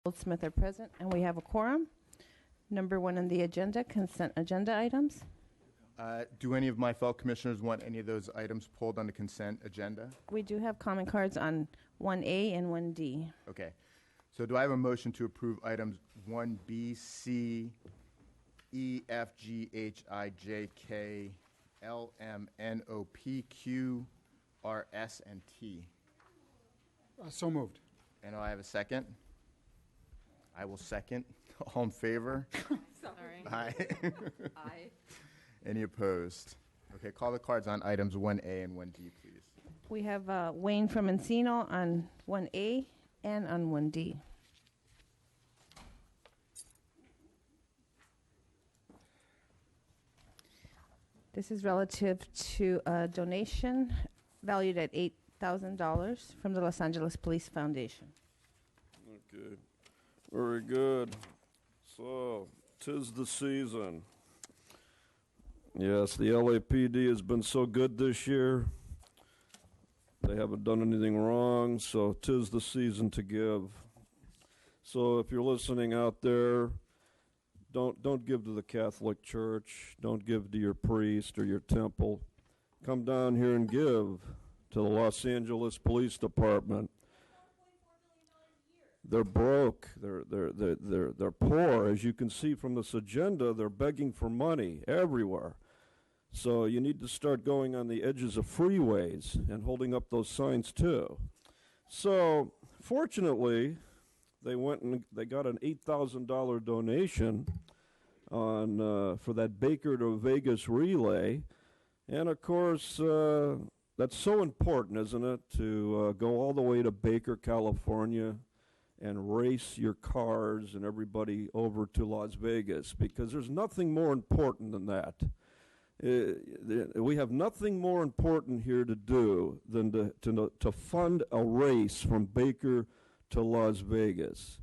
Goldsmith are present, and we have a quorum. Number 1 on the agenda, consent agenda items. Do any of my fellow commissioners want any of those items pulled on the consent agenda? We do have comment cards on 1A and 1D. Okay. So do I have a motion to approve items 1B, C, E, F, G, H, I, J, K, L, M, N, O, P, Q, R, S, and T? So moved. And do I have a second? I will second. All in favor? Sorry. Aye. Aye. Any opposed? Okay, call the cards on items 1A and 1D, please. We have Wayne from Encino on 1A and on 1D. This is relative to a donation valued at $8,000 from the Los Angeles Police Foundation. Okay, very good. So, 'tis the season. Yes, the LAPD has been so good this year. They haven't done anything wrong, so 'tis the season to give. So if you're listening out there, don't give to the Catholic Church. Don't give to your priest or your temple. Come down here and give to the Los Angeles Police Department. They're broke. They're poor. As you can see from this agenda, they're begging for money everywhere. So you need to start going on the edges of freeways and holding up those signs too. So fortunately, they went and they got an $8,000 donation on for that Baker to Vegas relay, and of course that's so important, isn't it, to go all the way to Baker, California, and race your cars and everybody over to Las Vegas, because there's nothing more important than that. We have nothing more important here to do than to fund a race from Baker to Las Vegas.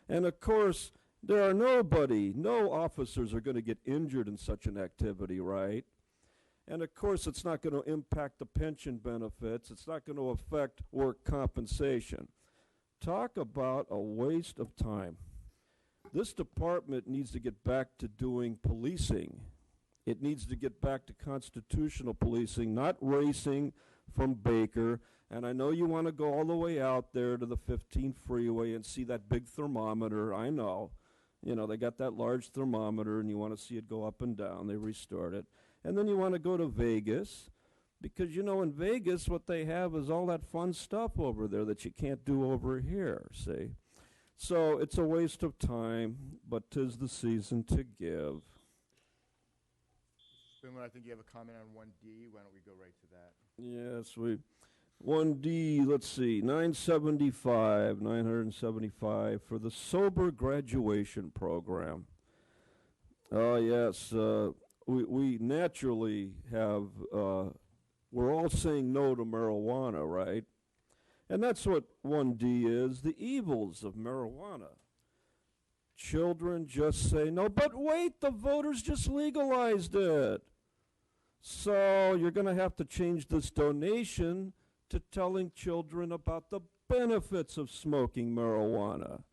And of course, there are no officers are going to get injured in such an activity, right? And of course, it's not going to impact the pension benefits. It's not going to affect work compensation. Talk about a waste of time. This department needs to get back to doing policing. It needs to get back to constitutional policing, not racing from Baker. And I know you want to go all the way out there to the 15 freeway and see that big thermometer. I know. You know, they got that large thermometer, and you want to see it go up and down. They restored it. And then you want to go to Vegas, because, you know, in Vegas, what they have is all that fun stuff over there that you can't do over here, see? So it's a waste of time, but 'tis the season to give. Spindler, I think you have a comment on 1D. Why don't we go right to that? Yes, 1D, let's see, 975 for the sober graduation program. Oh, yes, we naturally have, we're all saying no to marijuana, right? And that's what 1D is, the evils of marijuana. Children just say no, but wait, the voters just legalized it. So you're going to have to change this donation to telling children about the benefits of smoking marijuana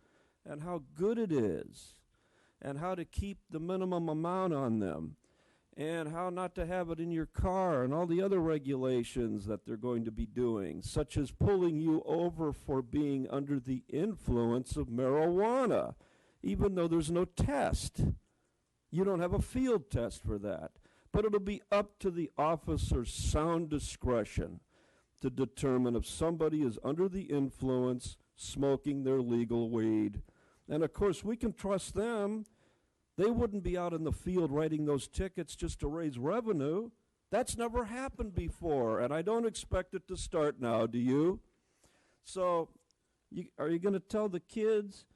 and how good it is and how to keep the minimum amount on them and how not to have it in your car and all the other regulations that they're going to be doing, such as pulling you over for being under the influence of marijuana, even though there's no test. You don't have a field test for that. But it'll be up to the officer's sound discretion to determine if somebody is under the influence smoking their legal weed. And of course, we can trust them. They wouldn't be out in the field writing those tickets just to raise revenue. That's never happened before, and I don't expect it to start now, do you? So, are you going to tell the kids,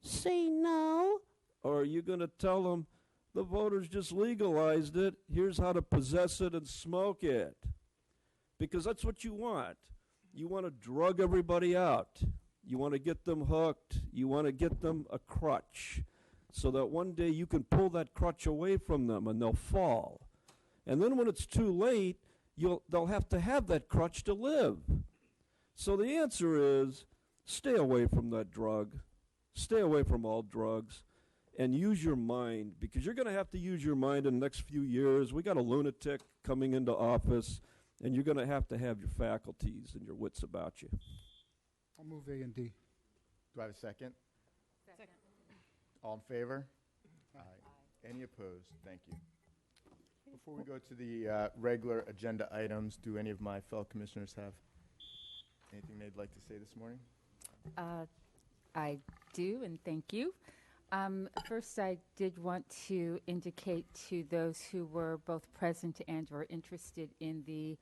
say no? Or are you going to tell them, the voters just legalized it, here's how to possess it and smoke it? Because that's what you want. You want to drug everybody out. You want to get them hooked. You want to get them a crutch so that one day you can pull that crutch away from them and they'll fall. And then when it's too late, they'll have to have that crutch to live. So the answer is stay away from that drug. stay away from all drugs, and use your mind, because you're going to have to use your mind in the next few years. We got a lunatic coming into office, and you're going to have your faculties and your wits about you. I'll move A and D. Do I have a second? Second. All in favor? Aye. Any opposed? Thank you. Before we go to the regular agenda items, do any of my fellow commissioners have anything they'd like to say this morning? I do, and thank you. First, I did want to indicate to those who were both present and were interested in the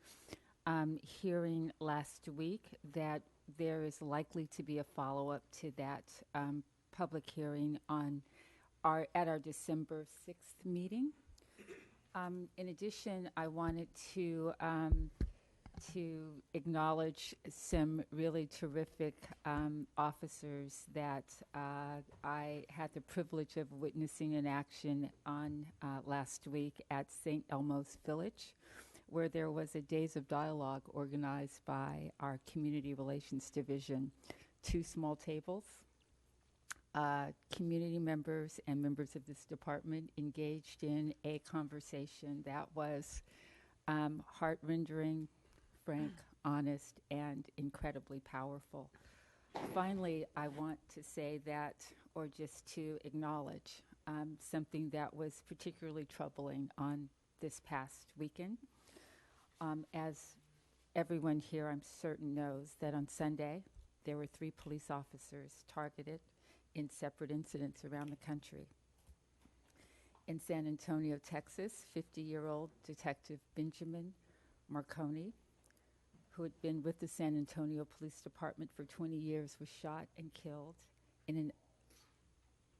hearing last week that there is likely to be a follow-up to that public hearing at our December 6th meeting. In addition, I wanted to acknowledge some really terrific officers that I had the privilege of witnessing in action on last week at St. Elmo's Village, where there was a Days of Dialogue organized by our Community Relations Division, 2 small tables. Community members and members of this department engaged in a conversation that was heart-rending, frank, honest, and incredibly powerful. Finally, I want to say that, or just to acknowledge, something that was particularly troubling on this past weekend. As everyone here, I'm certain, knows that on Sunday, there were 3 police officers targeted in separate incidents around the country. In San Antonio, Texas, 50-year-old Detective Benjamin Marconi, who had been with the San Antonio Police Department for 20 years, was shot and killed in an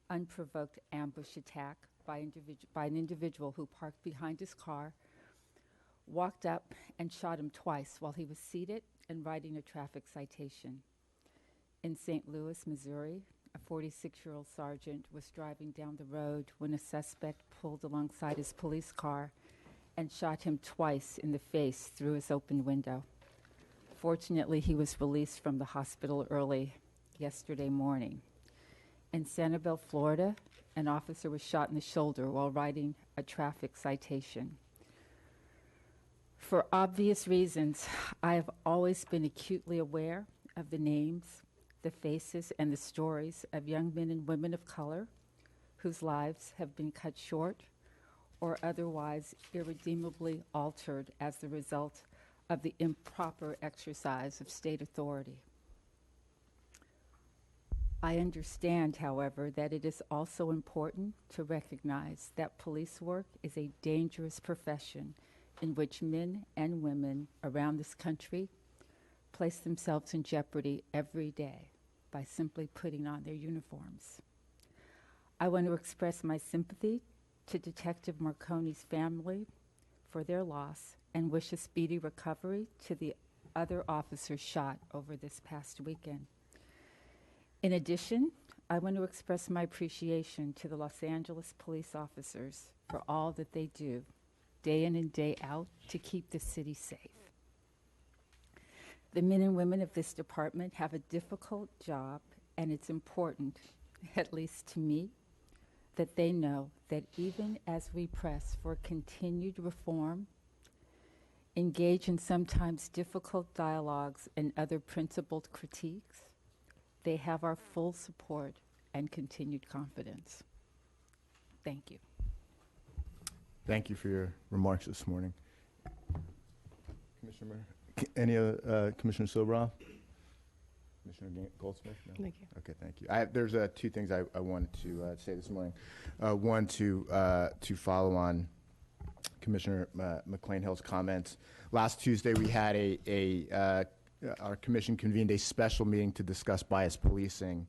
unprovoked ambush attack by an individual who parked behind his car, walked up and shot him twice while he was seated and writing a traffic citation. In St. Louis, Missouri, a 46-year-old sergeant was driving down the road when a suspect pulled alongside his police car and shot him twice in the face through his open window. Fortunately, he was released from the hospital early yesterday morning. In Sanibel, Florida, an officer was shot in the shoulder while writing a traffic citation. For obvious reasons, I have always been acutely aware of the names, the faces, and the stories of young men and women of color whose lives have been cut short or otherwise irredeemably altered as the result of the improper exercise of state authority. I understand, however, that it is also important to recognize that police work is a dangerous profession in which men and women around this country place themselves in jeopardy every day by simply putting on their uniforms. I want to express my sympathy to Detective Marconi's family for their loss and wish a speedy recovery to the other officers shot over this past weekend. In addition, I want to express my appreciation to the Los Angeles police officers for all that they do, day in and day out, to keep the city safe. The men and women of this department have a difficult job, and it's important, at least to me, that they know that even as we press for continued reform, engage in sometimes difficult dialogues and other principled critiques, they have our full support and continued confidence. Thank you. Thank you for your remarks this morning. Commissioner Sobroff? Commissioner Goldsmith? No? Thank you. Okay, thank you. There's 2 things I wanted to say this morning. One, to follow on Commissioner McLean Hill's comments. Last Tuesday, we had our commission convened a special meeting to discuss bias policing.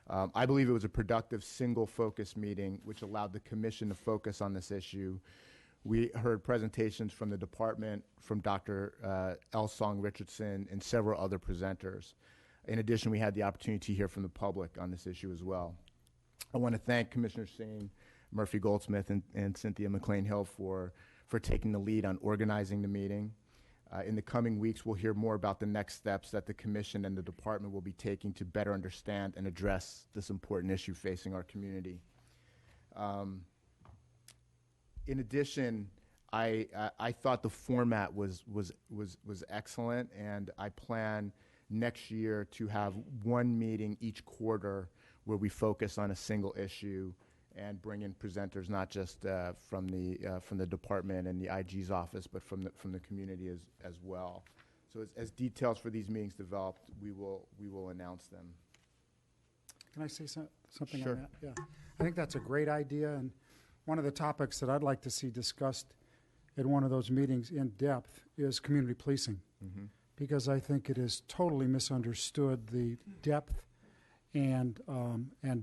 I believe it was a productive single-focus meeting which allowed the commission to focus on this issue. We heard presentations from the department, from Dr. L. Song Richardson, and several other presenters. In addition, we had the opportunity to hear from the public on this issue as well. I want to thank Commissioner Singh, Murphy Goldsmith, and Cynthia McLean Hill for taking the lead on organizing the meeting. In the coming weeks, we'll hear more about the next steps that the commission and the department will be taking to better understand and address this important issue facing our community. In addition, I thought the format was excellent, and I plan next year to have one meeting each quarter where we focus on a single issue and bring in presenters not just from the department and the IG's office, but from the community as well. So as details for these meetings develop, we will announce them. Can I say something Sure. on that? Yeah. I think that's a great idea, and one of the topics that I'd like to see discussed at one of those meetings in depth is community policing, because I think it is totally misunderstood the depth and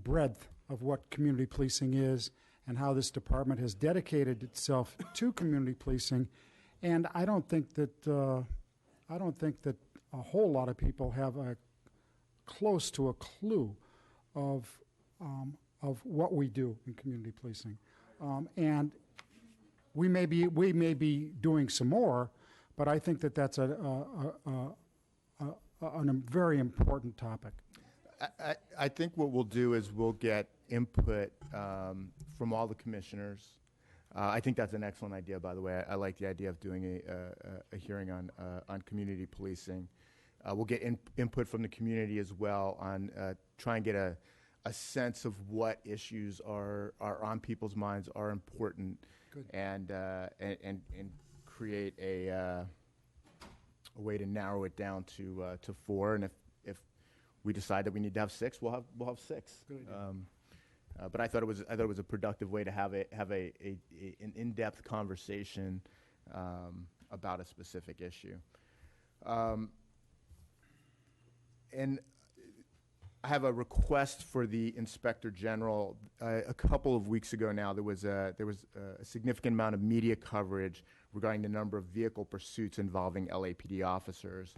breadth of what community policing is and how this department has dedicated itself to community policing. And I don't think that a whole lot of people have a close to a clue of what we do in community policing. And we may be doing some more, but I think that that's a very important topic. I think what we'll do is we'll get input from all the commissioners. I think that's an excellent idea, by the way. I like the idea of doing a hearing on community policing. We'll get input from the community as well on try and get a sense of what issues are on people's minds, are important, and create a way to narrow it down to 4. And if we decide that we need to have 6, we'll have 6. Good idea. But I thought it was a productive way to have an in-depth conversation about a specific issue. And I have a request for the Inspector General. A couple of weeks ago now, there was a significant amount of media coverage regarding the number of vehicle pursuits involving LAPD officers.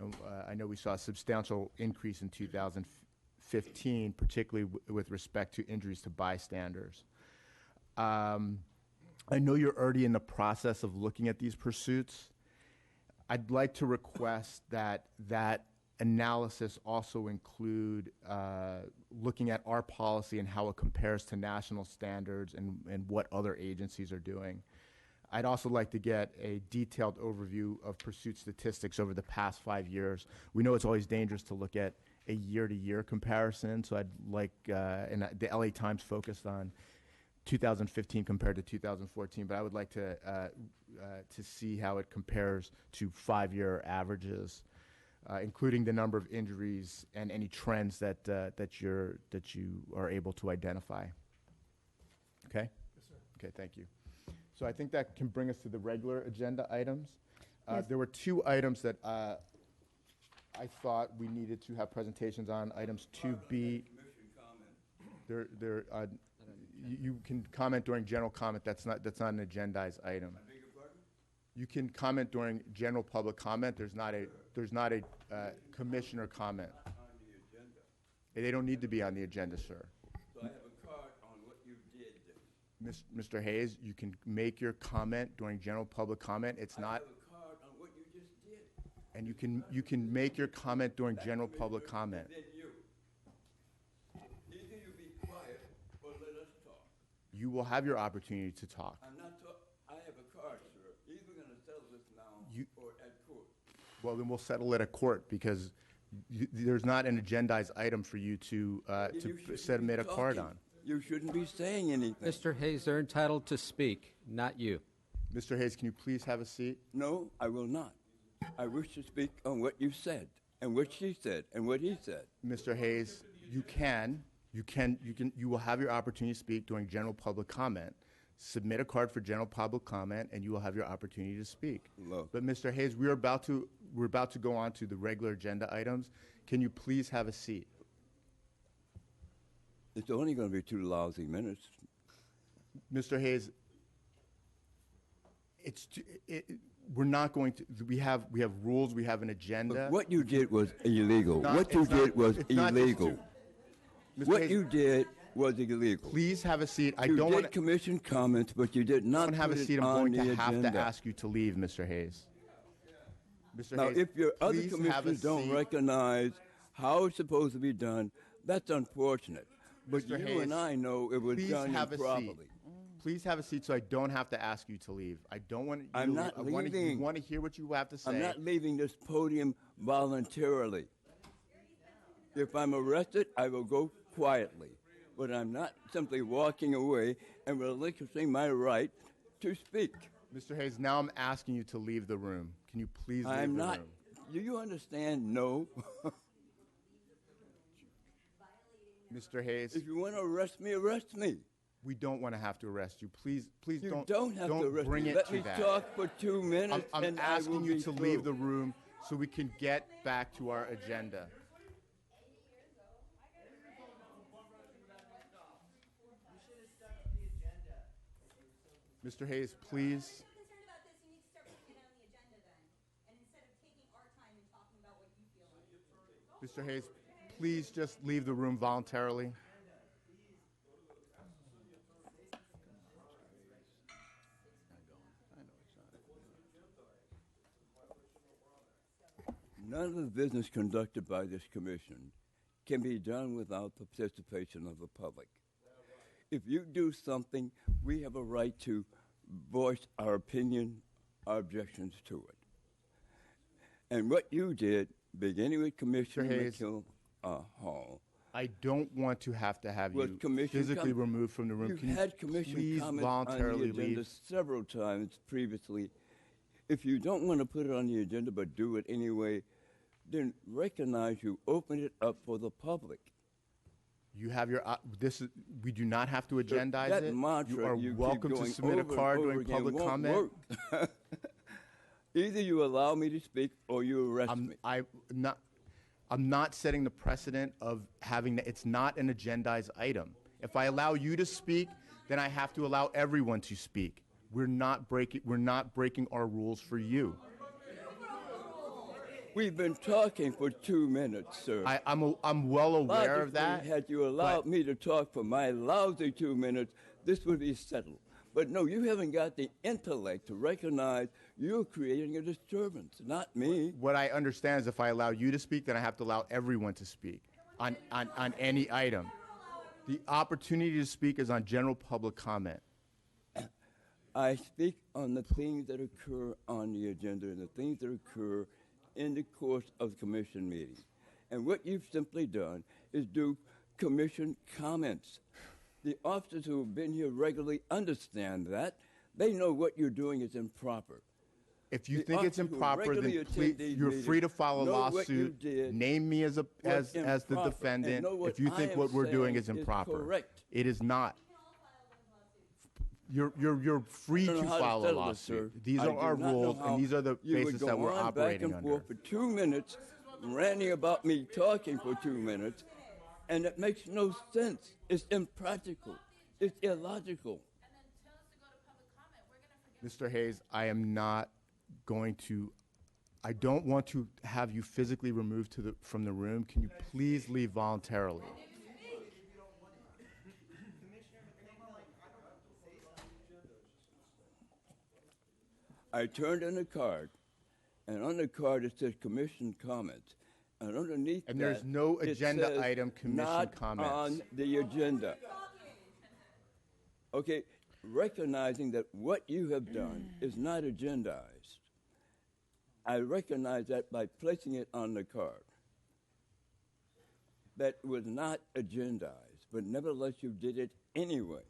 And, I know we saw a substantial increase in 2015, particularly with respect to injuries to bystanders. I know you're already in the process of looking at these pursuits. I'd like to request that analysis also include looking at our policy and how it compares to national standards and what other agencies are doing. I'd also like to get a detailed overview of pursuit statistics over the past 5 years. We know it's always dangerous to look at a year-to-year comparison, so I'd like, and the LA Times focused on 2015 compared to 2014, but I would like to see how it compares to 5-year averages, including the number of injuries and any trends that you are able to identify. Okay? Yes, sir. Okay, thank you. So I think that can bring us to the regular agenda items. Yes. There were 2 items that I thought we needed to have presentations on. Items 2B. You can comment during general comment. That's not an agendized item. You can comment during general public comment. There's not a commissioner comment. They don't need to be on the agenda, sir. So I have a card on what you did. Mr. Hayes, you can make your comment during general public comment. It's I not, have a card on what you just did. and you can make your comment during general public comment. Then you. Either you be quiet or let us talk. You will have your opportunity to talk. I'm not I have a card, sir. Either we're going to settle this now or at court. Well, then we'll settle it at court because there's not an agendized item for you to You shouldn't submit be a card talking. on. You shouldn't be saying anything. Mr. Hayes, they're entitled to speak, not you. Mr. Hayes, can you please have a seat? No, I will not. I wish to speak on what you said and what she said and what he said. Mr. Hayes, you will have your opportunity to speak during general public comment. Submit a card for general public comment, and you will have your opportunity to speak. Look. But Mr. Hayes, we're about to go on to the regular agenda items. Can you please have a seat? It's only going to be 2 lousy minutes. Mr. Hayes, we're not going to. We have rules. We have an agenda. But what you did was illegal. Not- What you it's not- did was it's not just illegal. Mr. What Hayes, you did was illegal. please have a seat. I You don't did want to commission comments, but you did not have a put seat. it I'm on going the to have agenda. to ask you to leave, Mr. Hayes. Mr. Now, Hayes, if your other please have a commissioners don't seat. recognize how it's supposed to be done, that's unfortunate. But Mr. you Hayes, and I know it was Please done have a improperly. seat. Please have a seat so I don't have to ask you to leave. I don't want you I'm to not leave. I leaving. want to hear what you have to say. I'm not leaving this podium voluntarily. If I'm arrested, I will go quietly. But I'm not simply walking away and relinquishing my right to speak. Mr. Hayes, now I'm asking you to leave the room. Can you please leave I'm the not. room? Do you understand? No. Mr. Hayes, If you want to arrest me. we don't want to have to arrest you. Please You don't have to arrest bring me. it Let to me that. talk for 2 minutes, I'm and I will asking you be to through. leave the room so we can get back to our agenda. Mr. Hayes, please. concerned about this, you need to start putting it on the agenda then. And instead of taking our time and talking about what you feel like. Mr. Hayes, please just leave the room voluntarily. None of the business conducted by this commission can be done without the participation of the public. If you do something, we have a right to voice our opinion, our objections to it. And what you did, beginning with Commissioner Hayes. McKill Hall, I don't want to have was you commission physically com- removed from the room. You've Can you had commission please comments on the voluntarily agenda leave? several times previously. If you don't want to put it on the agenda but do it anyway, then recognize you opened it up for the public. You have your, we do not have to agendize That it. mantra You are you keep welcome to going submit a over and card over during again public won't comment. work. Either you allow me to speak or you arrest me. I'm not setting the precedent of having, it's not an agendized item. If I allow you to speak, then I have to allow everyone to speak. We're not breaking our rules for you. We've been talking for 2 minutes, sir. I'm well aware of that. Logically, had you allowed me to talk for my lousy 2 minutes, this would be settled. But no, you haven't got the intellect to recognize you're creating a disturbance, not me. What I understand is if I allow you to speak, then I have to allow everyone to speak on any item. The opportunity to speak is on general public comment. I speak on the things that occur on the agenda and the things that occur in the course of commission meetings. And what you've simply done is do commission comments. The officers who have been here regularly understand that. They know what you're doing is improper. If you The think it's officers who improper, regularly then attend please, these you're meetings free to file a know what you lawsuit. did Name me as the was improper, and defendant. know what If you I think am what we're doing saying is improper, correct. it is not. You're free I don't to know how file a settle this, sir. lawsuit. These I are do our not know rules, how and these are the you would basis go that we're on operating back and under. forth for 2 minutes, ranting about me talking for 2 minutes, and it makes no sense. It's impractical. It's illogical. Mr. Hayes, I am not going to. I don't want to have you physically removed from the room. Can you please leave voluntarily? I turned in a card, and on the card it says commission comments. And underneath And that, there's no it agenda says item commission not comments. on the agenda. Okay, recognizing that what you have done is not agendized. I recognize that by placing it on the card. That was not agendized, but nevertheless you did it anyway.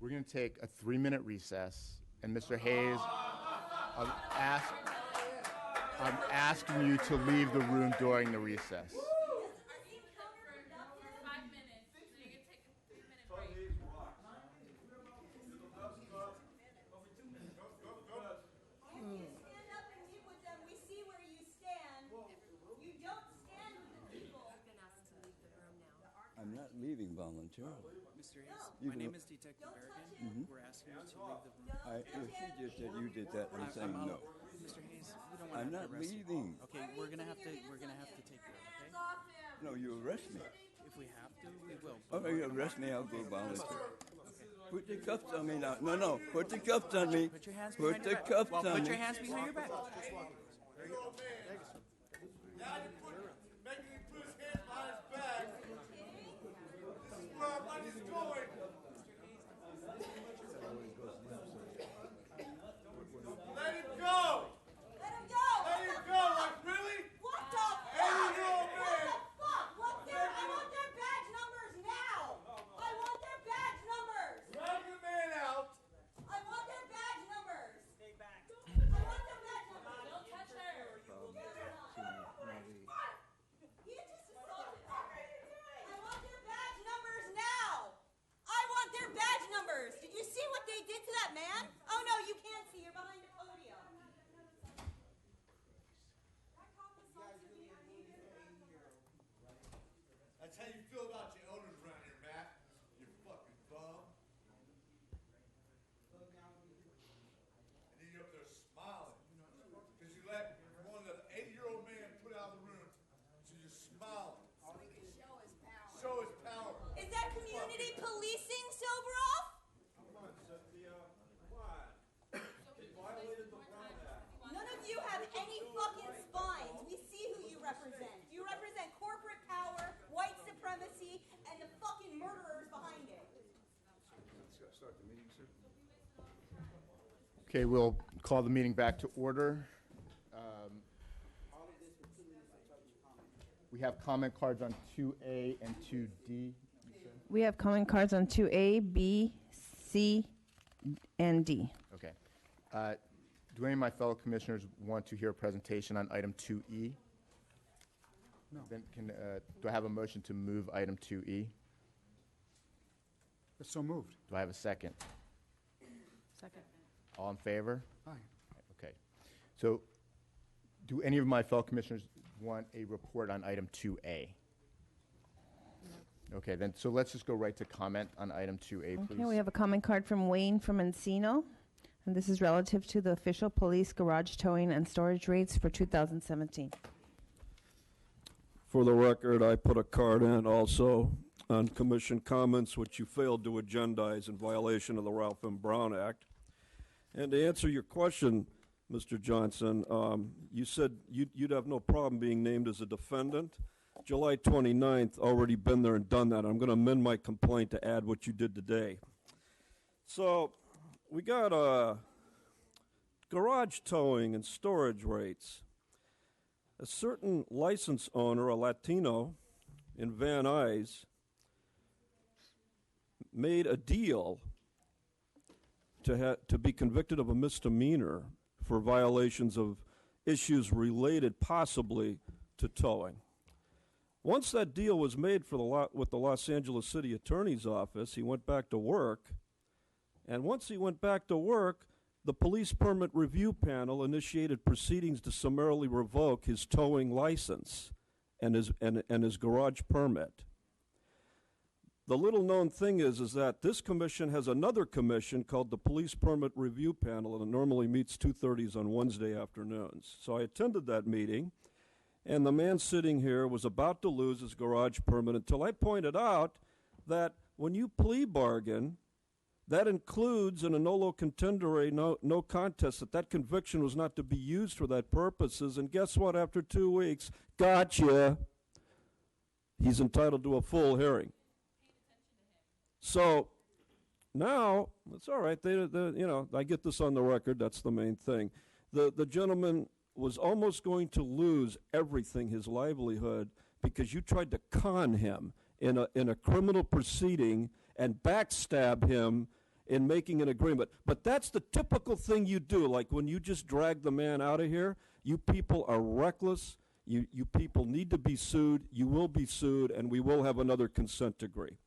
We're going to take a 3-minute recess, and Mr. Hayes, I'm asking you to leave the room during the recess. I'm not leaving voluntarily. Mr. Hayes, my name is Detective Berrigan. We're asking you to leave the room. If she just said you did that, I'm saying no. Mr. Hayes, we don't want I'm to not arrest you. leaving. Okay, we're gonna have to take you out, okay? No, you arrest me. If we have to, we will. Oh, you arrest me, I'll go volunteer. Put the cuffs on me now. No. Put the cuffs on me. Put your hands Put behind the your back. cuffs Well, on put me. your hands behind your back. Let him go! What the fuck? What the fuck? What's their? I want their badge numbers now! I want their badge numbers! Drag the man out. I want their badge numbers! Stay back. I want their badge numbers! Don't touch her! He just assaulted her. I want their badge numbers now! I want their badge numbers! Did you see what they did to that man? Oh no, you can't see. You're behind a podium. That cop assaulted me. That's how you feel about your owners around here, Matt. You fucking bum. And then you're up there smiling. Because you let one of the 80-year-old man put out of the room. So you're smiling. Show his power. Is that community policing, Soberov? None of you have any fucking spines. We see who you represent. You represent corporate power, white supremacy, and the fucking murderers behind it. Okay, we'll call the meeting back to order. We have comment cards on 2A and 2D. We have comment cards on 2A, B, C, and D. Okay. Do any of my fellow commissioners want to hear a presentation on item 2E? No. Then do I have a motion to move item 2E? It's so moved. Do I have a second? Second. All in favor? Aye. Okay. So do any of my fellow commissioners want a report on item 2A? Okay, then, so let's just go right to comment on item 2A, please. Okay, we have a comment card from Wayne from Encino, and this is relative to the official police garage towing and storage rates for 2017. For the record, I put a card in also on commission comments, which you failed to agendize in violation of the Ralph M. Brown Act. And to answer your question, Mr. Johnson, you said you'd have no problem being named as a defendant. July 29th, already been there and done that. I'm going to amend my complaint to add what you did today. So we got garage towing and storage rates. A certain license owner, a Latino in Van Nuys, made a deal to be convicted of a misdemeanor for violations of issues related possibly to towing. Once that deal was made with the Los Angeles City Attorney's Office, he went back to work. And once he went back to work, the Police Permit Review Panel initiated proceedings to summarily revoke his towing license and his garage permit. The little known thing is that this commission has another commission called the Police Permit Review Panel, and it normally meets 2:30 on Wednesday afternoons. So I attended that meeting, and the man sitting here was about to lose his garage permit until I pointed out that when you plea bargain, that includes in a nolo contendere, no contest, that conviction was not to be used for that purposes. And guess what? After 2 weeks, gotcha. He's entitled to a full hearing. So now, it's all right. I get this on the record. That's the main thing. The gentleman was almost going to lose everything, his livelihood, because you tried to con him in a criminal proceeding and backstab him in making an agreement. But that's the typical thing you do. Like when you just drag the man out of here, you people are reckless. You people need to be sued. You will be sued, and we will have another consent decree.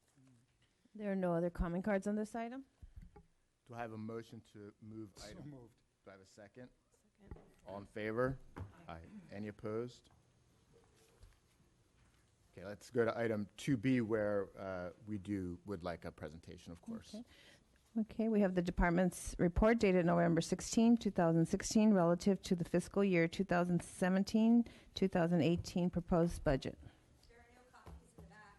There are no other comment cards on this item. Do I have a motion to move item? So moved. Do I have a second? Second. All in favor? Aye. Any opposed? Okay, let's go to item 2B, where we would like a presentation, of course. Okay, we have the department's report dated November 16, 2016, relative to the fiscal year 2017-2018 proposed budget. There are no copies in the back.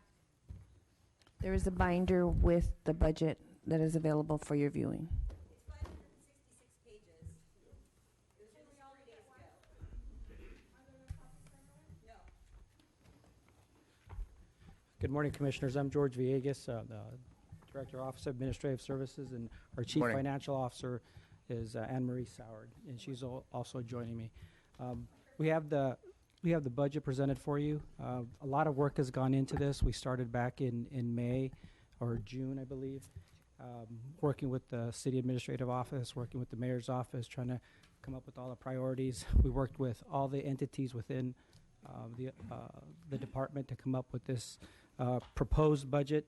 There is a binder with the budget that is available for your viewing. It's 566 pages. It was released 3 days ago. No. Good morning, Commissioners. I'm George Villegas, the Director, Office of Administrative Services, and our Chief Morning. Financial Officer is Anne Marie Soward, and she's also joining me. We have the budget presented for you. A lot of work has gone into this. We started back in May or June, I believe, working with the City Administrative Office, working with the Mayor's Office, trying to come up with all the priorities. We worked with all the entities within the department to come up with this proposed budget.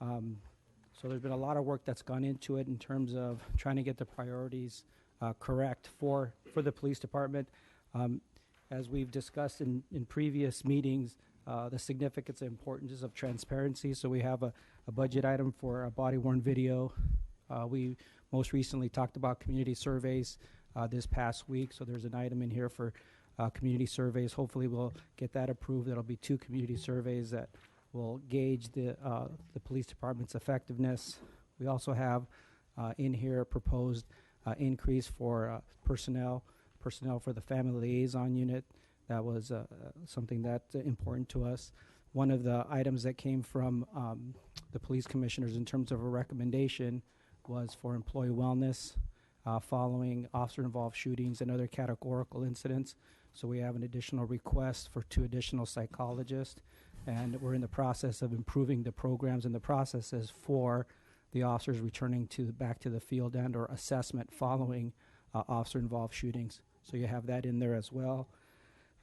So there's been a lot of work that's gone into it in terms of trying to get the priorities correct for the police department. As we've discussed in previous meetings, the significance and importance of transparency. So we have a budget item for a body-worn video. We most recently talked about community surveys this past week. So there's an item in here for community surveys. Hopefully we'll get that approved. There'll be 2 community surveys that will gauge the police department's effectiveness. We also have in here a proposed increase for personnel for the family liaison unit. That was something that's important to us. One of the items that came from the police commissioners in terms of a recommendation was for employee wellness following officer-involved shootings and other categorical incidents. So we have an additional request for 2 additional psychologists, and we're in the process of improving the programs and the processes for the officers returning back to the field and or assessment following officer-involved shootings. So you have that in there as well.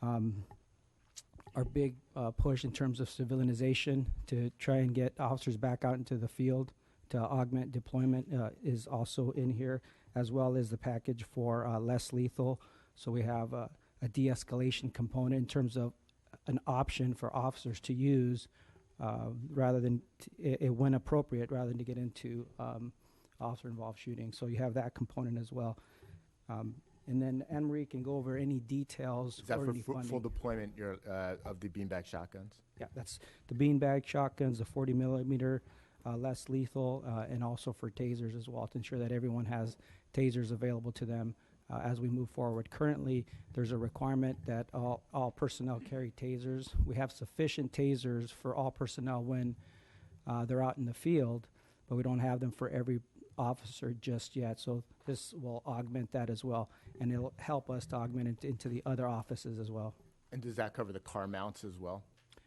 Our big push in terms of civilianization to try and get officers back out into the field to augment deployment is also in here, as well as the package for less lethal. So we have a de-escalation component in terms of an option for officers to use rather than when appropriate, rather than to get into officer-involved shooting. So you have that component as well. And then Anne Marie can go over any details. Is that or for any funding. full deployment of the beanbag shotguns? Yeah, that's the beanbag shotguns, the 40 millimeter less lethal, and also for tasers as well, to ensure that everyone has tasers available to them as we move forward. Currently, there's a requirement that all personnel carry tasers. We have sufficient tasers for all personnel when they're out in the field, but we don't have them for every officer just yet. So this will augment that as well, and it'll help us to augment it into the other offices as well. And does that cover the car mounts as well?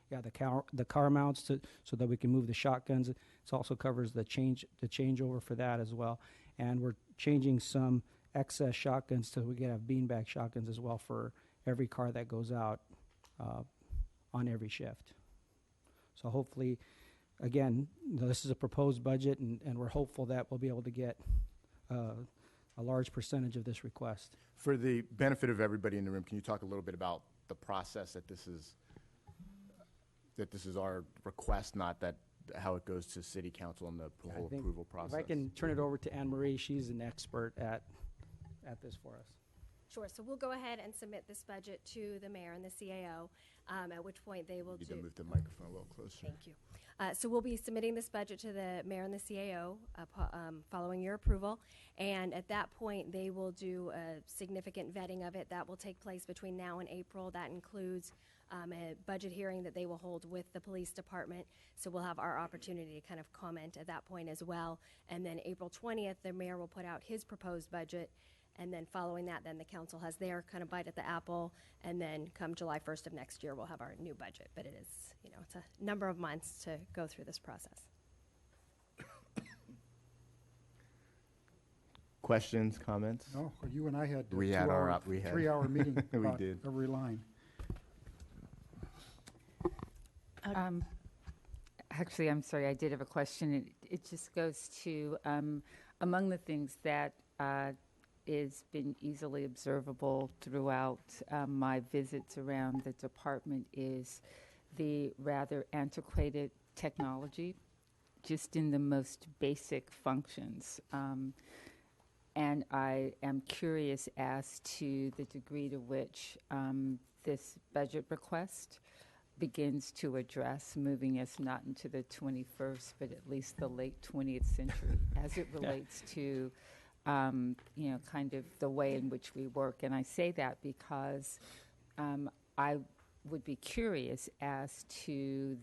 Yeah, the car mounts so that we can move the shotguns. It also covers the changeover for that as well. And we're changing some excess shotguns so we can have beanbag shotguns as well for every car that goes out on every shift. So hopefully, again, this is a proposed budget, and we're hopeful that we'll be able to get a large percentage of this request. For the benefit of everybody in the room, can you talk a little bit about the process that this is our request, not that how it goes to City Council and the whole I think approval process? If I can turn it over to Anne Marie, she's an expert at this for us. Sure. So we'll go ahead and submit this budget to the mayor and the CAO, at which point they will You need do. to move the microphone a little closer. Thank you. So we'll be submitting this budget to the mayor and the CAO following your approval, and at that point they will do a significant vetting of it. That will take place between now and April. That includes a budget hearing that they will hold with the police department. So we'll have our opportunity to kind of comment at that point as well. And then April 20th, the mayor will put out his proposed budget. And then following that, then the council has their kind of bite at the apple. And then come July 1st of next year, we'll have our new budget. But it is, it's a number of months to go through this process. Questions, comments? No, you and I had a We had our we had 3-hour meeting We about did. every line. Actually, I'm sorry, I did have a question. It just goes to, among the things that is been easily observable throughout my visits around the department is the rather antiquated technology, just in the most basic functions. And I am curious as to the degree to which this budget request begins to address moving us not into the 21st, but at least the late 20th century as it relates to, kind of the way in which we work. And I say that because I would be curious as to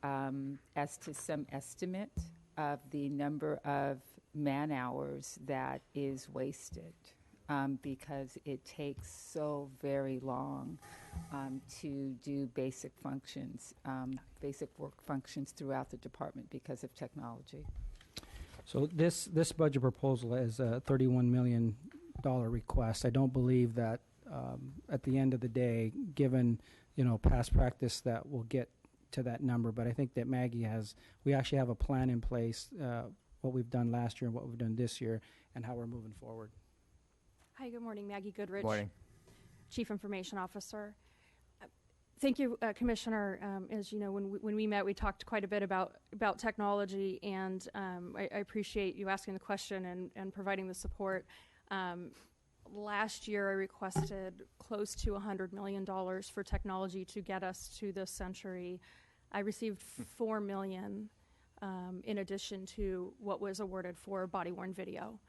some estimate of the number of man hours that is wasted. Because it takes so very long to do basic functions, basic work functions throughout the department because of technology. So this budget proposal is a $31 million request. I don't believe that at the end of the day, given past practice, that we'll get to that number. But I think that we actually have a plan in place, what we've done last year and what we've done this year, and how we're moving forward. Hi, good morning. Maggie Goodrich, Morning. Chief Information Officer. Thank you, Commissioner. As you know, when we met, we talked quite a bit about technology, and I appreciate you asking the question and providing the support. Last year, I requested close to $100 million for technology to get us to this century. I received $4 million in addition to what was awarded for body-worn video.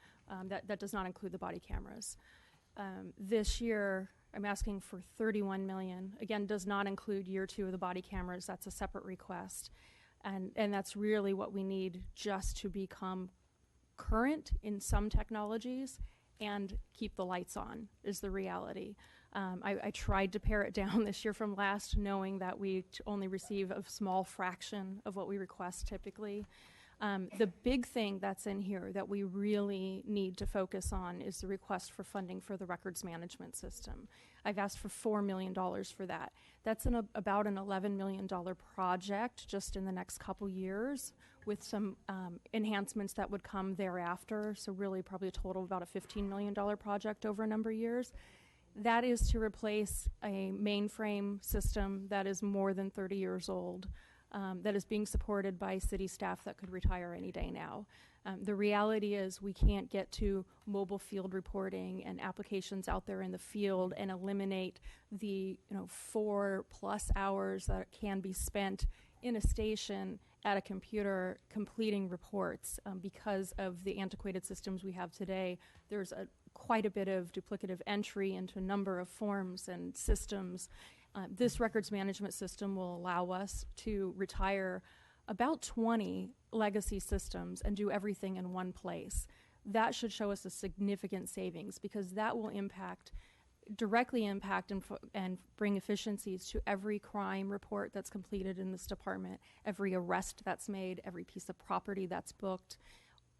That does not include the body cameras. This year, I'm asking for $31 million. Again, does not include year 2 of the body cameras. That's a separate request. And that's really what we need just to become current in some technologies and keep the lights on is the reality. I tried to pare it down this year from last, knowing that we only receive a small fraction of what we request typically. The big thing that's in here that we really need to focus on is the request for funding for the records management system. I've asked for $4 million for that. That's about an $11 million project just in the next couple years, with some enhancements that would come thereafter. So really probably a total of about a $15 million project over a number of years. That is to replace a mainframe system that is more than 30 years old. That is being supported by city staff that could retire any day now. The reality is we can't get to mobile field reporting and applications out there in the field and eliminate the 4+ hours that can be spent in a station at a computer completing reports because of the antiquated systems we have today. There's quite a bit of duplicative entry into a number of forms and systems. This records management system will allow us to retire about 20 legacy systems and do everything in one place. That should show us a significant savings because that will directly impact and bring efficiencies to every crime report that's completed in this department, every arrest that's made, every piece of property that's booked.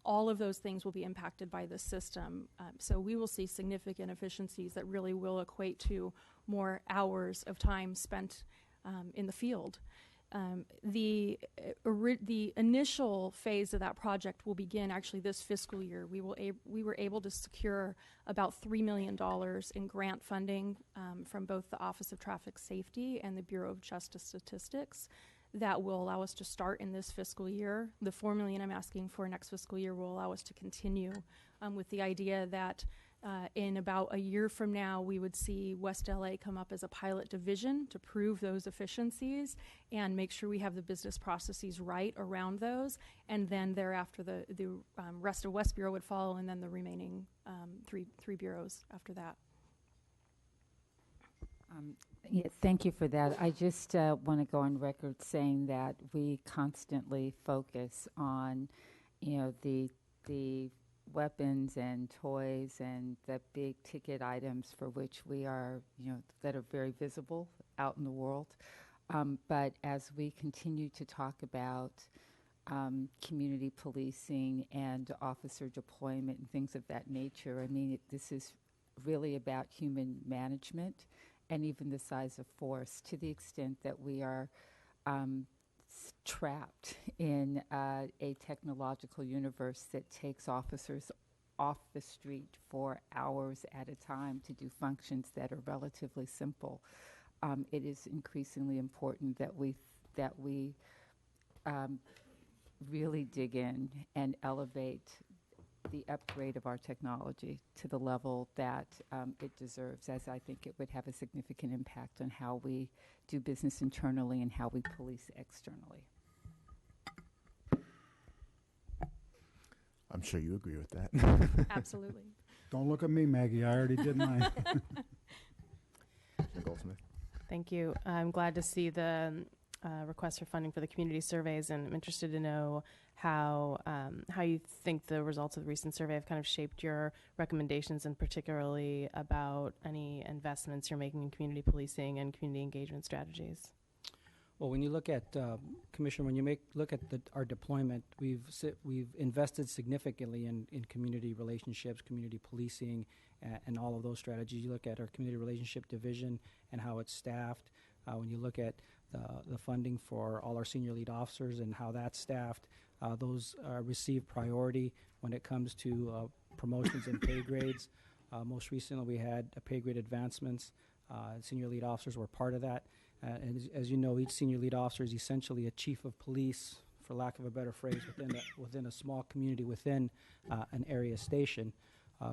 All of those things will be impacted by this system. So we will see significant efficiencies that really will equate to more hours of time spent in the field. The initial phase of that project will begin actually this fiscal year. We were able to secure about $3 million in grant funding from both the Office of Traffic Safety and the Bureau of Justice Statistics. That will allow us to start in this fiscal year. The $4 million I'm asking for next fiscal year will allow us to continue with the idea that in about a year from now, we would see West LA come up as a pilot division to prove those efficiencies and make sure we have the business processes right around those. And then thereafter, the rest of West Bureau would follow, and then the remaining three bureaus after that. Yeah, thank you for that. I just want to go on record saying that we constantly focus on, the weapons and toys and the big ticket items for which we are, that are very visible out in the world. But as we continue to talk about community policing and officer deployment and things of that nature, I mean, this is really about human management and even the size of force, to the extent that we are trapped in a technological universe that takes officers off the street for hours at a time to do functions that are relatively simple. It is increasingly important that we really dig in and elevate the upgrade of our technology to the level that it deserves, as I think it would have a significant impact on how we do business internally and how we police externally. I'm sure you agree with that. Absolutely. Don't look at me, Maggie. I already did mine. Commissioner Goldsmith. Thank you. I'm glad to see the request for funding for the community surveys, and I'm interested to know how you think the results of the recent survey have kind of shaped your recommendations, and particularly about any investments you're making in community policing and community engagement strategies. Well, when you look at Commissioner, when you look at our deployment, we've invested significantly in community relationships, community policing, and all of those strategies. You look at our community relationship division and how it's staffed. When you look at the funding for all our senior lead officers and how that's staffed, those receive priority when it comes to promotions and pay grades. Most recently, we had pay grade advancements. Senior lead officers were part of that. And as you know, each senior lead officer is essentially a chief of police, for lack of a better phrase, within a small community, within an area station.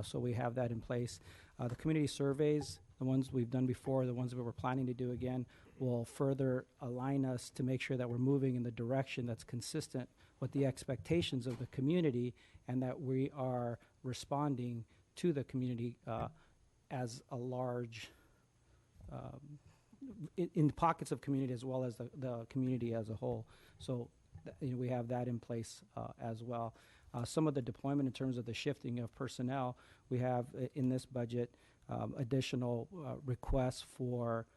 So we have that in place. The community surveys, the ones we've done before, the ones that we're planning to do again, will further align us to make sure that we're moving in the direction that's consistent with the expectations of the community, and that we are responding to the community as a large in pockets of community as well as the community as a whole. So we have that in place as well. Some of the deployment in terms of the shifting of personnel, we have in this budget additional requests for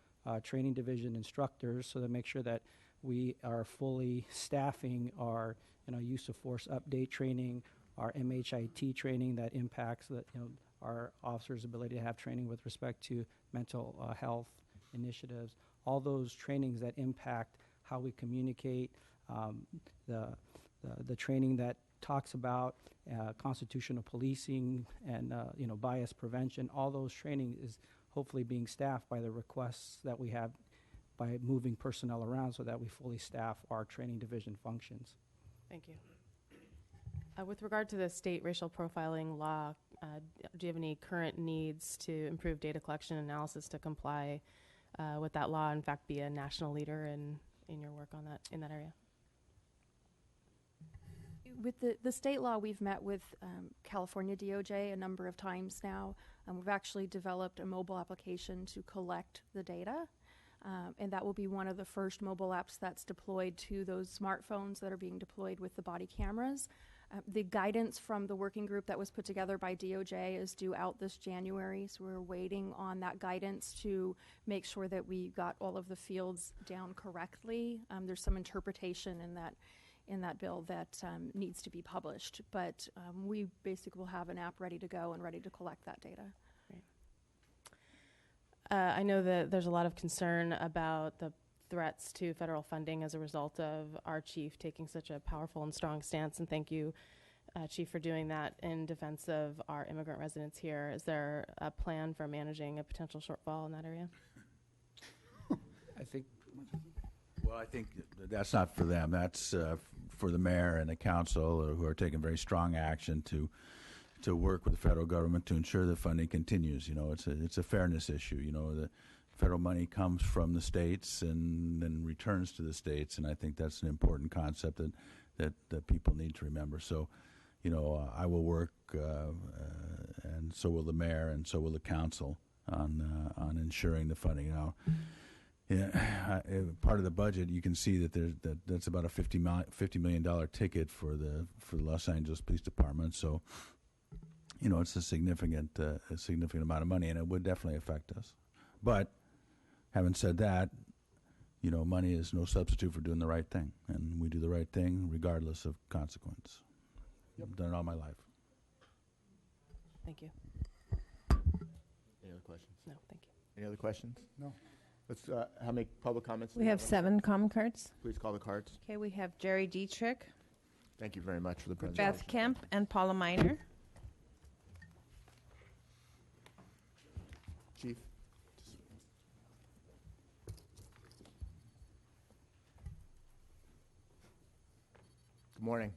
training division instructors, so to make sure that we are fully staffing our use of force update training, our MHIT training that impacts our officers' ability to have training with respect to mental health initiatives, all those trainings that impact how we communicate, the training that talks about constitutional policing and bias prevention. All those training is hopefully being staffed by the requests that we have by moving personnel around, so that we fully staff our training division functions. Thank you. With regard to the state racial profiling law, do you have any current needs to improve data collection and analysis to comply with that law, in fact, be a national leader in your work on that, in that area? With the state law, we've met with California DOJ a number of times now. We've actually developed a mobile application to collect the data, and that will be one of the first mobile apps that's deployed to those smartphones that are being deployed with the body cameras. The guidance from the working group that was put together by DOJ is due out this January, so we're waiting on that guidance to make sure that we got all of the fields down correctly. There's some interpretation in that bill that needs to be published, but we basically will have an app ready to go and ready to collect that data. Great. I know that there's a lot of concern about the threats to federal funding as a result of our chief taking such a powerful and strong stance, and thank you, Chief, for doing that in defense of our immigrant residents here. Is there a plan for managing a potential shortfall in that area? I think. Well, I think that's not for them. That's for the mayor and the council, who are taking very strong action to work with the federal government to ensure that funding continues. It's a fairness issue. The federal money comes from the states and then returns to the states, and I think that's an important concept that people need to remember. So, I will work, and so will the mayor, and so will the council on ensuring the funding. Now, part of the budget, you can see that that's about a $50 million ticket for the Los Angeles Police Department. So, it's a significant amount of money, and it would definitely affect us. But having said that, money is no substitute for doing the right thing, and we do the right thing regardless of consequence. Yep. I've done it all my life. Thank you. Any other questions? No, thank you. Any other questions? No. Let's, how many public comments? do We have 7 common cards. Please call the cards. Okay, we have Jerry Dietrich, Thank you very much for the presentation. Beth Kemp, and Paula Miner. Chief. Good morning.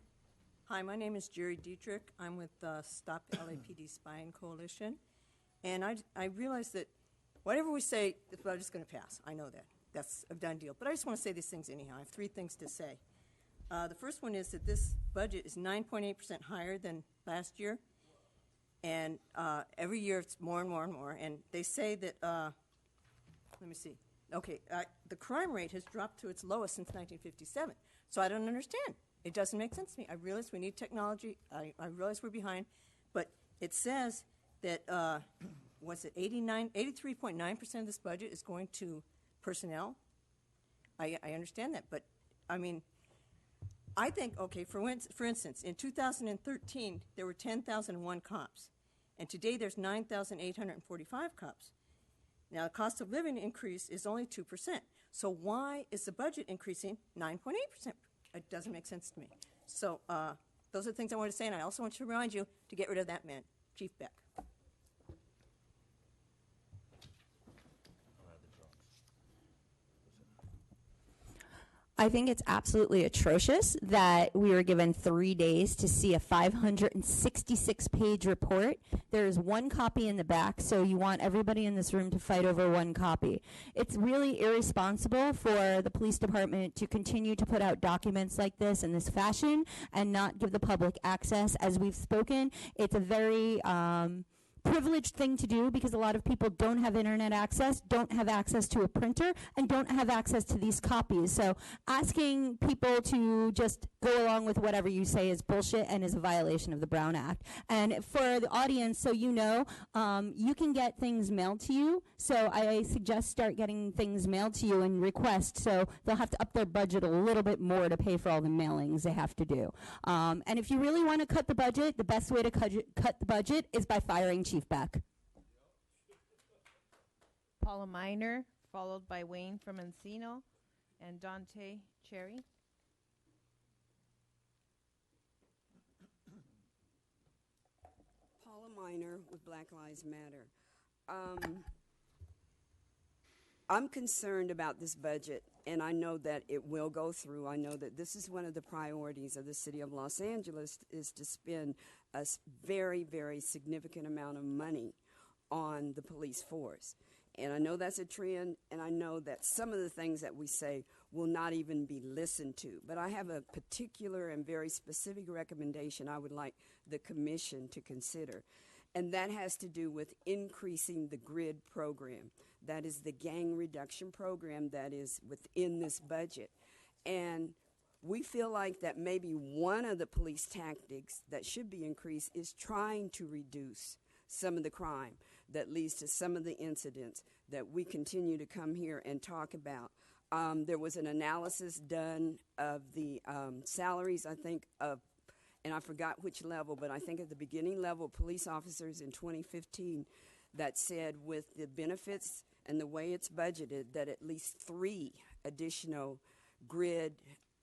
Hi, my name is Jerry Dietrich. I'm with Stop LAPD Spying Coalition. And I realize that whatever we say, the budget's going to pass. I know that. That's a done deal. But I just want to say these things anyhow. I have 3 things to say. The first one is that this budget is 9.8% higher than last year. And every year it's more and more and more. And they say that, let me see. Okay, the crime rate has dropped to its lowest since 1957. So I don't understand. It doesn't make sense to me. I realize we need technology. I realize we're behind. But it says that, 83.9% of this budget is going to personnel. I understand that. But, I mean, I think, okay, for instance, in 2013, there were 10,001 cops. And today there's 9,845 cops. Now, the cost of living increase is only 2%. So why is the budget increasing 9.8%? It doesn't make sense to me. So those are the things I want to say, and I also want to remind you to get rid of that man, Chief Beck. I think it's absolutely atrocious that we were given 3 days to see a 566-page report. There is 1 copy in the back, so you want everybody in this room to fight over 1 copy. It's really irresponsible for the police department to continue to put out documents like this in this fashion and not give the public access. As we've spoken, it's a very privileged thing to do because a lot of people don't have internet access, don't have access to a printer, and don't have access to these copies. So asking people to just go along with whatever you say is bullshit and is a violation of the Brown Act. And for the audience, so you know, you can get things mailed to you. So I suggest start getting things mailed to you and request. So they'll have to up their budget a little bit more to pay for all the mailings they have to do. And if you really want to cut the budget, the best way to cut the budget is by firing Chief Beck. Paula Miner, followed by Wayne from Encino, and Dante Cherry. Paula Miner with Black Lives Matter. I'm concerned about this budget, and I know that it will go through. I know that this is one of the priorities of the city of Los Angeles is to spend a very, very significant amount of money on the police force. And I know that's a trend, and I know that some of the things that we say will not even be listened to. But I have a particular and very specific recommendation I would like the commission to consider. And that has to do with increasing the GRID program. That is the gang reduction program that is within this budget. And we feel like that maybe one of the police tactics that should be increased is trying to reduce some of the crime that leads to some of the incidents that we continue to come here and talk about. There was an analysis done of the salaries, I think, and I forgot which level, but I think at the beginning level, police officers in 2015 that said with the benefits and the way it's budgeted that at least 3 additional GRID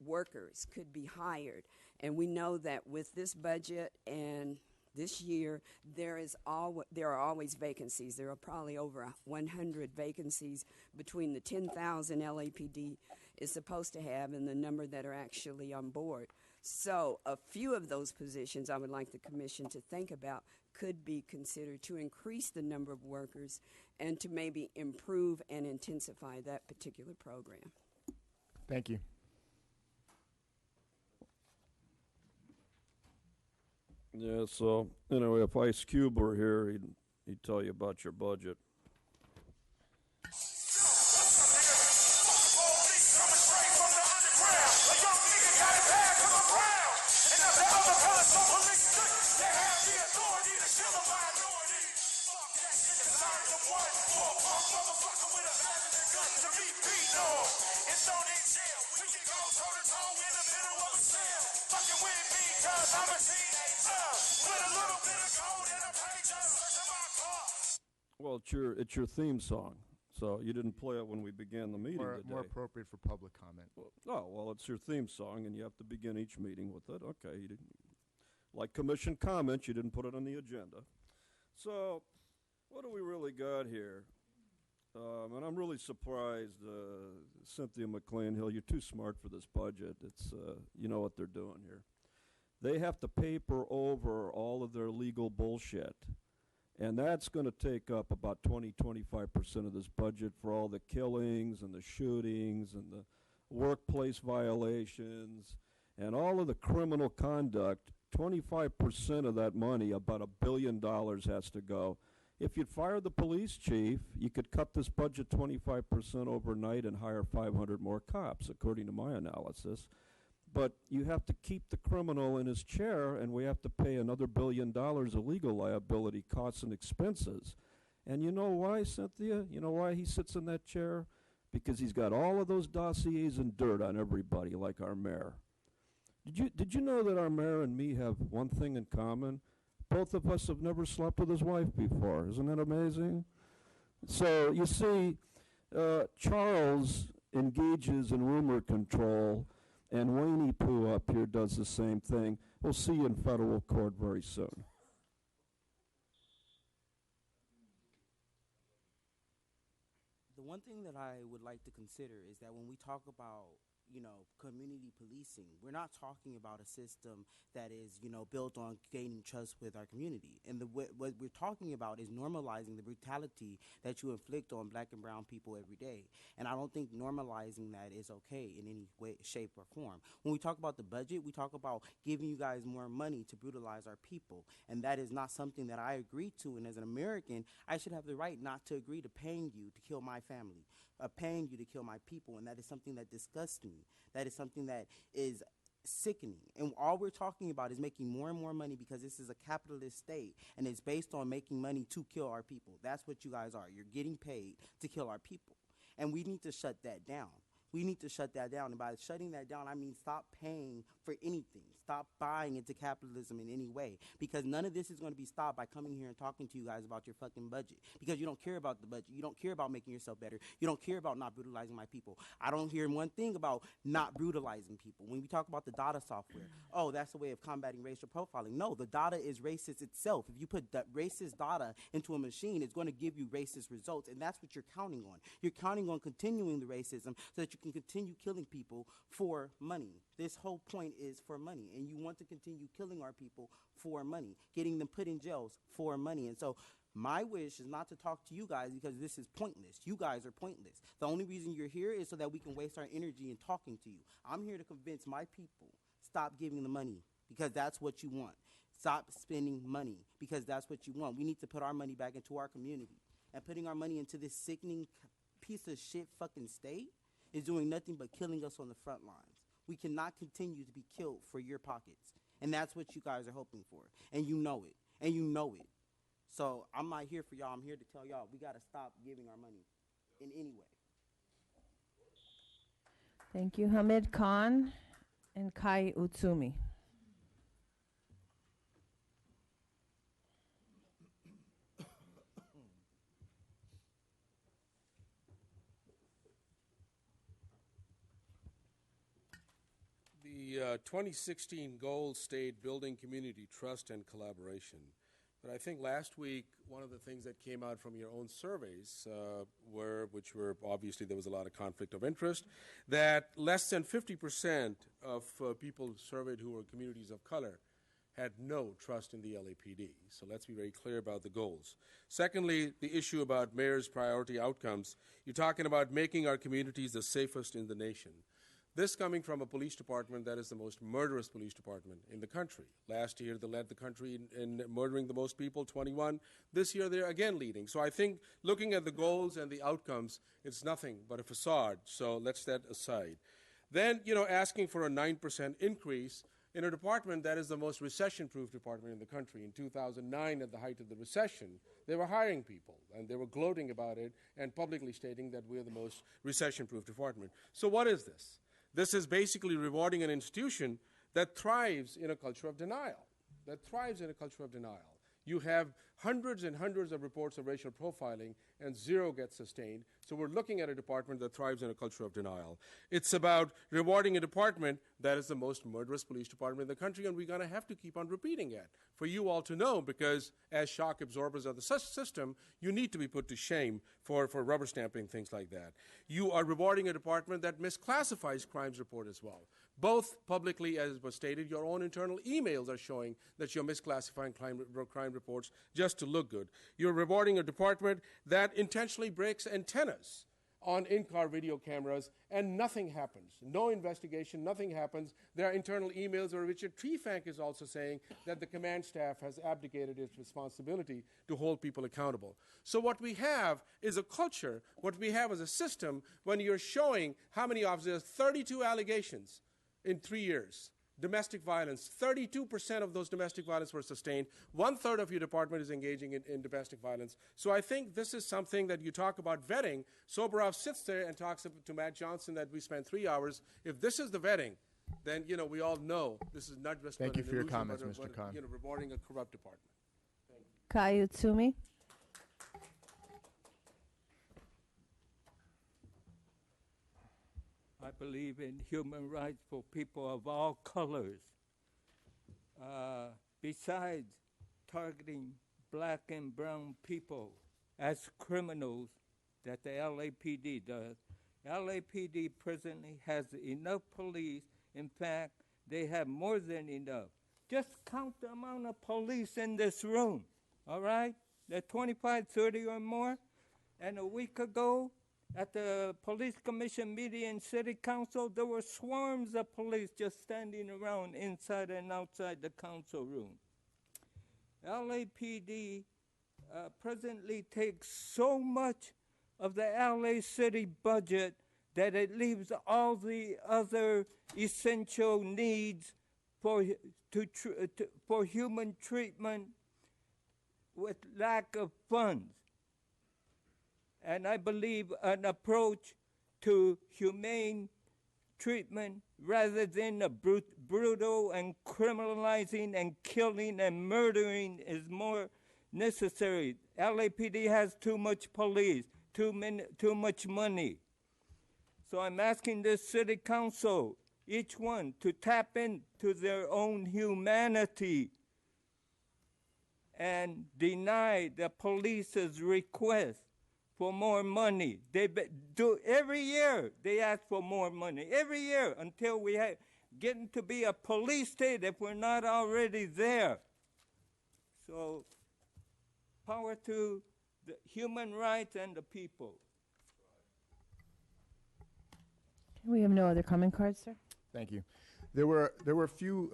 workers could be hired. And we know that with this budget and this year, there are always vacancies. There are probably over 100 vacancies between the 10,000 LAPD is supposed to have and the number that are actually on board. So a few of those positions I would like the commission to think about could be considered to increase the number of workers and to maybe improve and intensify that particular program. Thank you. Yeah, so anyway, if Ice Cube were here, he'd tell you about your budget. Well, it's your theme song, so you didn't play it when we began the meeting today. More appropriate for public comment. Well, it's your theme song, and you have to begin each meeting with it. Okay, you didn't, like commission comments, you didn't put it on the agenda. So, what do we really got here? And I'm really surprised, Cynthia McLean Hill, you're too smart for this budget. It's, you know what they're doing here. they have to paper over all of their legal bullshit. And that's going to take up about 20-25% of this budget for all the killings and the shootings and the workplace violations and all of the criminal conduct. 25% of that money, about $1 billion, has to go. If you'd fire the police chief, you could cut this budget 25% overnight and hire 500 more cops, according to my analysis. But you have to keep the criminal in his chair, and we have to pay another $1 billion of legal liability costs and expenses. And you know why, Cynthia? You know why he sits in that chair? Because he's got all of those dossiers and dirt on everybody, like our mayor. Did you know that our mayor and me have one thing in common? Both of us have never slept with his wife before. Isn't that amazing? So you see, Charles engages in rumor control, and Winnie Pooh up here does the same thing. We'll see you in federal court very soon. The one thing that I would like to consider is that when we talk about, community policing, we're not talking about a system that is, built on gaining trust with our community. And what we're talking about is normalizing the brutality that you inflict on black and brown people every day. And I don't think normalizing that is okay in any way, shape, or form. When we talk about the budget, we talk about giving you guys more money to brutalize our people. And that is not something that I agree to. And as an American, I should have the right not to agree to paying you to kill my family, paying you to kill my people. And that is something that disgusts me. That is something that is sickening. And all we're talking about is making more and more money because this is a capitalist state and it's based on making money to kill our people. That's what you guys are. You're getting paid to kill our people. And we need to shut that down. We need to shut that down. And by shutting that down, I mean stop paying for anything. Stop buying into capitalism in any way. Because none of this is going to be stopped by coming here and talking to you guys about your fucking budget. Because you don't care about the budget. You don't care about making yourself better. You don't care about not brutalizing my people. I don't hear one thing about not brutalizing people. When we talk about the data software, oh, that's a way of combating racial profiling. No, the data is racist itself. If you put that racist data into a machine, it's going to give you racist results. And that's what you're counting on. You're counting on continuing the racism so that you can continue killing people for money. This whole point is for money, and you want to continue killing our people for money, getting them put in jails for money. And so my wish is not to talk to you guys because this is pointless. You guys are pointless. The only reason you're here is so that we can waste our energy in talking to you. I'm here to convince my people, stop giving the money because that's what you want. Stop spending money because that's what you want. We need to put our money back into our community. And putting our money into this sickening piece of shit fucking state is doing nothing but killing us on the front lines. We cannot continue to be killed for your pockets. And that's what you guys are hoping for. And you know it. And you know it. So I'm not here for y'all. I'm here to tell y'all we got to stop giving our money in any way. Thank you, Hamid Khan and Kai Utsumi. The 2016 goals stayed building community trust and collaboration. But I think last week, one of the things that came out from your own surveys which were obviously there was a lot of conflict of interest, that less than 50% of people surveyed who were communities of color had no trust in the LAPD. So let's be very clear about the goals. Secondly, the issue about mayor's priority outcomes. You're talking about making our communities the safest in the nation. This coming from a police department that is the most murderous police department in the country. Last year, they led the country in murdering the most people, 21. This year, they're again leading. So I think looking at the goals and the outcomes, it's nothing but a facade. So let's set that aside. Then, asking for a 9% increase in a department that is the most recession-proof department in the country. In 2009, at the height of the recession, they were hiring people, and they were gloating about it and publicly stating that we're the most recession-proof department. So what is this? This is basically rewarding an institution that thrives in a culture of denial, You have hundreds and hundreds of reports of racial profiling, and 0 gets sustained. So we're looking at a department that thrives in a culture of denial. It's about rewarding a department that is the most murderous police department in the country, and we're going to have to keep on repeating it for you all to know, because as shock absorbers of the system, you need to be put to shame for rubber stamping things like that. You are rewarding a department that misclassifies crimes report as well. Both publicly, as was stated, your own internal emails are showing that you're misclassifying crime reports just to look good. You're rewarding a department that intentionally breaks antennas on in-car video cameras, and nothing happens. No investigation, nothing happens. There are internal emails where Richard Trefank is also saying that the command staff has abdicated its responsibility to hold people accountable. So what we have is a culture, what we have is a system when you're showing how many officers, 32 allegations in 3 years. Domestic violence, 32% of those domestic violence were sustained. 1/3 of your department is engaging in domestic violence. So I think this is something that you talk about vetting. Soborov sits there and talks to Matt Johnson that we spent 3 hours. If this is the vetting, then we all know this is not just Thank you an for your illusion, comments, but Mr. Khan. rewarding a corrupt department. Kai Utsumi. I believe in human rights for people of all colors. Besides targeting black and brown people as criminals that the LAPD does, LAPD presently has enough police. In fact, they have more than enough. Just count the amount of police in this room, all right? There are 25, 30 or more. And a week ago, at the police commission meeting in city council, there were swarms of police just standing around inside and outside the council room. LAPD presently takes so much of the LA city budget that it leaves all the other essential needs for human treatment with lack of funds. And I believe an approach to humane treatment rather than a brutal and criminalizing and killing and murdering is more necessary. LAPD has too much police, too much money. So I'm asking this city council, each one, to tap into their own humanity and deny the police's request for more money. They do every year. They ask for more money every year until we get to be a police state if we're not already there. So, power to the human rights and the people. We have no other comment cards, sir. Thank you. There were a few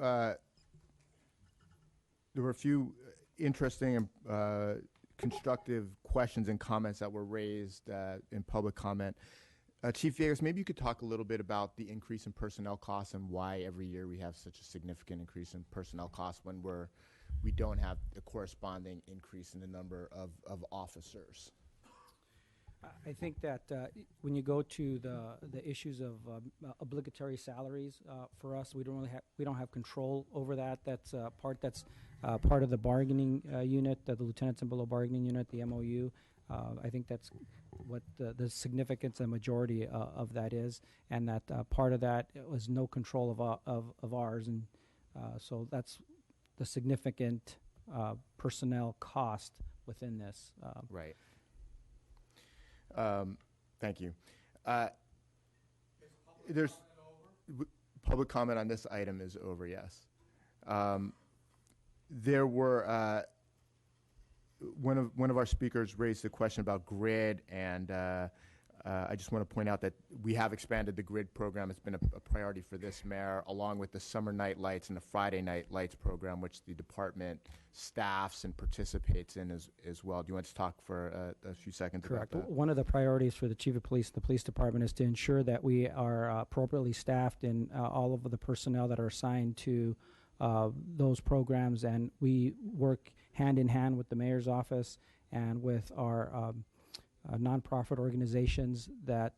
interesting and constructive questions and comments that were raised in public comment. Chief Villegas, maybe you could talk a little bit about the increase in personnel costs and why every year we have such a significant increase in personnel costs when we don't have a corresponding increase in the number of officers. I think that when you go to the issues of obligatory salaries, for us, we don't have control over that. That's part of the bargaining unit, the lieutenants and below bargaining unit, the MOU. I think that's what the significance and majority of that is, and that part of that was no control of ours, and so that's the significant personnel cost within this. Right. Thank you. There's public comment on this item is over. Yes. There were one of our speakers raised a question about grid, and I just want to point out that we have expanded the grid program. It's been a priority for this mayor, along with the summer night lights and the Friday night lights program, which the department staffs and participates in as well. Do you want to talk for a few seconds Correct. about that? One of the priorities for the chief of police, the police department, is to ensure that we are appropriately staffed in all of the personnel that are assigned to those programs, and we work hand in hand with the mayor's office and with our nonprofit organizations that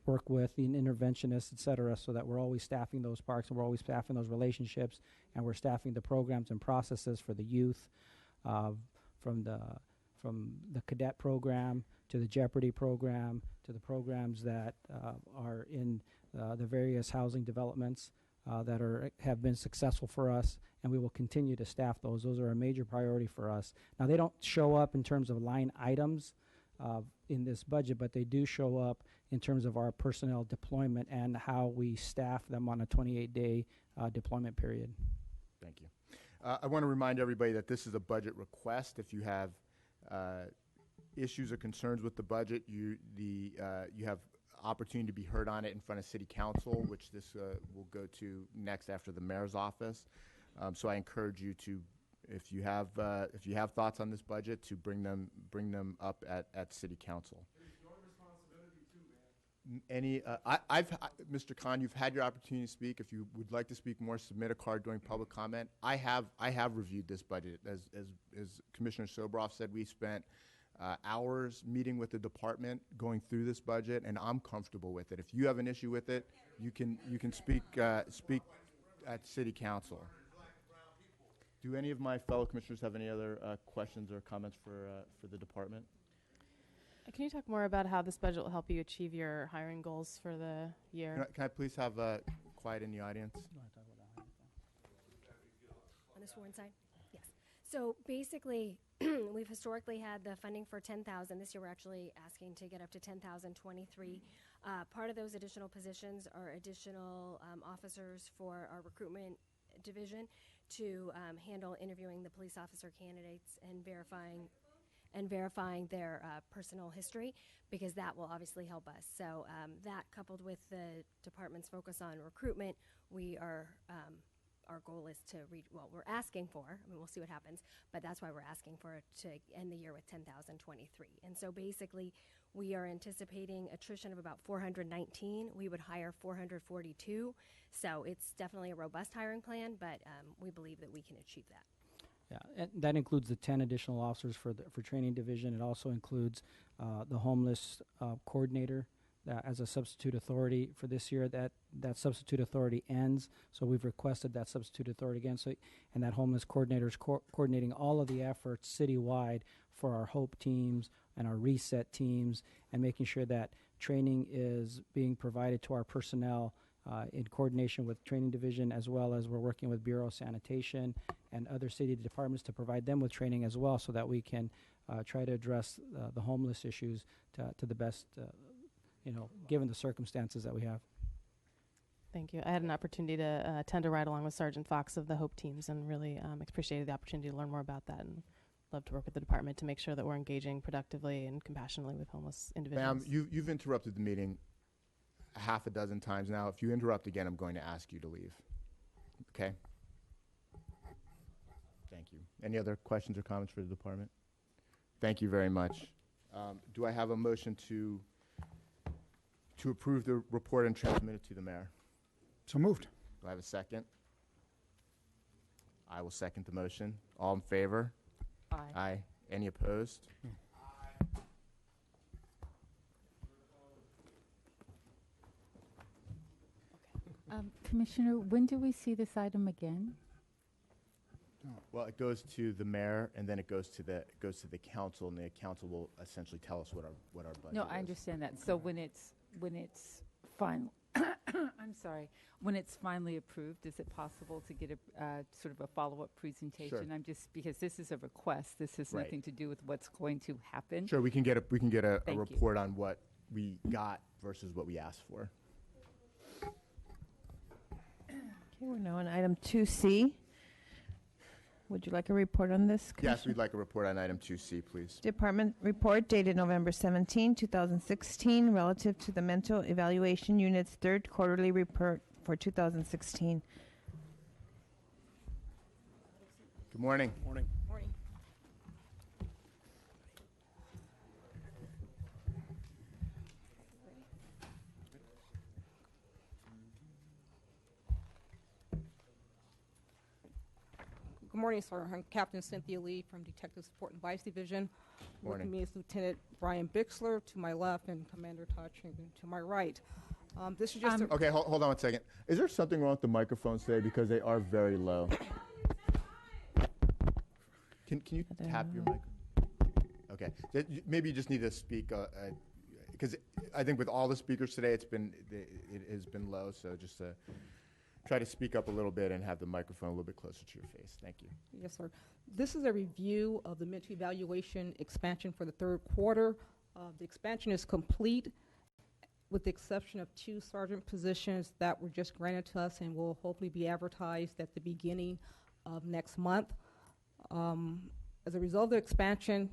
work with the interventionists, et cetera, so that we're always staffing those parks and we're always staffing those relationships, and we're staffing the programs and processes for the youth, for from the cadet program to the Jeopardy program to the programs that are in the various housing developments that have been successful for us, and we will continue to staff those. Those are a major priority for us. Now, they don't show up in terms of line items in this budget, but they do show up in terms of our personnel deployment and how we staff them on a 28-day deployment period. Thank you. I want to remind everybody that this is a budget request. If you have issues or concerns with the budget, you have opportunity to be heard on it in front of City Council, which this will go to next after the mayor's office. So I encourage you to, if you have thoughts on this budget, to bring them up at City Council. Mr. Khan, you've had your opportunity to speak. If you would like to speak more, submit a card during public comment. I have reviewed this budget. As Commissioner Sobroff said, we spent hours meeting with the department, going through this budget, and I'm comfortable with it. If you have an issue with it, you can speak at City Council. Do any of my fellow commissioners have any other questions or comments for the department? Can you talk more about how this budget will help you achieve your hiring goals for the year? Can I please have quiet in the audience? On the sworn side? Yes. So basically, we've historically had the funding for 10,000. This year we're actually asking to get up to 10,023. Part of those additional positions are additional officers for our recruitment division to handle interviewing the police officer candidates and verifying their personal history, because that will obviously help us. So that, coupled with the department's focus on recruitment, our goal is to reach, well, we're asking for, I mean, we'll see what happens, but that's why we're asking for it to end the year with 10,023. And so basically, we are anticipating attrition of about 419. We would hire 442. So it's definitely a robust hiring plan, but we believe that we can achieve that. Yeah, and that includes the 10 additional officers for training division. It also includes the homeless coordinator as a substitute authority for this year. That substitute authority ends, so we've requested that substitute authority again. So, and that homeless coordinator is coordinating all of the efforts citywide for our HOPE teams and our RESET teams, and making sure that training is being provided to our personnel in coordination with training division, as well as we're working with Bureau of Sanitation and other city departments to provide them with training as well, so that we can try to address the homeless issues to the best, given the circumstances that we have. Thank you. I had an opportunity to attend a ride along with Sergeant Fox of the HOPE teams, and really appreciated the opportunity to learn more about that, and love to work with the department to make sure that we're engaging productively and compassionately with homeless individuals. Ma'am, you've interrupted the meeting half a dozen times now. If you interrupt again, I'm going to ask you to leave. Okay? Thank you. Any other questions or comments for the department? Thank you very much. Do I have a motion to approve the report and transmit it to the mayor? So moved. Do I have a second? I will second the motion. All in favor? Aye. Aye. Any opposed? Commissioner, when do we see this item again? Well, it goes to the mayor, and then it goes to the council, and the council will essentially tell us what our budget No, is. I understand that. So when it's final, I'm sorry, when it's finally approved, is it possible to get a sort of a follow-up presentation? Sure. I'm just, because this is a request. This has Right. nothing to do with what's going to happen. Sure, we can get a Thank you. report on what we got versus what we asked for. Okay, we're now on item 2C. Would you like a report on this, Yes, Commissioner? we'd like a report on item 2C, please. Department report dated November 17, 2016, relative to the Mental Evaluation Unit's third quarterly report for 2016. Good morning. Morning. Morning. Good morning, sir. I'm Captain Cynthia Lee from Detective Support and Vice Division. Morning. With me is Lieutenant Brian Bixler to my left and Commander Todd Chingman to my right. This is just Okay, hold on one second. Is there something wrong with the microphones today, because they are very low? Can you tap your mic? Okay. Maybe you just need to speak, because I think with all the speakers today, it has been low. So just try to speak up a little bit and have the microphone a little bit closer to your face. Thank you. Yes, sir. This is a review of the mental evaluation expansion for the third quarter. The expansion is complete, with the exception of 2 sergeant positions that were just granted to us and will hopefully be advertised at the beginning of next month. As a result of the expansion,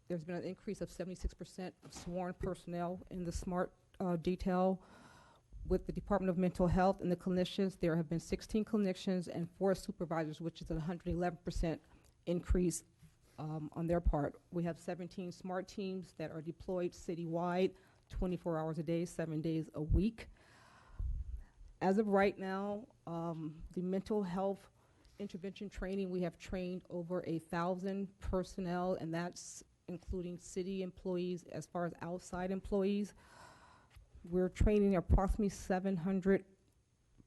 there's been an increase of 76% of sworn personnel in the SMART detail. With the Department of Mental Health and the clinicians, there have been 16 clinicians and 4 supervisors, which is a 111% increase on their part. We have 17 SMART teams that are deployed citywide, 24 hours a day, 7 days a week. As of right now, the mental health intervention training, we have trained over 1,000 personnel, and that's including city employees as far as outside employees. We're training approximately 700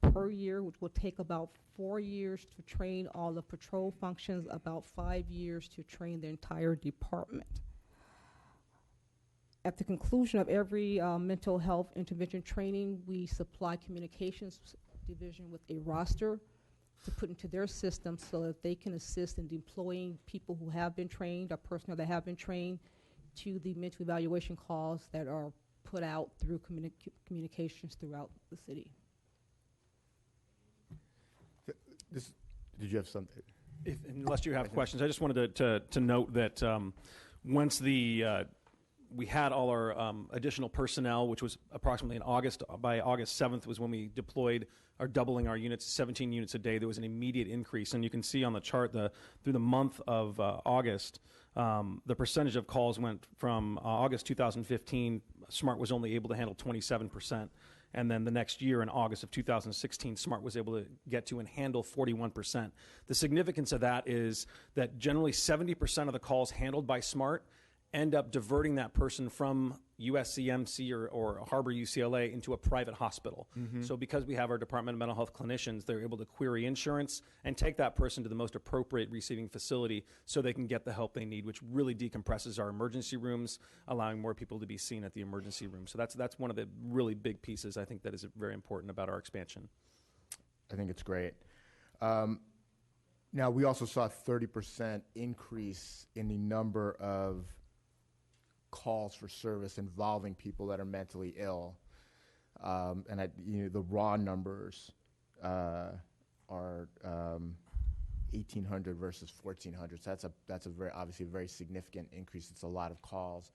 per year, which will take about 4 years to train all the patrol functions, about 5 years to train the entire department. At the conclusion of every mental health intervention training, we supply communications division with a roster to put into their system so that they can assist in deploying people who have been trained or personnel that have been trained to the mental evaluation calls that are put out through communications throughout the city. Did you have something? Unless you have questions, I just wanted to note that once we had all our additional personnel, which was approximately in August. By August 7th was when we deployed our doubling our units, 17 units a day. There was an immediate increase. And you can see on the chart through the month of August, the percentage of calls went from August 2015, SMART was only able to handle 27%. And then the next year in August of 2016, SMART was able to get to and handle 41%. The significance of that is that generally 70% of the calls handled by SMART end up diverting that person from USCMC or Harbor UCLA into a private hospital. Mhm. So because we have our Department of Mental Health clinicians, they're able to query insurance and take that person to the most appropriate receiving facility so they can get the help they need, which really decompresses our emergency rooms, allowing more people to be seen at the emergency room. So that's one of the really big pieces I think that is very important about our expansion. I think it's great. Now, we also saw a 30% increase in the number of calls for service involving people that are mentally ill. And the raw numbers are 1,800 versus 1,400. So that's obviously a very significant increase. It's a lot of calls.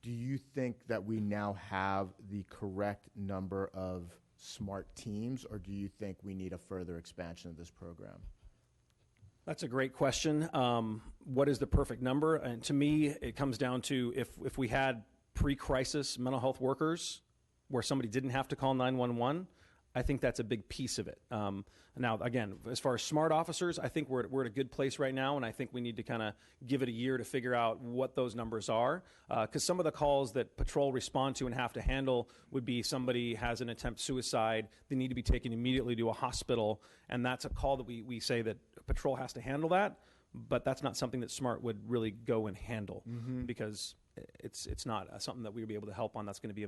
Do you think that we now have the correct number of SMART teams, or do you think we need a further expansion of this program? That's a great question. What is the perfect number? And to me, it comes down to if we had pre-crisis mental health workers where somebody didn't have to call 911, I think that's a big piece of it. Now, again, as far as SMART officers, I think we're at a good place right now, and I think we need to kind of give it a year to figure out what those numbers are. Because some of the calls that patrol respond to and have to handle would be somebody has an attempt suicide, they need to be taken immediately to a hospital, and that's a call that we say that patrol has to handle that, but that's not something that SMART would really go and handle because it's not something that we would be able to help on. That's going to be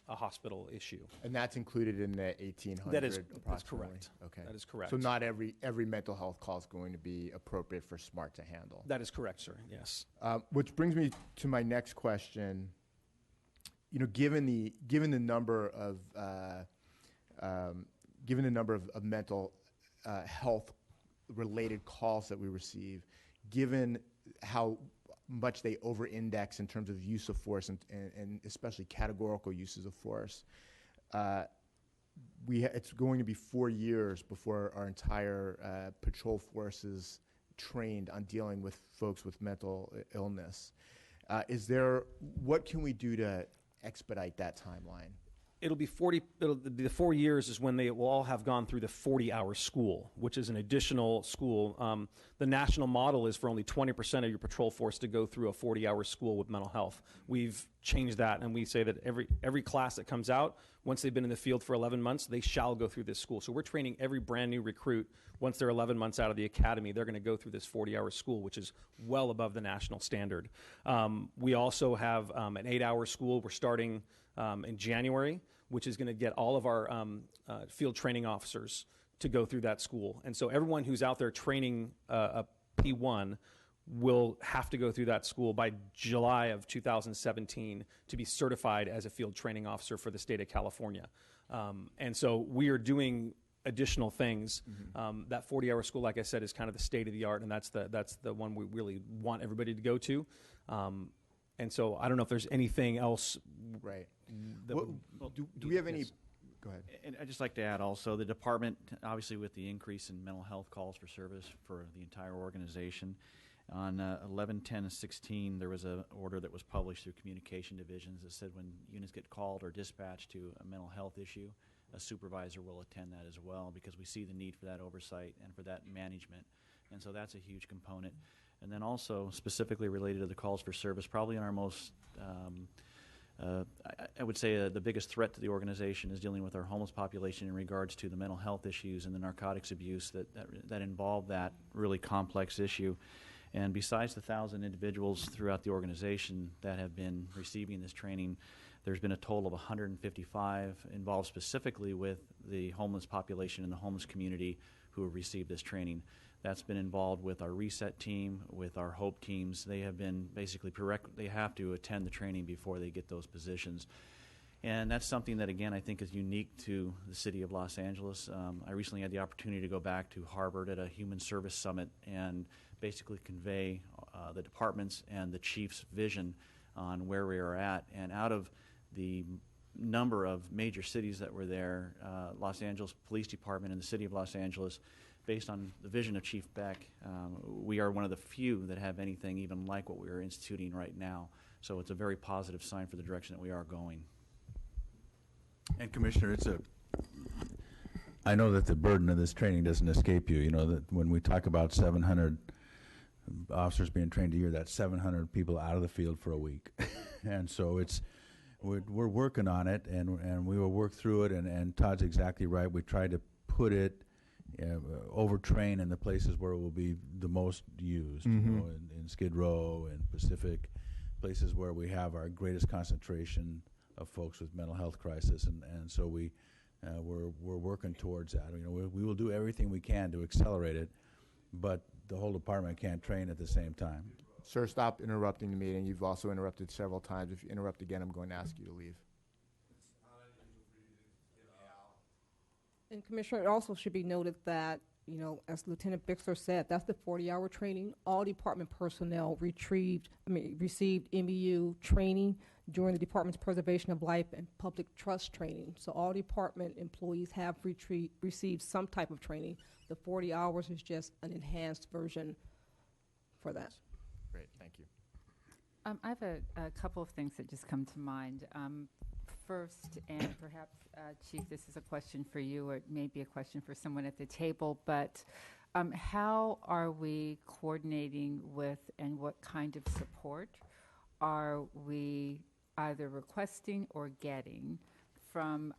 a hospital issue. And that's included in the 1,800. That's approximately? correct. Okay. That is correct. So not every mental health call is going to be appropriate for SMART to handle. That is correct, sir. Yes. Which brings me to my next question. Given the number of mental health related calls that we receive, given how much they over-index in terms of use of force and especially categorical uses of force, it's going to be 4 years before our entire patrol force is trained on dealing with folks with mental illness. What can we do to expedite that timeline? it'll be the 4 years is when they will all have gone through the 40-hour school, which is an additional school. The national model is for only 20% of your patrol force to go through a 40-hour school with mental health. We've changed that, and we say that every class that comes out, once they've been in the field for 11 months, they shall go through this school. So we're training every brand new recruit. Once they're 11 months out of the academy, they're going to go through this 40-hour school, which is well above the national standard. We also have an 8-hour school. We're starting in January, which is going to get all of our field training officers to go through that school. And so everyone who's out there training a P1 will have to go through that school by July of 2017 to be certified as a field training officer for the state of California. And so we are doing additional things. That 40-hour school, like I said, is kind of the state of the art, and that's the one we really want everybody to go to. And so I don't know if there's anything else. Right. Do we have any? Go ahead. And I'd just like to add also, the department, obviously with the increase in mental health calls for service for the entire organization, on 11/10/16, there was an order that was published through communication divisions that said when units get called or dispatched to a mental health issue, a supervisor will attend that as well, because we see the need for that oversight and for that management. And so that's a huge component. And then also specifically related to the calls for service, probably in our most, I would say the biggest threat to the organization is dealing with our homeless population in regards to the mental health issues and the narcotics abuse that involve that really complex issue. And besides the 1,000 individuals throughout the organization that have been receiving this training, there's been a total of 155 involved specifically with the homeless population and the homeless community who have received this training. That's been involved with our reset team, with our HOPE teams. They have been basically they have to attend the training before they get those positions. And that's something that, again, I think is unique to the city of Los Angeles. I recently had the opportunity to go back to Harvard at a Human Service Summit and basically convey the department's and the chief's vision on where we are at. And out of the number of major cities that were there, Los Angeles Police Department and the city of Los Angeles, based on the vision of Chief Beck, we are one of the few that have anything even like what we are instituting right now. So it's a very positive sign for the direction that we are going. And Commissioner, I know that the burden of this training doesn't escape you. You know that when we talk about 700 officers being trained a year, that's 700 people out of the field for a week. And so we're working on it, and we will work through it, and Todd's exactly right. We try to put it, overtrain in the places where it will be the most used, you know, in Skid Row and Pacific, places where we have our greatest concentration of folks with mental health crisis, and so we're working towards that. You know, we will do everything we can to accelerate it, but the whole department can't train at the same time. Sir, stop interrupting the meeting. You've also interrupted several times. If you interrupt again, I'm going to ask you to leave. And Commissioner, it also should be noted that, you know, as Lieutenant Bixler said, that's the 40-hour training. All department personnel received MBU training during the department's preservation of life and public trust training. So all department employees have received some type of training. The 40 hours is just an enhanced version for that. Great, thank you. I have a couple of things that just come to mind. First, and perhaps, Chief, this is a question for you, or it may be a question for someone at the table, but how are we coordinating with, and what kind of support are we either requesting or getting from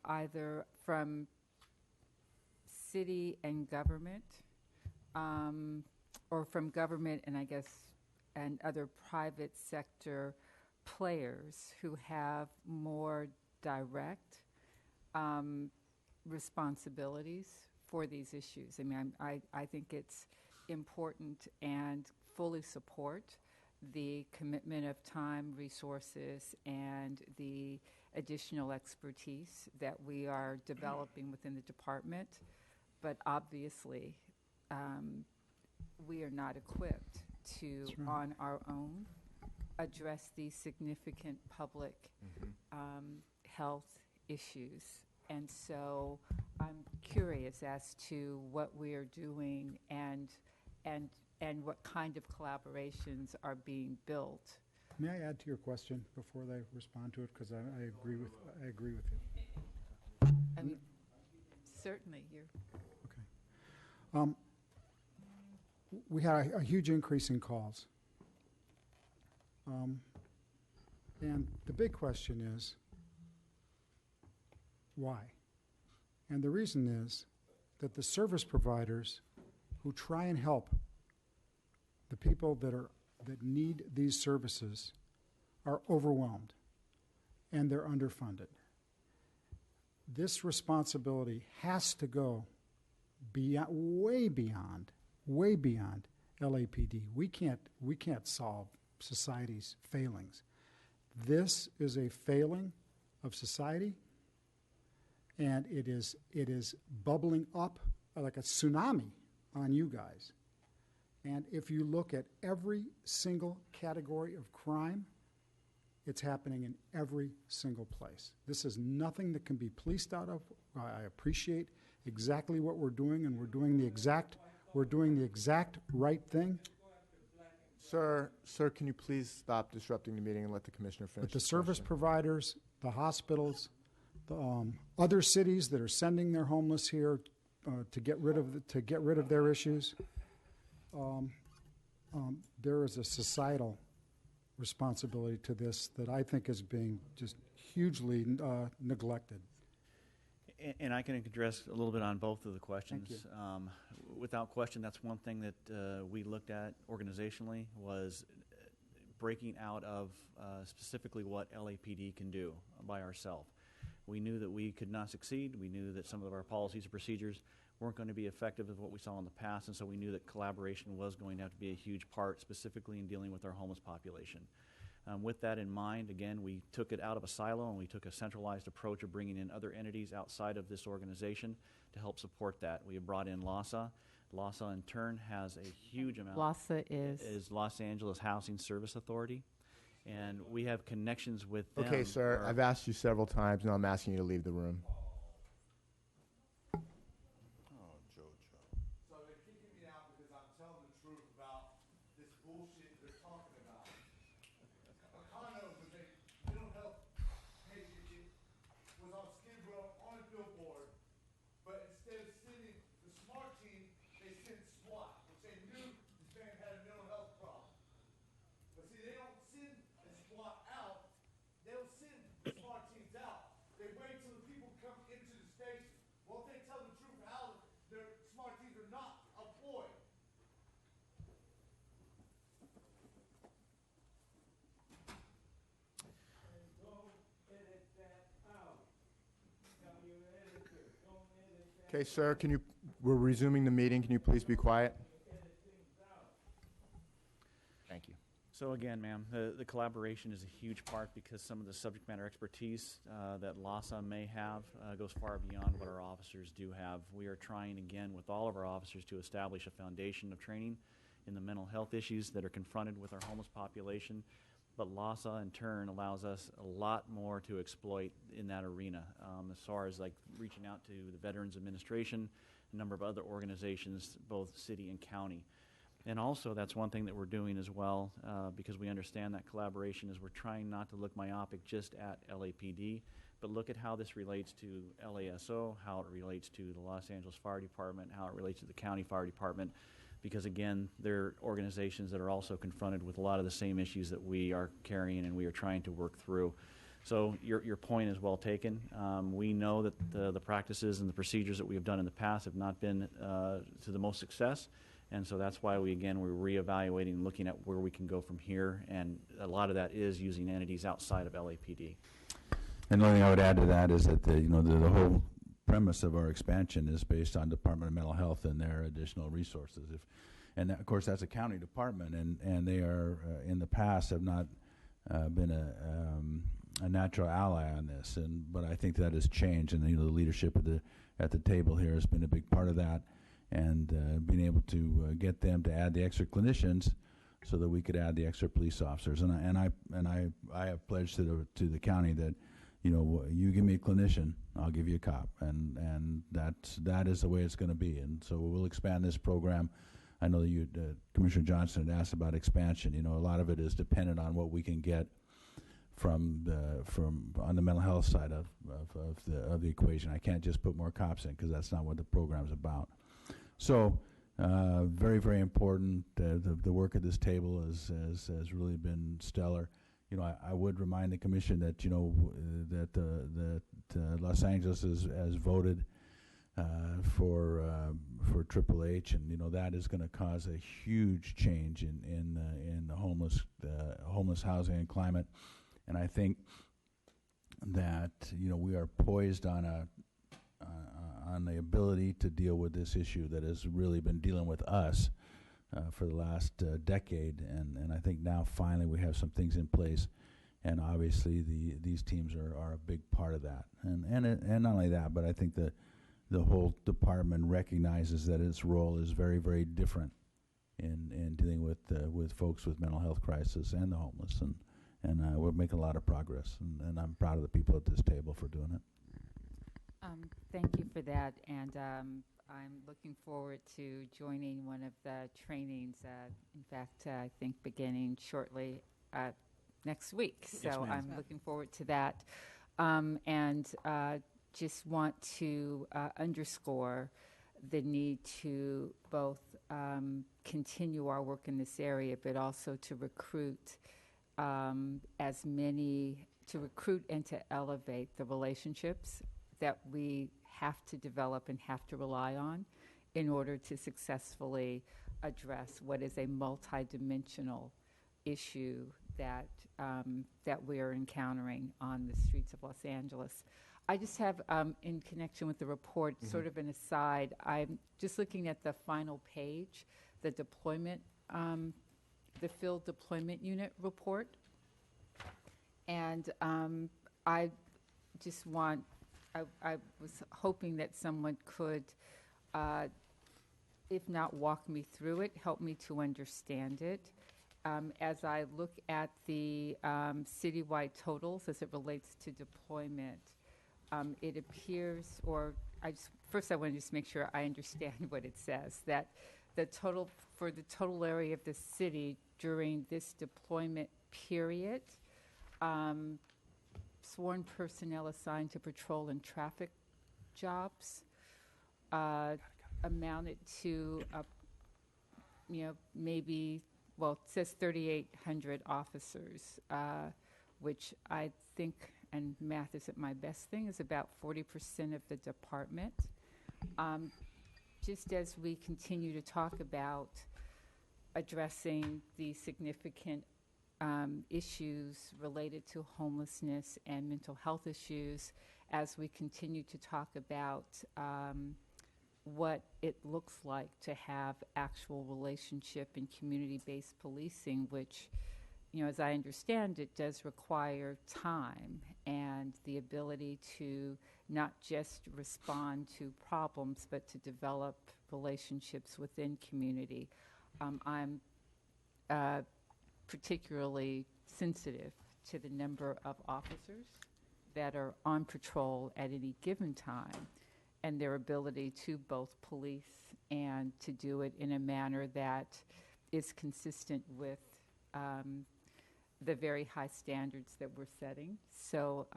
city and government, or from government and I guess and other private sector players who have more direct responsibilities for these issues? I mean, I think it's important and fully support the commitment of time, resources, and the additional expertise that we are developing within the department. But obviously, we are not equipped to, on our own, address these significant public health issues. And so I'm curious as to what we are doing and what kind of collaborations are being built. May I add to your question before they respond to it? Because I agree with you. I mean, certainly, you're. We had a huge increase in calls. And the big question is, why? And the reason is that the service providers who try and help the people that need these services are overwhelmed and they're underfunded. This responsibility has to go way beyond LAPD. We can't solve society's failings. This is a failing of society, and it is bubbling up like a tsunami on you guys. And if you look at every single category of crime, it's happening in every single place. This is nothing that can be policed out of. I appreciate exactly what we're doing, and we're doing the exact right thing. Sir, can you please stop disrupting the meeting and let the commissioner finish? But the his service question? providers, the hospitals, the other cities that are sending their homeless here to get rid of their issues, there is a societal responsibility to this that I think is being just hugely neglected. And I can address a little bit on both of the questions. Thank you. Without question, that's one thing that we looked at organizationally was breaking out of specifically what LAPD can do by ourselves. We knew that we could not succeed. We knew that some of our policies and procedures weren't going to be effective as what we saw in the past, and so we knew that collaboration was going to have to be a huge part, specifically in dealing with our homeless population. With that in mind, again, we took it out of a silo and we took a centralized approach of bringing in other entities outside of this organization to help support that. We have brought in LAHSA. LAHSA, in turn, has a huge amount. LAHSA is Los Angeles Housing Service Authority, and we have connections with them. Okay, sir, I've asked you several times, and I'm asking you to leave the room. Okay, sir, we're resuming the meeting. Can you please be quiet? Thank you. So again, ma'am, the collaboration is a huge part because some of the subject matter expertise that LAHSA may have goes far beyond what our officers do have. We are trying, again, with all of our officers to establish a foundation of training in the mental health issues that are confronted with our homeless population. But LAHSA, in turn, allows us a lot more to exploit in that arena, as far as like reaching out to the Veterans Administration, a number of other organizations, both city and county. And also, that's one thing that we're doing as well, because we understand that collaboration is we're trying not to look myopic just at LAPD, but look at how this relates to LASO, how it relates to the Los Angeles Fire Department, how it relates to the County Fire Department, because again, they're organizations that are also confronted with a lot of the same issues that we are carrying and we are trying to work through. So your point is well taken. We know that the practices and the procedures that we have done in the past have not been to the most success, and so that's why we're reevaluating and looking at where we can go from here, and a lot of that is using entities outside of LAPD. And the only thing I would add to that is that the whole premise of our expansion is based on Department of Mental Health and their additional resources. And of course, that's a county department, and they are in the past have not been a natural ally on this. But I think that has changed, and the leadership at the table here has been a big part of that, and being able to get them to add the extra clinicians so that we could add the extra police officers. And I have pledged to the county that, you give me a clinician, I'll give you a cop, and that is the way it's going to be. And so we'll expand this program. I know that Commissioner Johnson had asked about expansion. A lot of it is dependent on what we can get on the mental health side of the equation. I can't just put more cops in because that's not what the program's about. So very, very important. The work at this table has really been stellar. I would remind the commission that that Los Angeles has voted for Triple H, and that is going to cause a huge change in the homeless housing and climate. And I think that we are poised on the ability to deal with this issue that has really been dealing with us for the last decade, and I think now finally we have some things in place, and obviously these teams are a big part of that. And not only that, but I think the whole department recognizes that its role is very, very different in dealing with folks with mental health crisis and the homeless, and we're making a lot of progress, and I'm proud of the people at this table for doing it. Thank you for that, and I'm looking forward to joining one of the trainings. In fact, I think beginning shortly next week. So Yes, ma'am. I'm looking forward to that, and just want to underscore the need to both continue our work in this area, but also to recruit to recruit and to elevate the relationships that we have to develop and have to rely on in order to successfully address what is a multidimensional issue that we are encountering on the streets of Los Angeles. I just have, in connection with the report, sort of an aside. I'm just looking at the final page, the deployment, the field deployment unit report, and I just want. I was hoping that someone could, if not walk me through it, help me to understand it. As I look at the citywide totals as it relates to deployment, it appears, first I want to just make sure I understand what it says, that for the total area of the city during this deployment period, sworn personnel assigned to patrol and traffic jobs amounted to, maybe, well, it says 3,800 officers, which I think, and math isn't my best thing, is about 40% of the department. Just as we continue to talk about addressing the significant issues related to homelessness and mental health issues, as we continue to talk about what it looks like to have actual relationship and community-based policing, which, as I understand it, does require time and the ability to not just respond to problems, but to develop relationships within community. I'm particularly sensitive to the number of officers that are on patrol at any given time and their ability to both police and to do it in a manner that is consistent with the very high standards that we're setting. So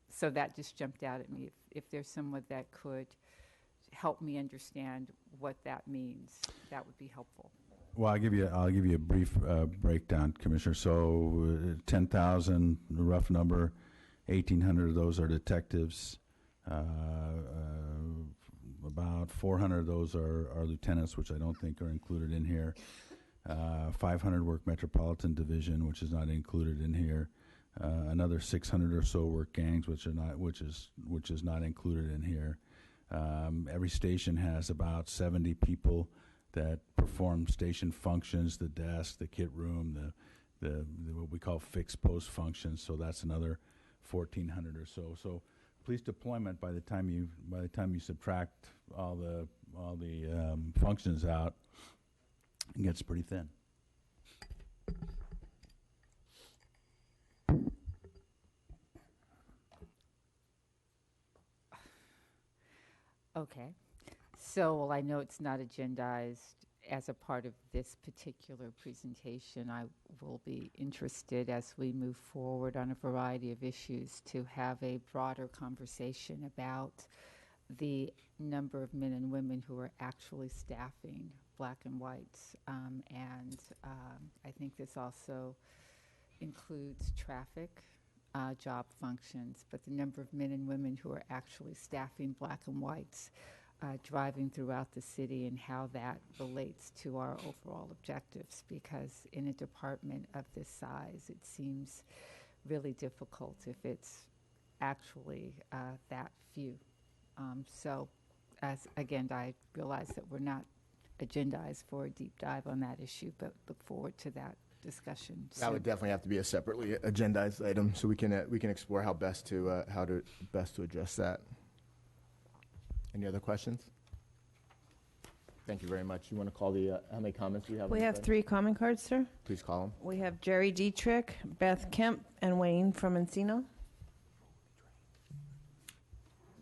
so that just jumped out at me. If there's someone that could help me understand what that means, that would be helpful. Well, I'll give you a brief breakdown, Commissioner. So 10,000, rough number, 1,800 of those are detectives. About 400 of those are lieutenants, which I don't think are included in here. 500 work Metropolitan Division, which is not included in here. Another 600 or so work gangs, which is not included in here. Every station has about 70 people that perform station functions, the desk, the kit room, the what we call fixed post functions. So that's another 1,400 or so. So police deployment, by the time you subtract all the functions out, it gets pretty thin. Okay. So, well, I know it's not agendized, as a part of this particular presentation, I will be interested as we move forward on a variety of issues to have a broader conversation about the number of men and women who are actually staffing black and whites. I think this also includes traffic, job functions, but the number of men and women who are actually staffing black and whites driving throughout the city and how that relates to our overall objectives, because in a department of this size, it seems really difficult if it's actually that few. So, as again, I realize that we're not agendized for a deep dive on that issue, but look forward to that discussion. That would definitely have to be a separately agendized item, so we can explore how best to address that. Any other questions? Thank you very much. You want to call the how many comments we have? We on have this 3 comment cards, sir. item? Please call them. We have Jerry Dietrich, Beth Kemp, and Wayne from Encino.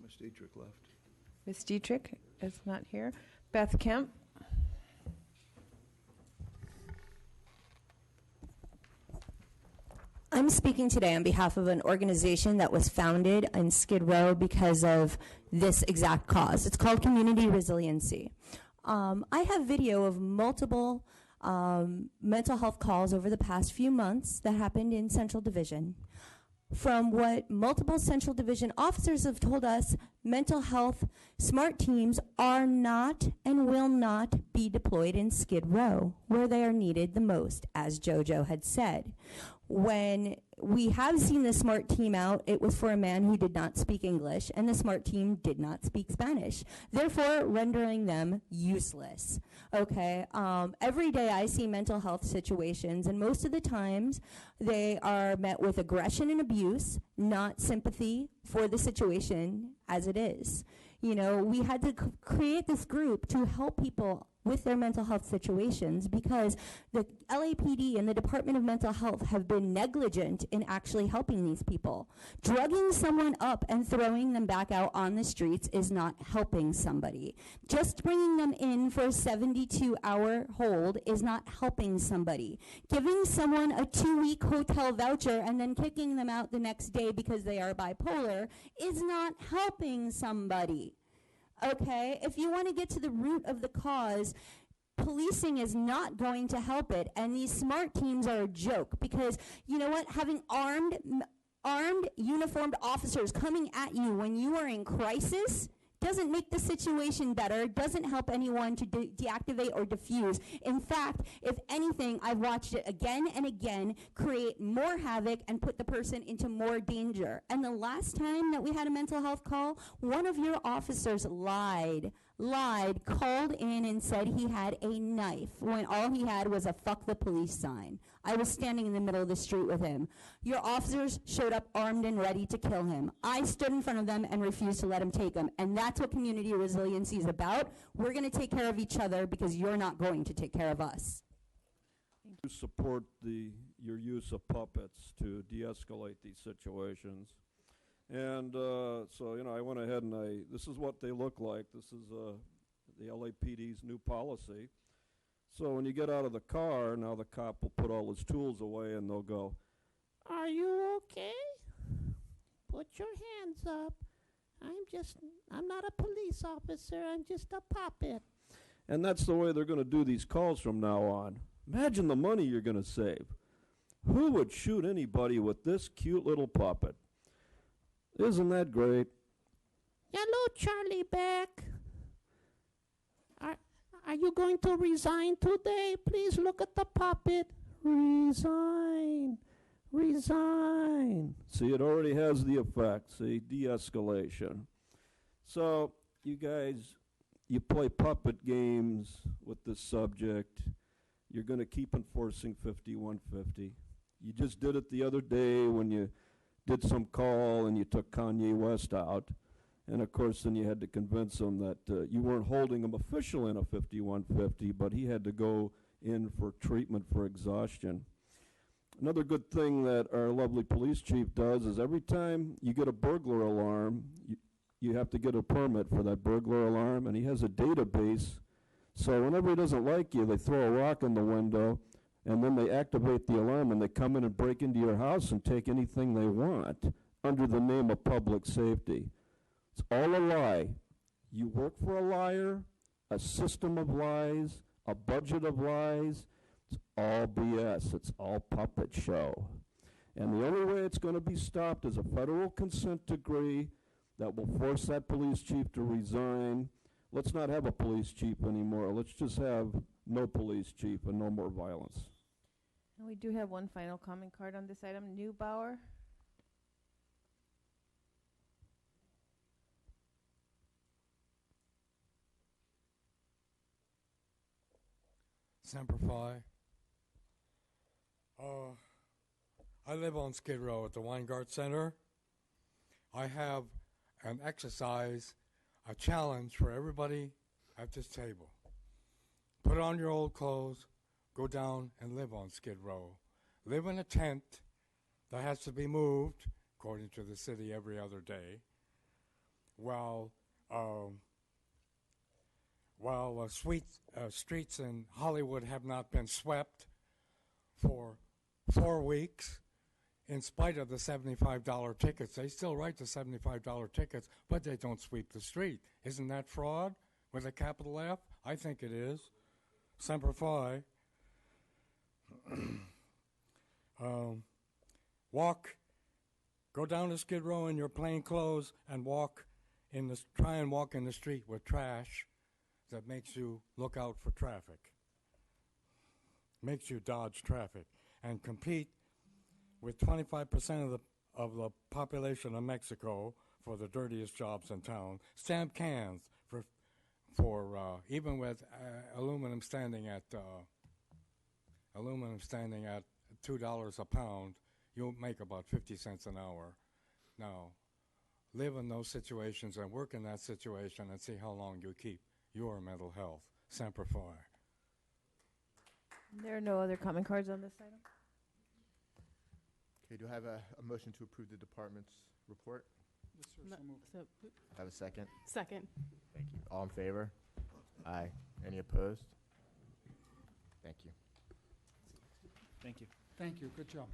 Ms. Dietrich left. Ms. Dietrich is not here. Beth Kemp. I'm speaking today on behalf of an organization that was founded in Skid Row because of this exact cause. It's called Community Resiliency. I have video of multiple mental health calls over the past few months that happened in Central Division. From what multiple Central Division officers have told us, mental health SMART teams are not and will not be deployed in Skid Row, where they are needed the most, as JoJo had said. When we have seen the SMART team out, it was for a man who did not speak English, and the SMART team did not speak Spanish, therefore rendering them useless. Okay, every day I see mental health situations, and most of the times they are met with aggression and abuse, not sympathy for the situation as it is. You know, we had to create this group to help people with their mental health situations because the LAPD and the Department of Mental Health have been negligent in actually helping these people. Drugging someone up and throwing them back out on the streets is not helping somebody. Just bringing them in for a 72-hour hold is not helping somebody. Giving someone a 2-week hotel voucher and then kicking them out the next day because they are bipolar is not helping somebody. Okay, if you want to get to the root of the cause, policing is not going to help it, and these SMART teams are a joke because, you know what, having armed uniformed officers coming at you when you are in crisis doesn't make the situation better, doesn't help anyone to deactivate or defuse. In fact, if anything, I've watched it again and again create more havoc and put the person into more danger. And the last time that we had a mental health call, one of your officers lied, called in and said he had a knife when all he had was a "fuck the police" sign. I was standing in the middle of the street with him. Your officers showed up armed and ready to kill him. I stood in front of them and refused to let him take him. And that's what community resiliency is about. We're going to take care of each other because you're not going to take care of us. You support your use of puppets to de-escalate these situations. And so, you know, I went ahead and this is what they look like. This is the LAPD's new policy. So when you get out of the car, now the cop will put all his tools away and they'll go, "Are you okay? Put your hands up. I'm not a police officer, I'm just a puppet." And that's the way they're going to do these calls from now on. Imagine the money you're going to save. Who would shoot anybody with this cute little puppet? Isn't that great? "Hello, Charlie Beck. Are you going to resign today? Please look at the puppet. Resign. Resign." See, it already has the effect. See, de-escalation. So, you guys, you play puppet games with this subject. You're going to keep enforcing 5150. You just did it the other day when you did some call and you took Kanye West out. And, of course, then you had to convince him that you weren't holding him officially in a 5150, but he had to go in for treatment for exhaustion. Another good thing that our lovely police chief does is every time you get a burglar alarm, you have to get a permit for that burglar alarm, and he has a database So whenever he doesn't like you, they throw a rock in the window, and then they activate the alarm, and they come in and break into your house and take anything they want under the name of public safety. It's all a lie. You work for a liar, a system of lies, a budget of lies. It's all BS. It's all puppet show. And the only way it's going to be stopped is a federal consent decree that will force that police chief to resign. Let's not have a police chief anymore. Let's just have no police chief and no more violence. And we do have one final comment card on this item. Neubauer. Semper Fi. I live on Skid Row at the Weingart Center. I have an exercise, a challenge for everybody at this table. Put on your old clothes, go down and live on Skid Row. Live in a tent that has to be moved, according to the city, every other day, while streets in Hollywood have not been swept for 4 weeks, in spite of the $75 tickets. They still write the $75 tickets, but they don't sweep the street. Isn't that fraud with a capital F? I think it is. Semper Fi. Go down to Skid Row in your plain clothes and try and walk in the street with trash that makes you look out for traffic, makes you dodge traffic, and compete with 25% of the population of Mexico for the dirtiest jobs in town. Stamp cans for even with aluminum standing at $2 a pound, you'll make about 50 cents an hour. Now, live in those situations and work in that situation and see how long you keep your mental health. Semper Fi. There are no other comment cards on this item. Okay, do I have a motion to approve the department's report? Yes, sir. So moved. Have a second? Second. Thank you. All in favor? Aye. Any opposed? Thank you. Thank you. Thank you. Good job.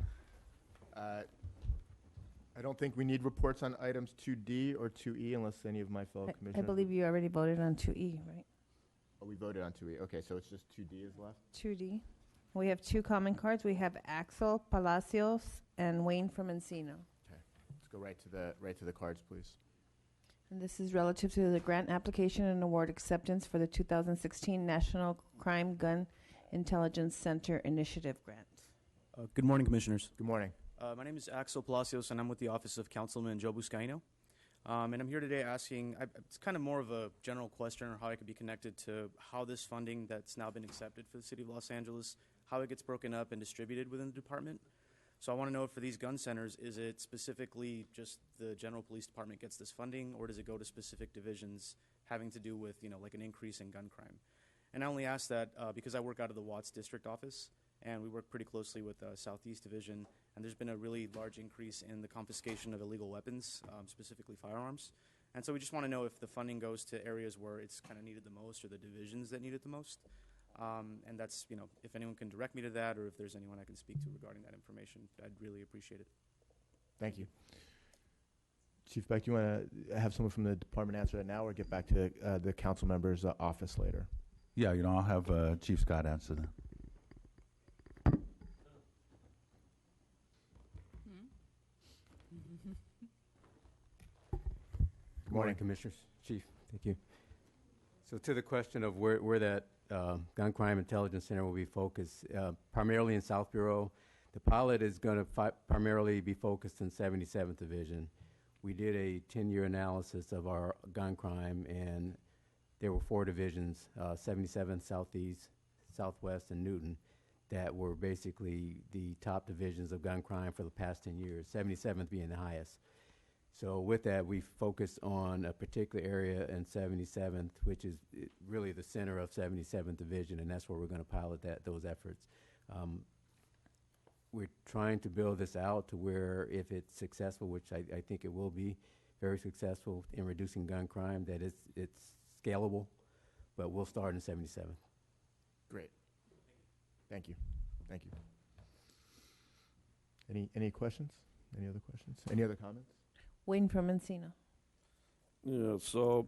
I don't think we need reports on items 2D or 2E unless any of my fellow commissioners. I believe you already voted on 2E, right? Oh, we voted on 2E. Okay, so it's just 2D is left? 2D. We have two comment cards. We have Axel Palacios and Wayne from Encino. Okay. Let's go right to the cards, please. And this is relative to the grant application and award acceptance for the 2016 National Crime Gun Intelligence Center Initiative Grant. Good morning, Commissioners. Good morning. My name is Axel Palacios, and I'm with the Office of Councilman Joe Buscaino. And I'm here today asking, it's kind of more of a general question or how I could be connected to how this funding that's now been accepted for the City of Los Angeles, how it gets broken up and distributed within the department. So I want to know, for these gun centers, is it specifically just the general police department gets this funding, or does it go to specific divisions having to do with, like an increase in gun crime? And I only ask that because I work out of the Watts District Office, and we work pretty closely with the Southeast Division, and there's been a really large increase in the confiscation of illegal weapons, specifically firearms. And so we just want to know if the funding goes to areas where it's kind of needed the most, or the divisions that need it the most. And that's, if anyone can direct me to that, or if there's anyone I can speak to regarding that information, I'd really appreciate it. Thank you. Chief Beck, do you want to have someone from the department answer that now, or get back to the council member's office later? Yeah, I'll have Chief Scott answer that. Good morning, Commissioners. Chief, thank you. So to the question of where that Gun Crime Intelligence Center will be focused, primarily in South Bureau. The pilot is going to primarily be focused in 77th Division. We did a 10-year analysis of our gun crime, and there were 4 divisions, 77th, Southeast, Southwest, and Newton, that were basically the top divisions of gun crime for the past 10 years, 77th being the highest. So with that, we focused on a particular area in 77th, which is really the center of 77th Division, and that's where we're going to pilot those efforts. We're trying to build this out to where, if it's successful, which I think it will be very successful in reducing gun crime, that it's scalable. but we'll start in 77th. Great. Thank you. Thank you. Any questions? Any other questions? Any other comments? Wayne from Encina. Yeah, so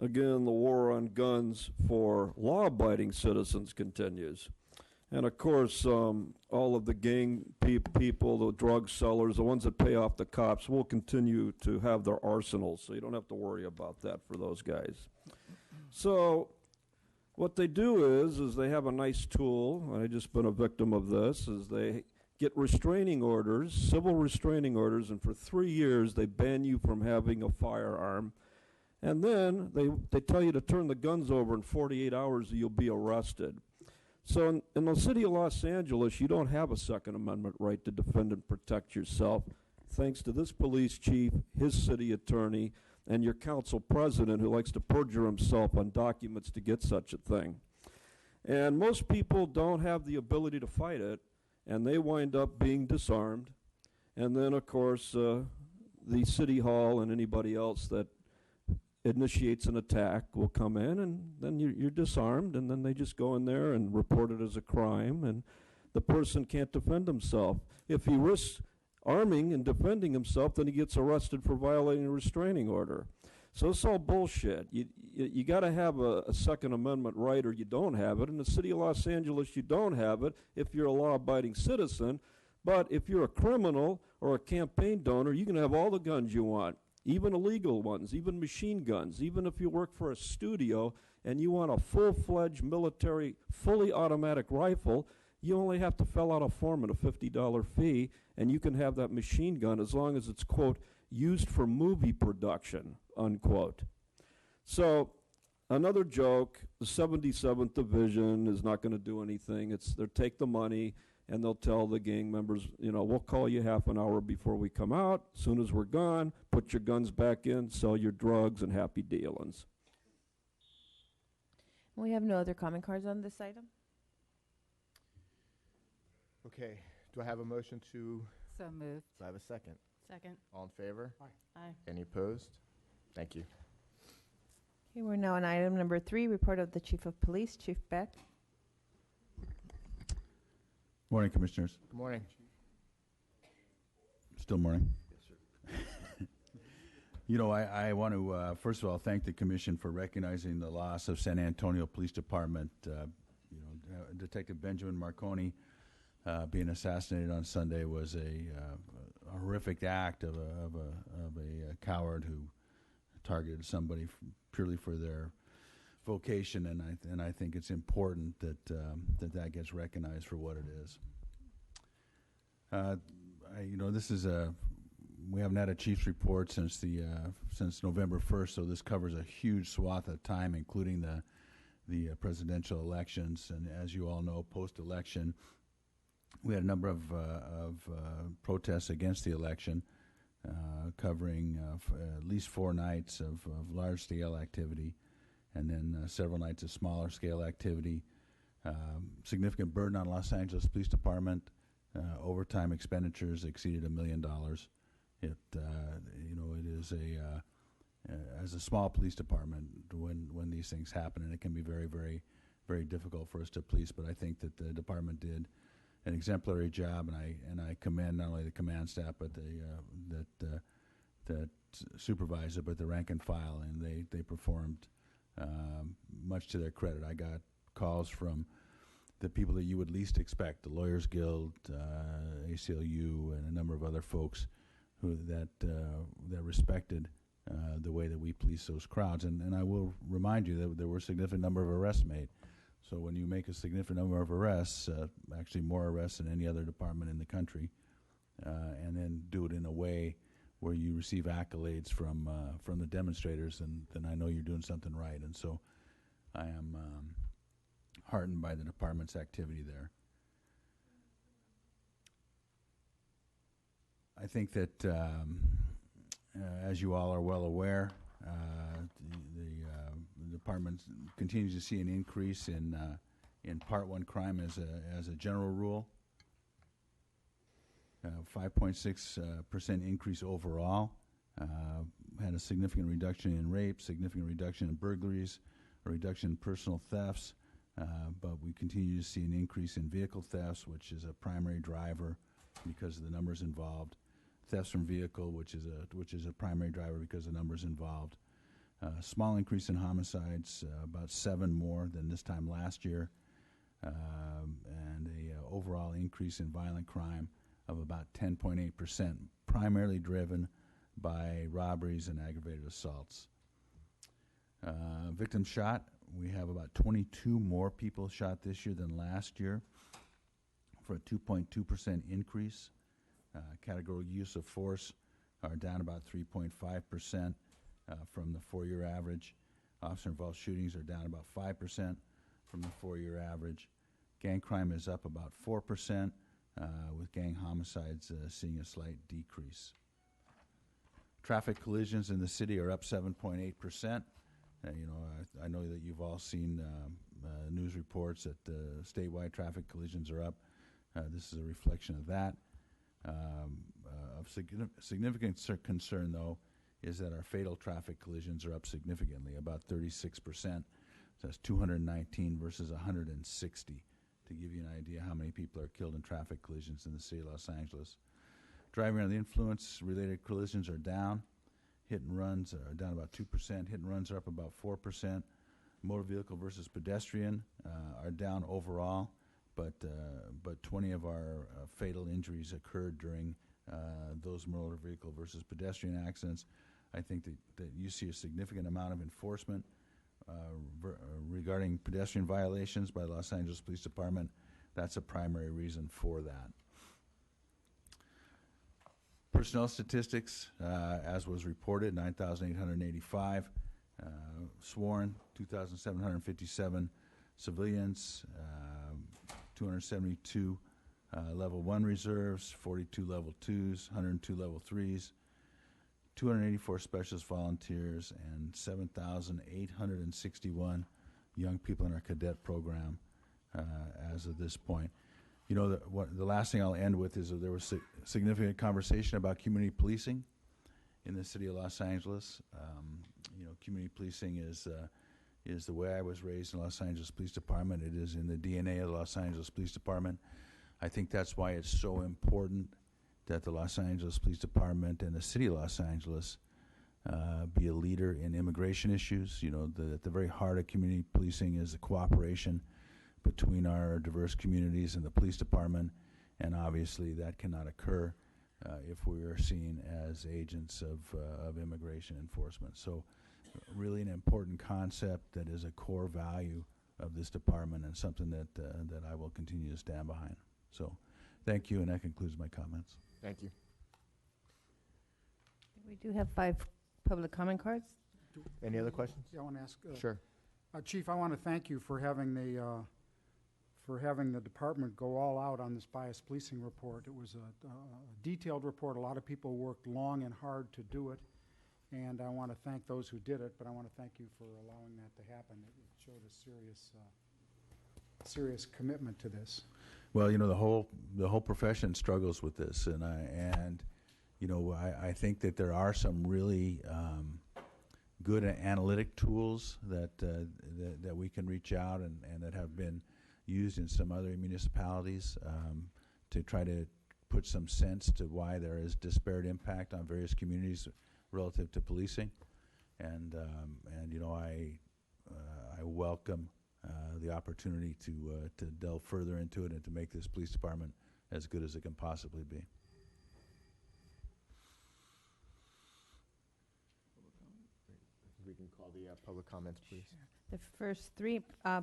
again, the war on guns for law-abiding citizens continues. And of course, all of the gang people, the drug sellers, the ones that pay off the cops will continue to have their arsenals, so you don't have to worry about that for those guys. So what they do is they have a nice tool, and I've just been a victim of this, is they get restraining orders, civil restraining orders, and for 3 years they ban you from having a firearm. And then they tell you to turn the guns over in 48 hours or you'll be arrested. So in the city of Los Angeles, you don't have a Second Amendment right to defend and protect yourself, thanks to this police chief, his city attorney, and your council president who likes to perjure himself on documents to get such a thing. And most people don't have the ability to fight it, and they wind up being disarmed. And then, of course, the city hall and anybody else that initiates an attack will come in, and then you're disarmed, and then they just go in there and report it as a crime, and the person can't defend himself. If he risks arming and defending himself, then he gets arrested for violating a restraining order. So it's all bullshit. You got to have a Second Amendment right or you don't have it. In the city of Los Angeles, you don't have it if you're a law-abiding citizen, but if you're a criminal or a campaign donor, you can have all the guns you want. Even illegal ones, even machine guns, even if you work for a studio and you want a full-fledged military, fully automatic rifle, you only have to fill out a form and a $50 fee, and you can have that machine gun as long as it's, quote, used for movie production, unquote. So another joke, the 77th Division is not going to do anything. They'll take the money, and they'll tell the gang members, we'll call you half an hour before we come out. As soon as we're gone, put your guns back in, sell your drugs, and happy dealings. We have no other comment cards on this item. Okay. Do I have a motion to? So moved. Do I have a second? Second. All in favor? Aye. Any opposed? Thank you. Okay, we're now on item number 3, report of the Chief of Police, Chief Beck. Morning, Commissioners. Good morning. Still morning? Yes, sir. I want to, first of all, thank the Commission for recognizing the loss of San Antonio Police Department. Detective Benjamin Marconi being assassinated on Sunday was a horrific act of a coward who targeted somebody purely for their vocation, and I think it's important that that gets recognized for what it is. This is we haven't had a chief's report since November 1st, so this covers a huge swath of time, including the presidential elections. And as you all know, post-election, we had a number of protests against the election, covering at least 4 nights of large-scale activity, and then several nights of smaller-scale activity. Significant burden on Los Angeles Police Department. Overtime expenditures exceeded $1 million. It is as a small police department when these things happen, and it can be very, very, very difficult for us to police. But I think that the department did an exemplary job, and I commend not only the command staff but that supervisor, but the rank and file, and they performed much to their credit. I got calls from the people that you would least expect, the Lawyers Guild, ACLU, and a number of other folks that respected the way that we police those crowds. And I will remind you that there were a significant number of arrests made. So when you make a significant number of arrests, actually more arrests than any other department in the country, and then do it in a way where you receive accolades from the demonstrators, then I know you're doing something right. And so I am heartened by the department's activity there. I think that, as you all are well aware, the department continues to see an increase in Part 1 crime as a general rule. 5.6% increase overall. Had a significant reduction in rape, significant reduction in burglaries, a reduction in personal thefts, but we continue to see an increase in vehicle thefts, which is a primary driver because of the numbers involved. Thefts from vehicle, which is a primary driver because of the numbers involved. Small increase in homicides, about 7 more than this time last year, and a overall increase in violent crime of about 10.8%, primarily driven by robberies and aggravated assaults. Victims shot, we have about 22 more people shot this year than last year for a 2.2% increase. Categorical use of force are down about 3.5% from the 4-year average. Officer-involved shootings are down about 5% from the 4-year average. Gang crime is up about 4%, with gang homicides seeing a slight decrease. Traffic collisions in the city are up 7.8%. I know that you've all seen news reports that statewide traffic collisions are up. This is a reflection of that. Of significant concern, though, is that our fatal traffic collisions are up significantly, about 36%. So that's 219 versus 160, to give you an idea how many people are killed in traffic collisions in the city of Los Angeles. Driving under the influence-related collisions are down. Hit and runs are down about 2%. Hit and runs are up about 4%. Motor vehicle versus pedestrian are down overall, but 20 of our fatal injuries occurred during those motor vehicle versus pedestrian accidents. I think that you see a significant amount of enforcement regarding pedestrian violations by the Los Angeles Police Department. That's a primary reason for that. Personnel statistics, as was reported, 9,885 sworn, 2,757 civilians, 272 level 1 reserves, 42 level 2s, 102 level 3s, 284 specialist volunteers, and 7,861 young people in our cadet program as of this point. You know, the last thing I'll end with is that there was significant conversation about community policing in the city of Los Angeles. Community policing is the way I was raised in the Los Angeles Police Department. It is in the DNA of the Los Angeles Police Department. I think that's why it's so important that the Los Angeles Police Department and the city of Los Angeles be a leader in immigration issues. At the very heart of community policing is the cooperation between our diverse communities and the police department, and obviously that cannot occur if we are seen as agents of immigration enforcement. So really an important concept that is a core value of this department and something that I will continue to stand behind. So thank you, and that concludes my comments. Thank you. We do have 5 public comment cards. Any other questions? Yeah, I want to ask. Sure. Chief, I want to thank you for having the department go all out on this bias policing report. It was a detailed report. A lot of people worked long and hard to do it, and I want to thank those who did it, but I want to thank you for allowing that to happen. It showed a serious commitment to this. Well, the whole profession struggles with this, and I think that there are some really good analytic tools that we can reach out and that have been used in some other municipalities to try to put some sense to why there is disparate impact on various communities relative to policing, and I welcome the opportunity to delve further into it and to make this police department as good as it can possibly be. We can call the public comments, please. The first 3,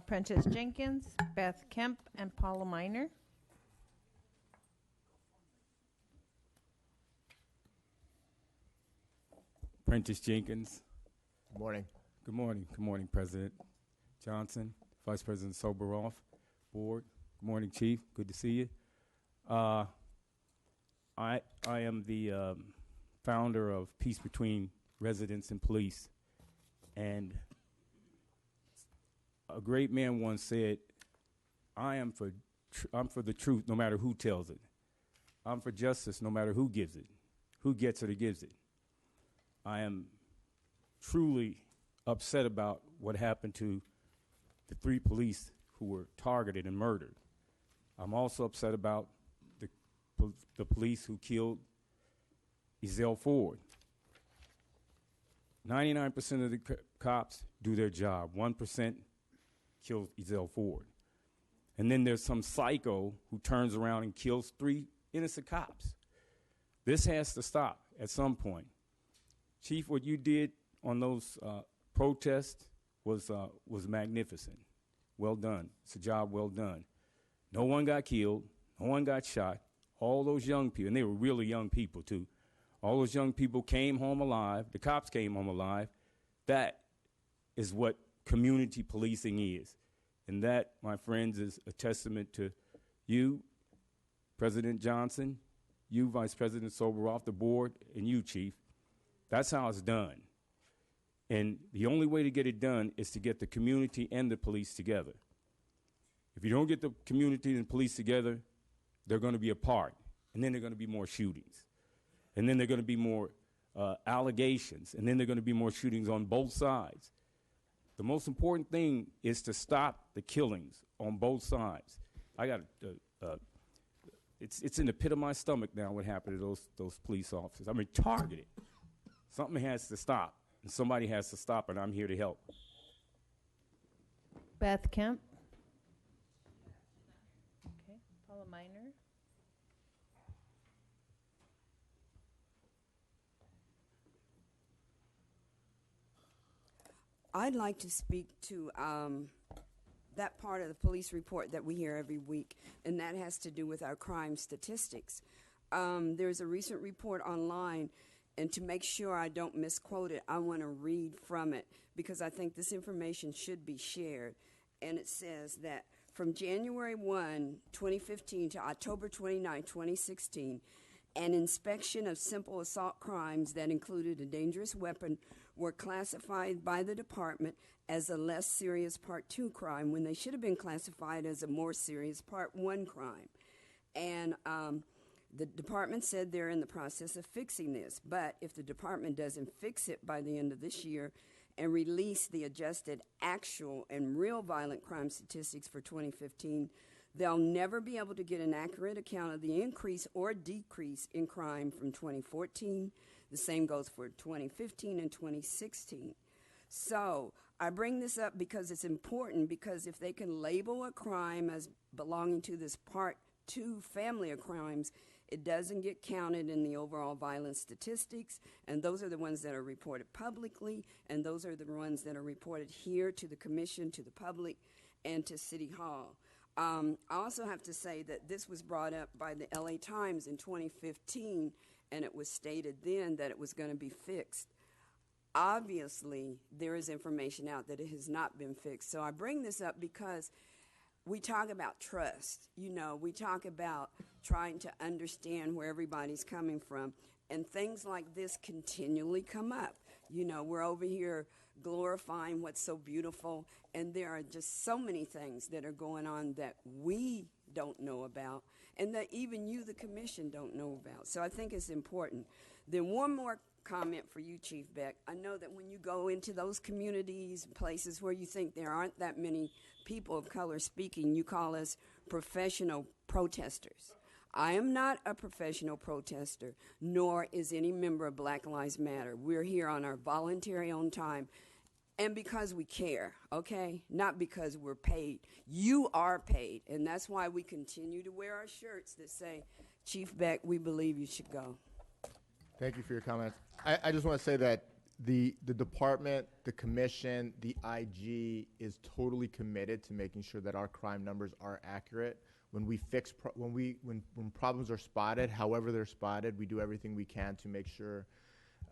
Prentice Jenkins, Beth Kemp, and Paula Miner. Prentice Jenkins. Good morning. Good morning. Good morning, President Johnson, Vice President Soberoff, Board. Good morning, Chief. Good to see you. I am the founder of Peace Between Residents and Police, and a great man once said, I'm for the truth no matter who tells it. I'm for justice no matter who gives it, who gets it or gives it. I am truly upset about what happened to the 3 police who were targeted and murdered. I'm also upset about the police who killed Ezell Ford. 99% of the cops do their job. 1% kills Ezell Ford. And then there's some psycho who turns around and kills 3 innocent cops. This has to stop at some point. Chief, what you did on those protests was magnificent. Well done. It's a job well done. No one got killed. No one got shot. All those young people, and they were really young people too, all those young people came home alive. The cops came home alive. That is what community policing is. And that, my friends, is a testament to you, President Johnson, you, Vice President Soboroff, the board, and you, Chief. That's how it's done. And the only way to get it done is to get the community and the police together. If you don't get the community and the police together, they're going to be apart. And then there are going to be more shootings. And then there are going to be more allegations. And then there are going to be more shootings on both sides. The most important thing is to stop the killings on both sides. I got it's in the pit of my stomach now what happened to those police officers. I mean, targeted. Something has to stop, and somebody has to stop, and I'm here to help. Beth Kemp. Okay, Paula Miner. I'd like to speak to that part of the police report that we hear every week, and that has to do with our crime statistics. There's a recent report online, and to make sure I don't misquote it, I want to read from it because I think this information should be shared. And it says that from January 1, 2015 to October 29, 2016, an inspection of simple assault crimes that included a dangerous weapon were classified by the department as a less serious Part 2 crime when they should have been classified as a more serious Part 1 crime. And the department said they're in the process of fixing this, but if the department doesn't fix it by the end of this year and release the adjusted actual and real violent crime statistics for 2015, they'll never be able to get an accurate account of the increase or decrease in crime from 2014. The same goes for 2015 and 2016. So I bring this up because it's important, because if they can label a crime as belonging to this Part 2 family of crimes, it doesn't get counted in the overall violence statistics, and those are the ones that are reported publicly, and those are the ones that are reported here to the commission, to the public, and to City Hall. I also have to say that this was brought up by the LA Times in 2015, and it was stated then that it was going to be fixed. Obviously, there is information out that it has not been fixed. So I bring this up because we talk about trust. You know, we talk about trying to understand where everybody's coming from, and things like this continually come up. You know, we're over here glorifying what's so beautiful, and there are just so many things that are going on that we don't know about, and that even you, the commission, don't know about. So I think it's important. Then one more comment for you, Chief Beck. I know that when you go into those communities, places where you think there aren't that many people of color speaking, you call us professional protesters. I am not a professional protester, nor is any member of Black Lives Matter. We're here on our voluntary own time, and because we care, okay? Not because we're paid. You are paid, and that's why we continue to wear our shirts that say, Chief Beck, we believe you should go. Thank you for your comments. I just want to say that the department, the commission, the IG is totally committed to making sure that our crime numbers are accurate. When we fix when problems are spotted, however they're spotted, we do everything we can to make sure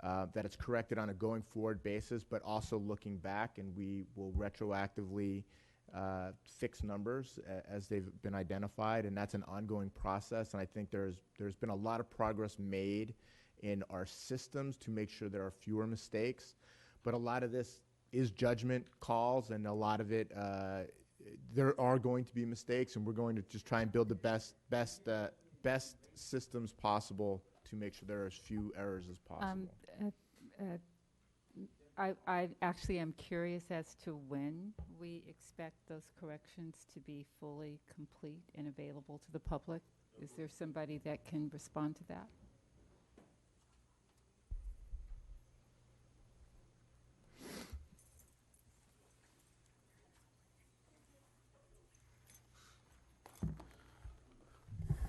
that it's corrected on a going forward basis, but also looking back, and we will retroactively fix numbers as they've been identified, and that's an ongoing process. And I think there's been a lot of progress made in our systems to make sure there are fewer mistakes, but a lot of this is judgment calls, and a lot of it there are going to be mistakes, and we're going to just try and build the best systems possible to make sure there are as few errors as possible. I actually am curious as to when we expect those corrections to be fully complete and available to the public. Is there somebody that can respond to that?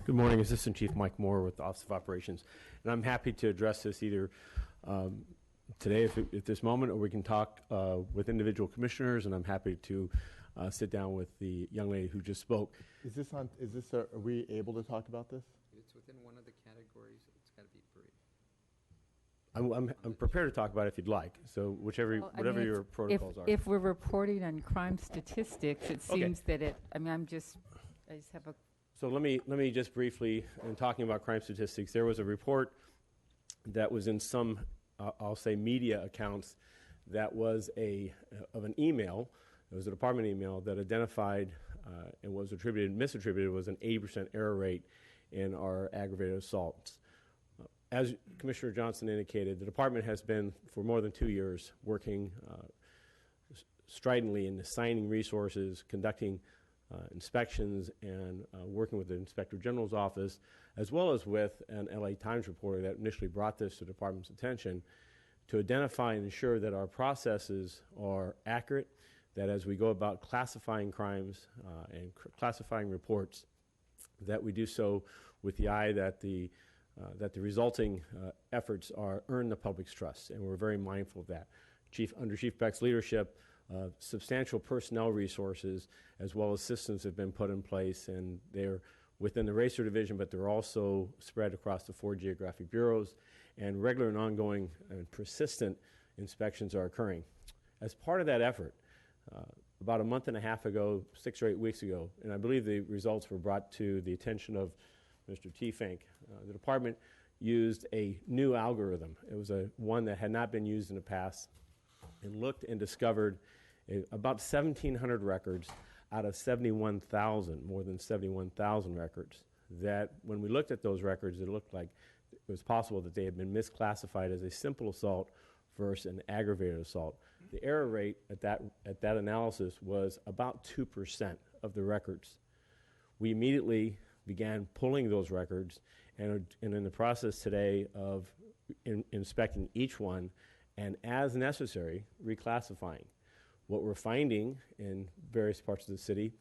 Good morning, Assistant Chief Mike Moore with the Office of Operations. And I'm happy to address this either today at this moment, or we can talk with individual commissioners, and I'm happy to sit down with the young lady who just spoke. Is this on, are we able to talk about this? It's within one of the categories. It's got to be brief. I'm prepared to talk about it if you'd like. So whatever your protocols are. If we're reporting on crime statistics, it Okay. seems that I just have a. So let me just briefly, in talking about crime statistics, there was a report that was in some, I'll say, media accounts that was of an email. It was a department email that identified and was misattributed was an 80% error rate in our aggravated assaults. As Commissioner Johnson indicated, the department has been for more than 2 years working stridently in assigning resources, conducting inspections, and working with the Inspector General's office, as well as with an LA Times reporter that initially brought this to the department's attention, to identify and ensure that our processes are accurate, that as we go about classifying crimes and classifying reports, that we do so with the eye that the resulting efforts earn the public's trust, and we're very mindful of that. Under Chief Beck's leadership, substantial personnel resources as well as systems have been put in place, and they're within the Racer Division, but they're also spread across the 4 geographic bureaus, and regular and ongoing and persistent inspections are occurring. As part of that effort, about a month and a half ago, 6 or 8 weeks ago, and I believe the results were brought to the attention of Mr. T. Fink, the department used a new algorithm. It was one that had not been used in the past, and looked and discovered about 1,700 records out of 71,000, more than 71,000 records, that when we looked at those records, it looked like it was possible that they had been misclassified as a simple assault versus an aggravated assault. The error rate at that analysis was about 2% of the records. We immediately began pulling those records and in the process today of inspecting each one and, as necessary, reclassifying. What we're finding in various parts of the city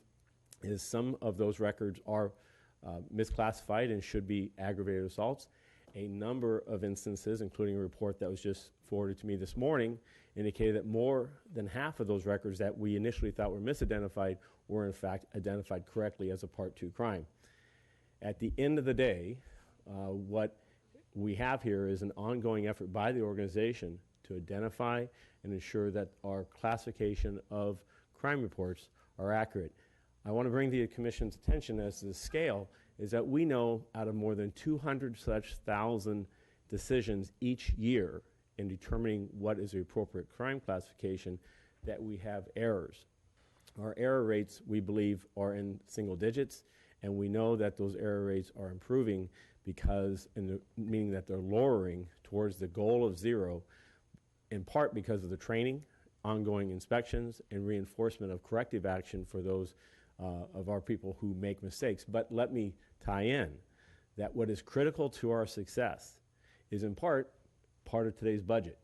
is some of those records are misclassified and should be aggravated assaults. A number of instances, including a report that was just forwarded to me this morning, indicated that more than half of those records that we initially thought were misidentified were in fact identified correctly as a Part 2 crime. At the end of the day, what we have here is an ongoing effort by the organization to identify and ensure that our classification of crime reports are accurate. I want to bring to the Commission's attention as to the scale is that we know out of more than 200 such thousand decisions each year in determining what is the appropriate crime classification that we have errors. Our error rates, we believe, are in single digits, and we know that those error rates are improving because, meaning that they're lowering towards the goal of 0, in part because of the training, ongoing inspections, and reinforcement of corrective action for those of our people who make mistakes. But let me tie in that what is critical to our success is in part of today's budget,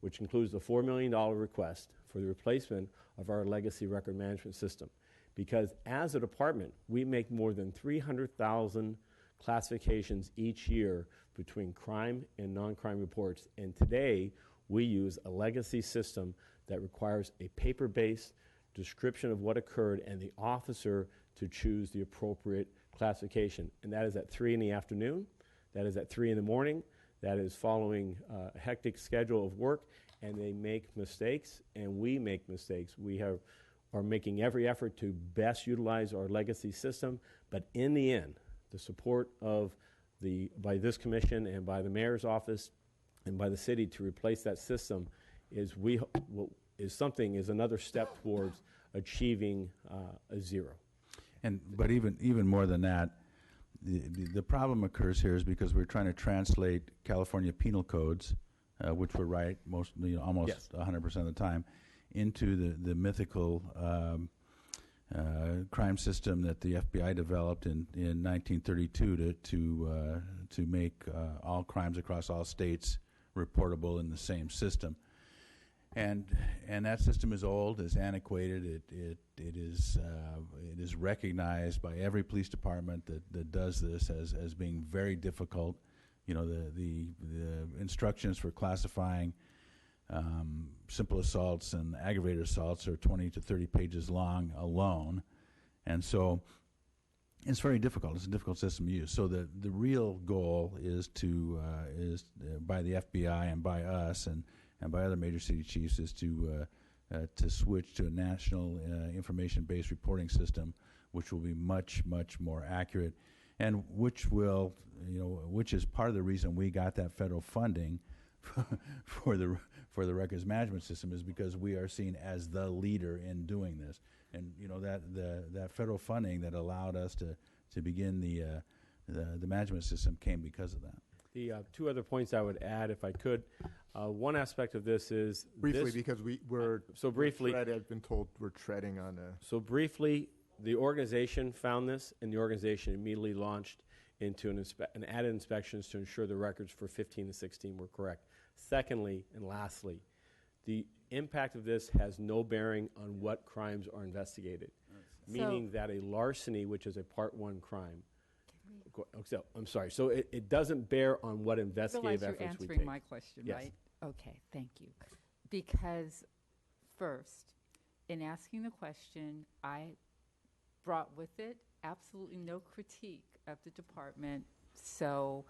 which includes the $4 million request for the replacement of our legacy record management system. Because as a department, we make more than 300,000 classifications each year between crime and non-crime reports. And today, we use a legacy system that requires a paper-based description of what occurred and the officer to choose the appropriate classification. And that is at 3 in the afternoon, that is at 3 in the morning, that is following a hectic schedule of work, and they make mistakes, and we make mistakes. We are making every effort to best utilize our legacy system, but in the end, the support by this commission and by the mayor's office and by the city to replace that system is another step towards achieving a 0. But even more than that, the problem occurs here is because we're trying to translate California penal codes which we're right almost Yes. 100% of the time, into the mythical crime system that the FBI developed in 1932 to make all crimes across all states reportable in the same system. And that system is old, is antiquated. It is recognized by every police department that does this as being very difficult. The instructions for classifying simple assaults and aggravated assaults are 20 to 30 pages long alone, and so it's very difficult. It's a difficult system to use. So the real goal is by the FBI and by us and by other major city chiefs is to switch to a national information-based reporting system, which will be much more accurate, and which is part of the reason we got that federal funding for the records management system, is because we are seen as the leader in doing this. And that federal funding that allowed us to begin the management system came because of that. The two other points I would add, if I could, one aspect of this is briefly, because we're I've been told we're treading on a. So briefly, the organization found this, and the organization immediately launched into an added inspections to ensure the records for 15 to 16 were correct. Secondly, and lastly, the impact of this has no bearing on what crimes are investigated, meaning that a larceny, which is a Part 1 crime, I'm sorry. So it doesn't bear on what investigative efforts we take. You're answering my question, Yes. right? Okay, thank you. Because first, in asking the question, I brought with it absolutely no critique of the department. So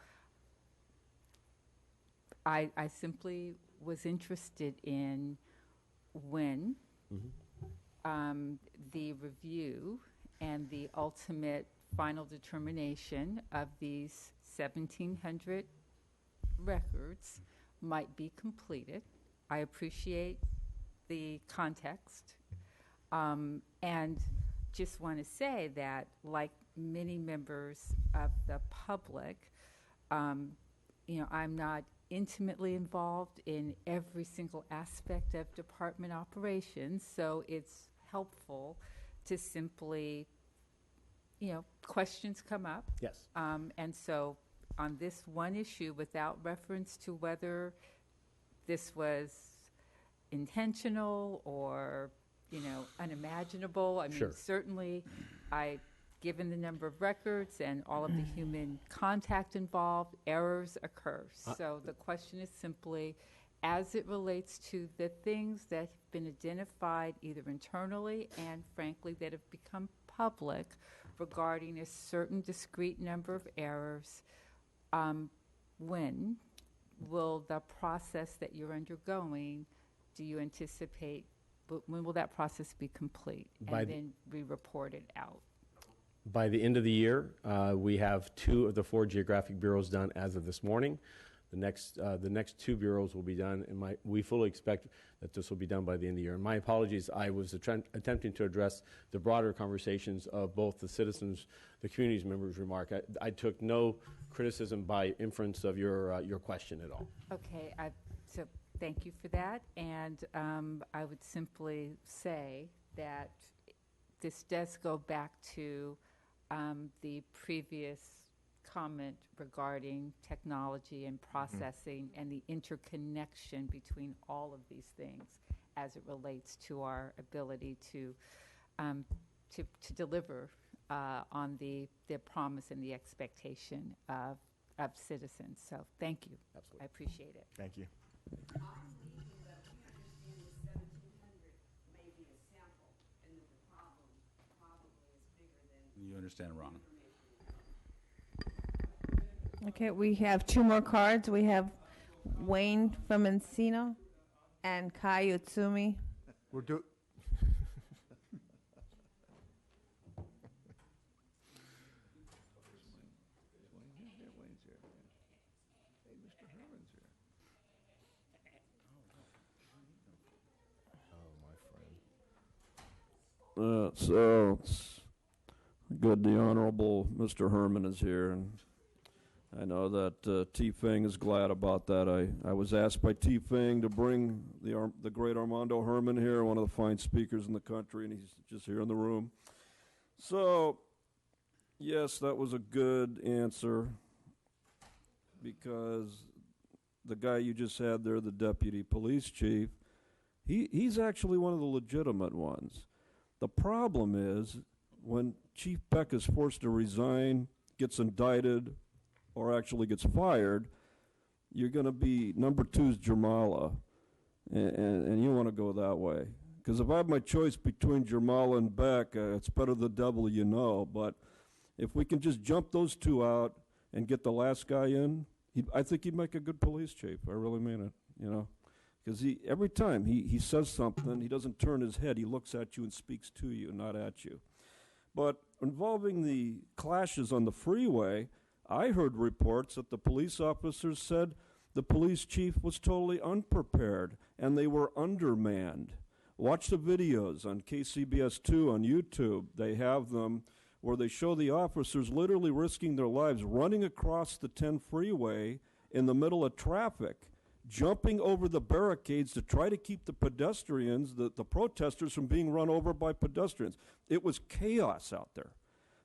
I simply was interested in when the review and the ultimate final determination of these 1,700 records might be completed. I appreciate the context, and just want to say that, like many members of the public, I'm not intimately involved in every single aspect of department operations, so it's helpful to simply questions come up. Yes. And so on this one issue, without reference to whether this was intentional or, unimaginable, I mean, Sure. certainly given the number of records and all of the human contact involved, errors occur. So the question is simply, as it relates to the things that have been identified either internally and frankly that have become public regarding a certain discrete number of errors, when will the process that you're undergoing, do you anticipate, when will that process be complete? And then we report it out. By the end of the year, we have 2 of the 4 geographic bureaus done as of this morning. The next 2 bureaus will be done, and we fully expect that this will be done by the end of the year. And my apologies, I was attempting to address the broader conversations of both the citizens, the community's members' remark. I took no criticism by inference of your question at all. Okay, so thank you for that. And I would simply say that this does go back to the previous comment regarding technology and processing and the interconnection between all of these things as it relates to our ability to deliver on the promise and the expectation of citizens. So thank you. Absolutely. I appreciate it. Thank you. You understand wrong. Okay, we have 2 more cards. We have Wayne from Encino and Kai Utsumi. We're do. So it's good the Honorable Mr. Herman is here, and I know that T. Feng is glad about that. I was asked by T. Feng to bring the great Armando Herman here, one of the fine speakers in the country, and he's just here in the room. So, yes, that was a good answer, because the guy you just had there, the deputy police chief, he's actually one of the legitimate ones. The problem is when Chief Beck is forced to resign, gets indicted, or actually gets fired, you're going to be number two's Jermala, and you want to go that way. Because if I have my choice between Jermala and Beck, it's better the devil you know. But if we can just jump those two out and get the last guy in, I think he'd make a good police chief. I really mean it, you know. Because every time he says something, he doesn't turn his head. He looks at you and speaks to you, not at you. But involving the clashes on the freeway, I heard reports that the police officers said the police chief was totally unprepared and they were undermanned. Watch the videos on KCBS2 on YouTube. They have them where they show the officers literally risking their lives running across the 10 freeway in the middle of traffic, jumping over the barricades to try to keep the pedestrians, the protesters, from being run over by pedestrians. It was chaos out there.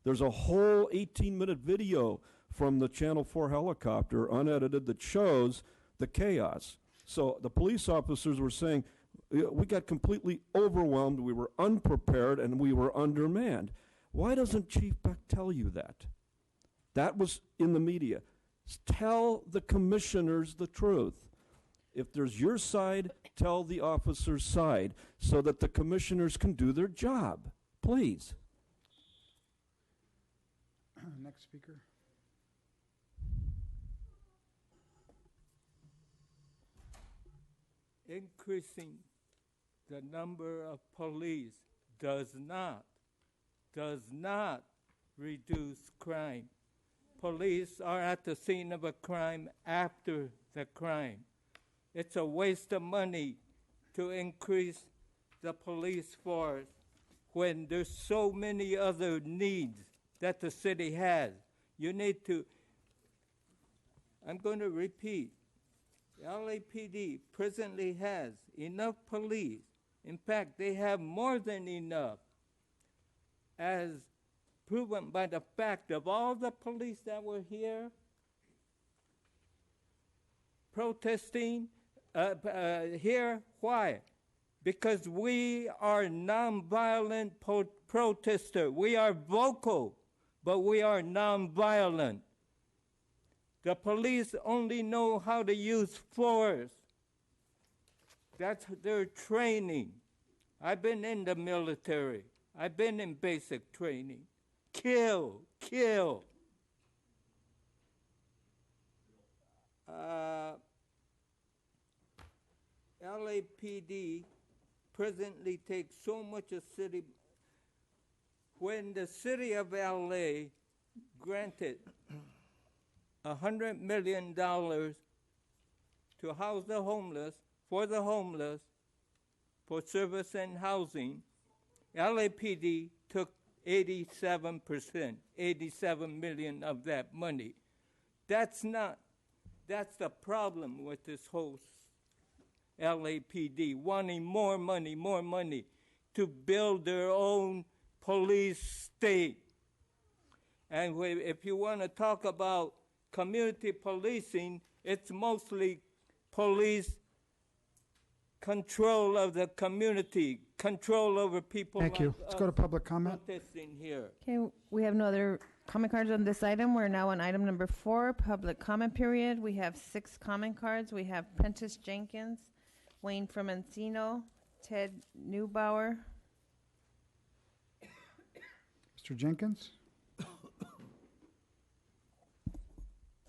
There's a whole 18-minute video from the Channel 4 helicopter, unedited, that shows the chaos. So the police officers were saying, we got completely overwhelmed, we were unprepared, and we were undermanned. Why doesn't Chief Beck tell you that? That was in the media. Tell the commissioners the truth. If there's your side, tell the officer's side so that the commissioners can do their job. Please. Next speaker. Increasing the number of police does not reduce crime. Police are at the scene of a crime after the crime. It's a waste of money to increase the police force when there's so many other needs that the city has. You need to, I'm going to repeat, LAPD presently has enough police. In fact, they have more than enough, as proven by the fact of all the police that were here protesting here. Why? Because we are nonviolent protesters. We are vocal, but we are nonviolent. The police only know how to use force. That's their training. I've been in the military. I've been in basic training. Kill, kill. LAPD presently takes so much of city. When the city of LA granted $100 million to house the homeless, for service and housing, LAPD took 87%, 87 million of that money. That's the problem with this whole LAPD, wanting more money to build their own police state. And if you want to talk about community policing, it's mostly police control of the community, control over people. Thank you. Let's go to public comment. Protesting here. Okay, we have no other comment cards on this item. We're now on item number 4, public comment period. We have 6 comment cards. We have Prentice Jenkins, Wayne from Encino, Ted Neubauer. Mr. Jenkins.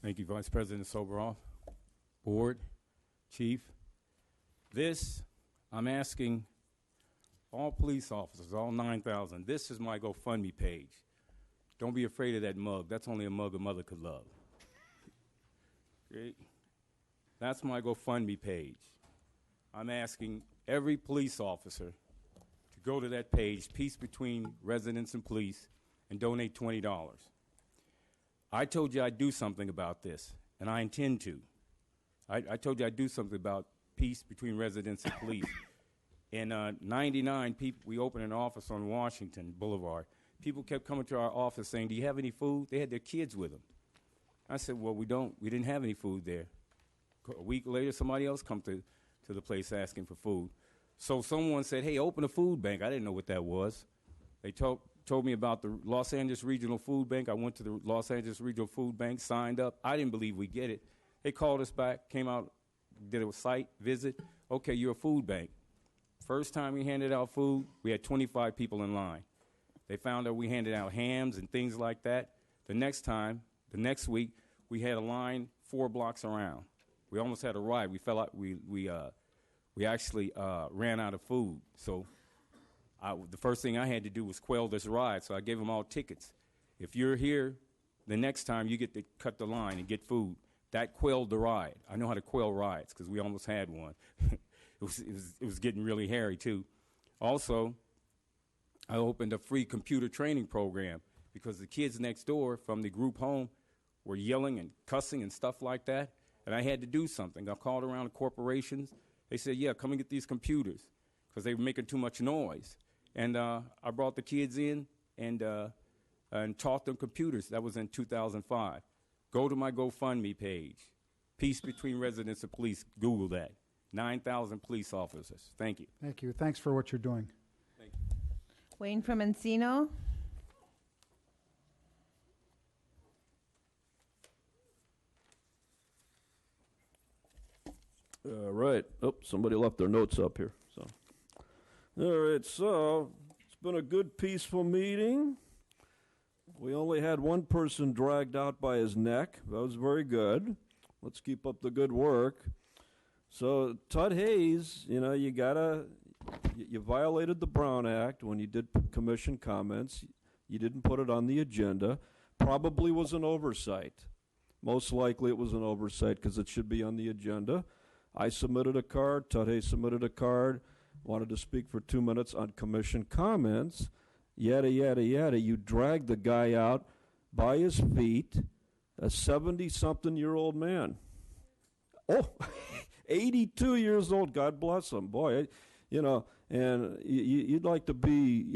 Thank you, Vice President Soboroff, Board, Chief. I'm asking all police officers, all 9,000, this is my GoFundMe page. Don't be afraid of that mug. That's only a mug a mother could love. Great. That's my GoFundMe page. I'm asking every police officer to go to that page, Peace Between Residents and Police, and donate $20. I told you I'd do something about this, and I intend to. I told you I'd do something about peace between residents and police. In 99, we opened an office on Washington Boulevard. People kept coming to our office saying, do you have any food? They had their kids with them. I said, well, we don't. We didn't have any food there. A week later, somebody else come to the place asking for food. So someone said, hey, open a food bank. I didn't know what that was. They told me about the Los Angeles Regional Food Bank. I went to the Los Angeles Regional Food Bank, signed up. I didn't believe we'd get it. They called us back, came out, did a site visit. Okay, you're a food bank. First time we handed out food, we had 25 people in line. They found out we handed out hams and things like that. The next week, we had a line 4 blocks around. We almost had a riot. We fell out. We actually ran out of food. So the first thing I had to do was quell this riot. So I gave them all tickets. If you're here, the next time you get to cut the line and get food. That quelled the riot. I know how to quell riots because we almost had one. It was getting really hairy too. Also, I opened a free computer training program because the kids next door from the group home were yelling and cussing and stuff like that, and I had to do something. I called around the corporations. They said, yeah, come and get these computers because they were making too much noise. And I brought the kids in and taught them computers. That was in 2005. Go to my GoFundMe page. Peace Between Residents and Police. Google that. 9,000 police officers. Thank you. Thank you. Thanks for what you're doing. Thank you. Wayne from Encino. Right. Oh, somebody left their notes up here. So, all right. So it's been a good, peaceful meeting. We only had one person dragged out by his neck. That was very good. Let's keep up the good work. So Todd Hayes, you violated the Brown Act when you did commission comments. You didn't put it on the agenda. Probably was an oversight. Most likely it was an oversight because it should be on the agenda. I submitted a card. Todd Hayes submitted a card. Wanted to speak for 2 minutes on commission comments. Yada, yada, yada. You dragged the guy out by his feet, a 70-something-year-old man. Oh, 82 years old. God bless him. Boy, and you'd like to be,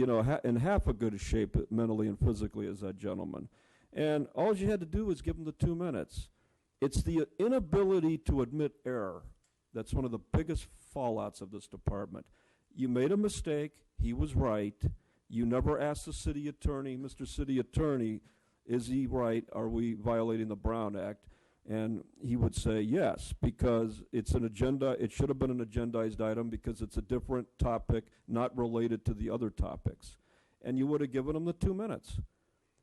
in half a good shape mentally and physically as that gentleman. And all you had to do was give him the 2 minutes. It's the inability to admit error that's one of the biggest fallouts of this department. You made a mistake. He was right. You never asked the city attorney, Mr. City Attorney, is he right? Are we violating the Brown Act? And he would say yes, because it's an agenda. It should have been an agendized item because it's a different topic, not related to the other topics. And you would have given him the 2 minutes.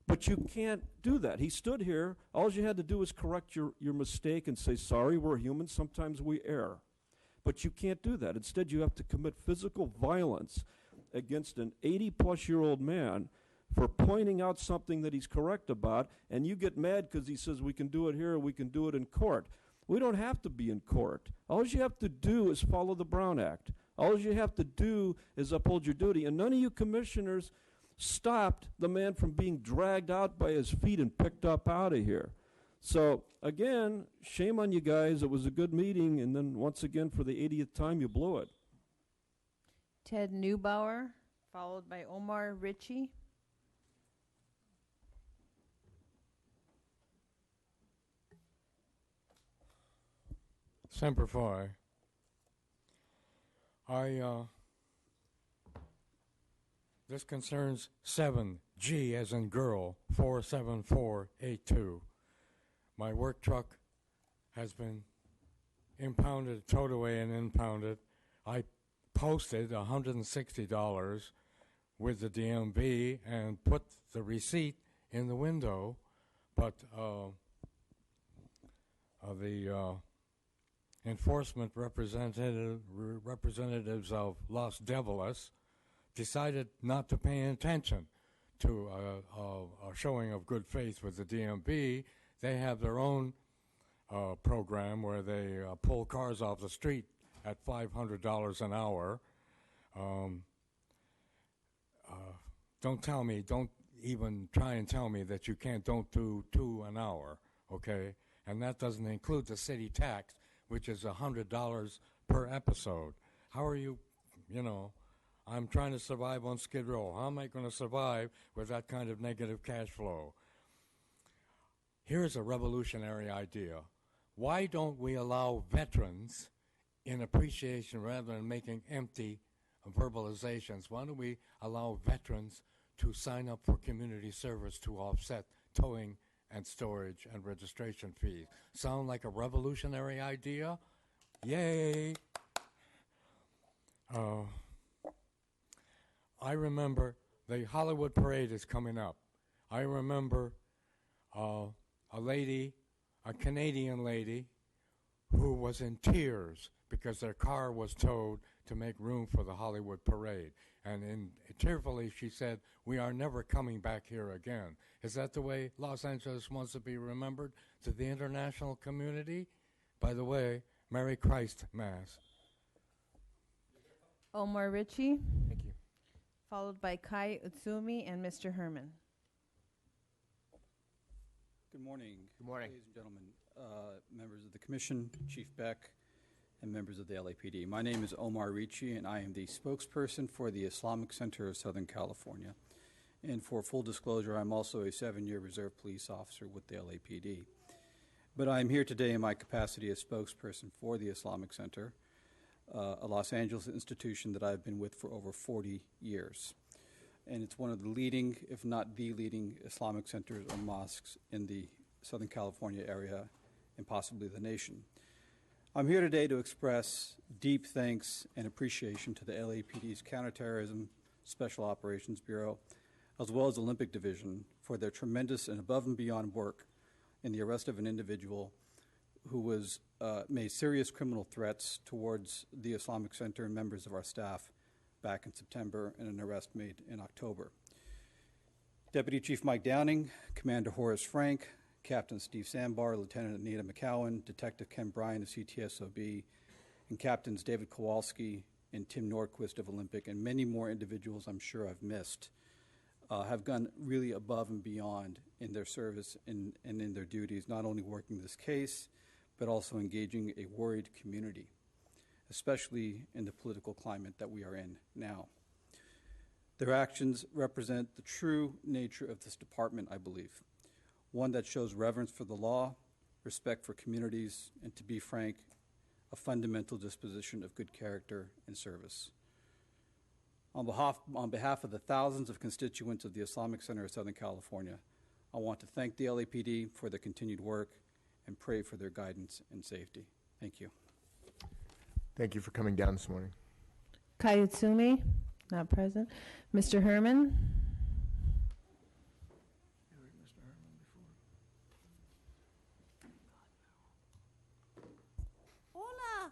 But you can't do that. He stood here. All you had to do was correct your mistake and say, sorry, we're human. Sometimes we err. But you can't do that. Instead, you have to commit physical violence against an 80-plus-year-old man for pointing out something that he's correct about, and you get mad because he says we can do it here or we can do it in court. We don't have to be in court. All you have to do is follow the Brown Act. All you have to do is uphold your duty. And none of you commissioners stopped the man from being dragged out by his feet and picked up out of here. So, again, shame on you guys. It was a good meeting, and then once again, for the 80th time, you blew it. Ted Neubauer, followed by Omar Ritchie. Semper Fi. This concerns 7G as in girl, 47482. My work truck has been impounded, towed away and impounded. I posted $160 with the DMV and put the receipt in the window, but the enforcement representatives of Los Devilas decided not to pay attention to a showing of good faith with the DMV. They have their own program where they pull cars off the street at $500 an hour. Don't tell me, even try and tell me that you don't do 2 an hour, okay? And that doesn't include the city tax, which is $100 per episode. How are you, I'm trying to survive on Skid Row. How am I going to survive with that kind of negative cash flow? Here's a revolutionary idea. Why don't we allow veterans in appreciation rather than making empty verbalizations? Why don't we allow veterans to sign up for community service to offset towing and storage and registration fees? Sound like a revolutionary idea? Yay! I remember the Hollywood Parade is coming up. I remember a Canadian lady, who was in tears because their car was towed to make room for the Hollywood Parade. And tearfully she said, "We are never coming back here again." Is that the way Los Angeles wants to be remembered to the international community? By the way, Merry Christ Mass. Omar Ritchie. Thank you. Followed by Kai Utsumi and Mr. Herman. Good morning. Good morning. Ladies and gentlemen, members of the Commission, Chief Beck, and members of the LAPD. My name is Omar Ricci, and I am the spokesperson for the Islamic Center of Southern California. And for full disclosure, I'm also a 7-year reserve police officer with the LAPD. But I'm here today in my capacity as spokesperson for the Islamic Center, a Los Angeles institution that I've been with for over 40 years. And it's one of the leading, if not the leading, Islamic centers or mosques in the Southern California area and possibly the nation. I'm here today to express deep thanks and appreciation to the LAPD's Counterterrorism Special Operations Bureau, as well as Olympic Division, for their tremendous and above and beyond work in the arrest of an individual who was made serious criminal threats towards the Islamic Center and members of our staff back in September, and an arrest made in October. Deputy Chief Mike Downing, Commander Horace Frank, Captain Steve Sandbar, Lieutenant Anita McCowan, Detective Ken Bryan of CTSOB, and Captains David Kowalski and Tim Nordquist of Olympic, and many more individuals I'm sure I've missed, have gone really above and beyond in their service and in their duties, not only working this case, but also engaging a worried community, especially in the political climate that we are in now. Their actions represent the true nature of this department, I believe, one that shows reverence for the law, respect for communities, and to be frank, a fundamental disposition of good character and service. On behalf of the thousands of constituents of the Islamic Center of Southern California, I want to thank the LAPD for their continued work and pray for their guidance and safety. Thank you. Thank you for coming down this morning. Kai Utsumi, not present. Mr. Herman. Hola.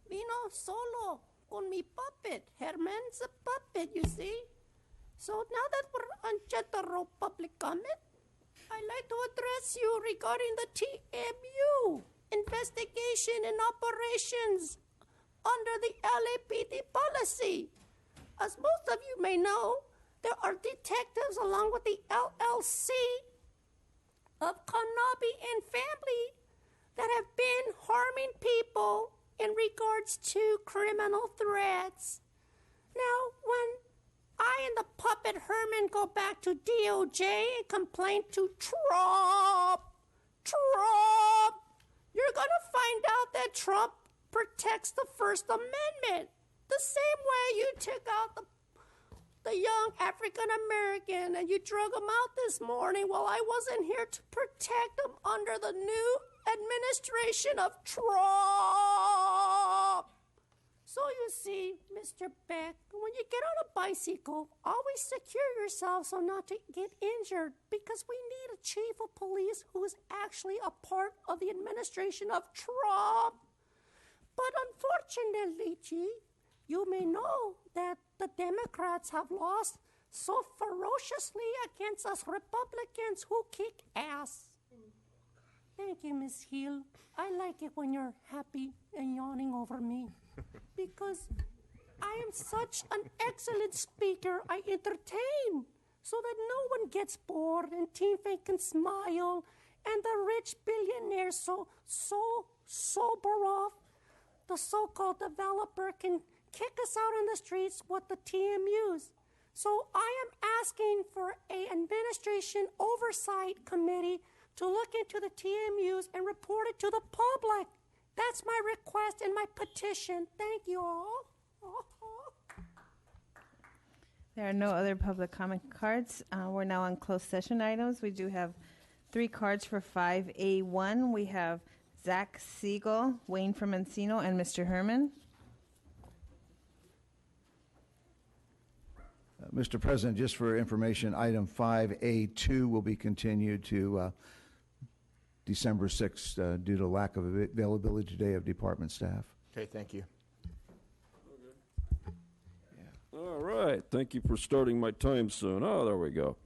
Vino solo con mi puppet. Herman's a puppet, you see. So now that we're on Jethro Public Comment, I'd like to address you regarding the TMU investigation and operations under the LAPD policy. As most of you may know, there are detectives along with the LLC of Kanabi and family that have been harming people in regards to criminal threats. Now, when I and the puppet Herman go back to DOJ and complain to Trump, you're gonna find out that Trump protects the First Amendment the same way you took out the young African American and you drug him out this morning. Well, I wasn't here to protect him under the new administration of Trump. So you see, Mr. Beck, when you get on a bicycle, always secure yourself so not to get injured, because we need a chief of police who is actually a part of the administration of Trump. But unfortunately, you may know that the Democrats have lost so ferociously against us Republicans who kick ass. Thank you, Miss Hill. I like it when you're happy and yawning over me, because I am such an excellent speaker. I entertain. so that no one gets bored and Team Fake can smile and the rich billionaires so sober off. The so-called developer can kick us out on the streets with the TMUs. So I am asking for an administration oversight committee to look into the TMUs and report it to the public. That's my request and my petition. Thank you all. There are no other public comment cards. We're now on closed session items. We do have 3 cards for 5A1. We have Zach Siegel, Wayne from Encino, and Mr. Herman. Mr. President, just for information, item 5A2 will be continued to December 6th due to lack of availability today of department staff. Okay, thank you. All right. Thank you for starting my time soon. Oh, there we go.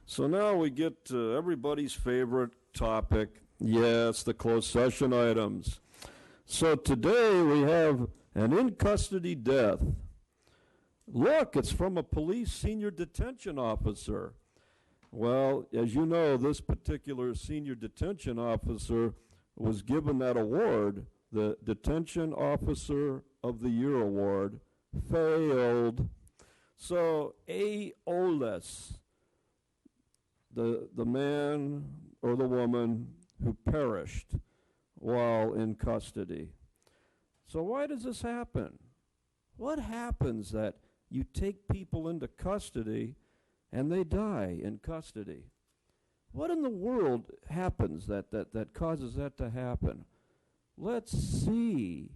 So now we get to everybody's favorite topic. Yes, the closed session items. So today we have an in-custody death. Look, it's from a police senior detention officer. Well, as you know, this particular senior detention officer was given that award, the Detention Officer of the Year award, failed. So Aoles, the man or the woman who perished while in custody. So why does this happen? What happens that you take people into custody and they die in custody? What in the world happens that causes that to happen? Let's see.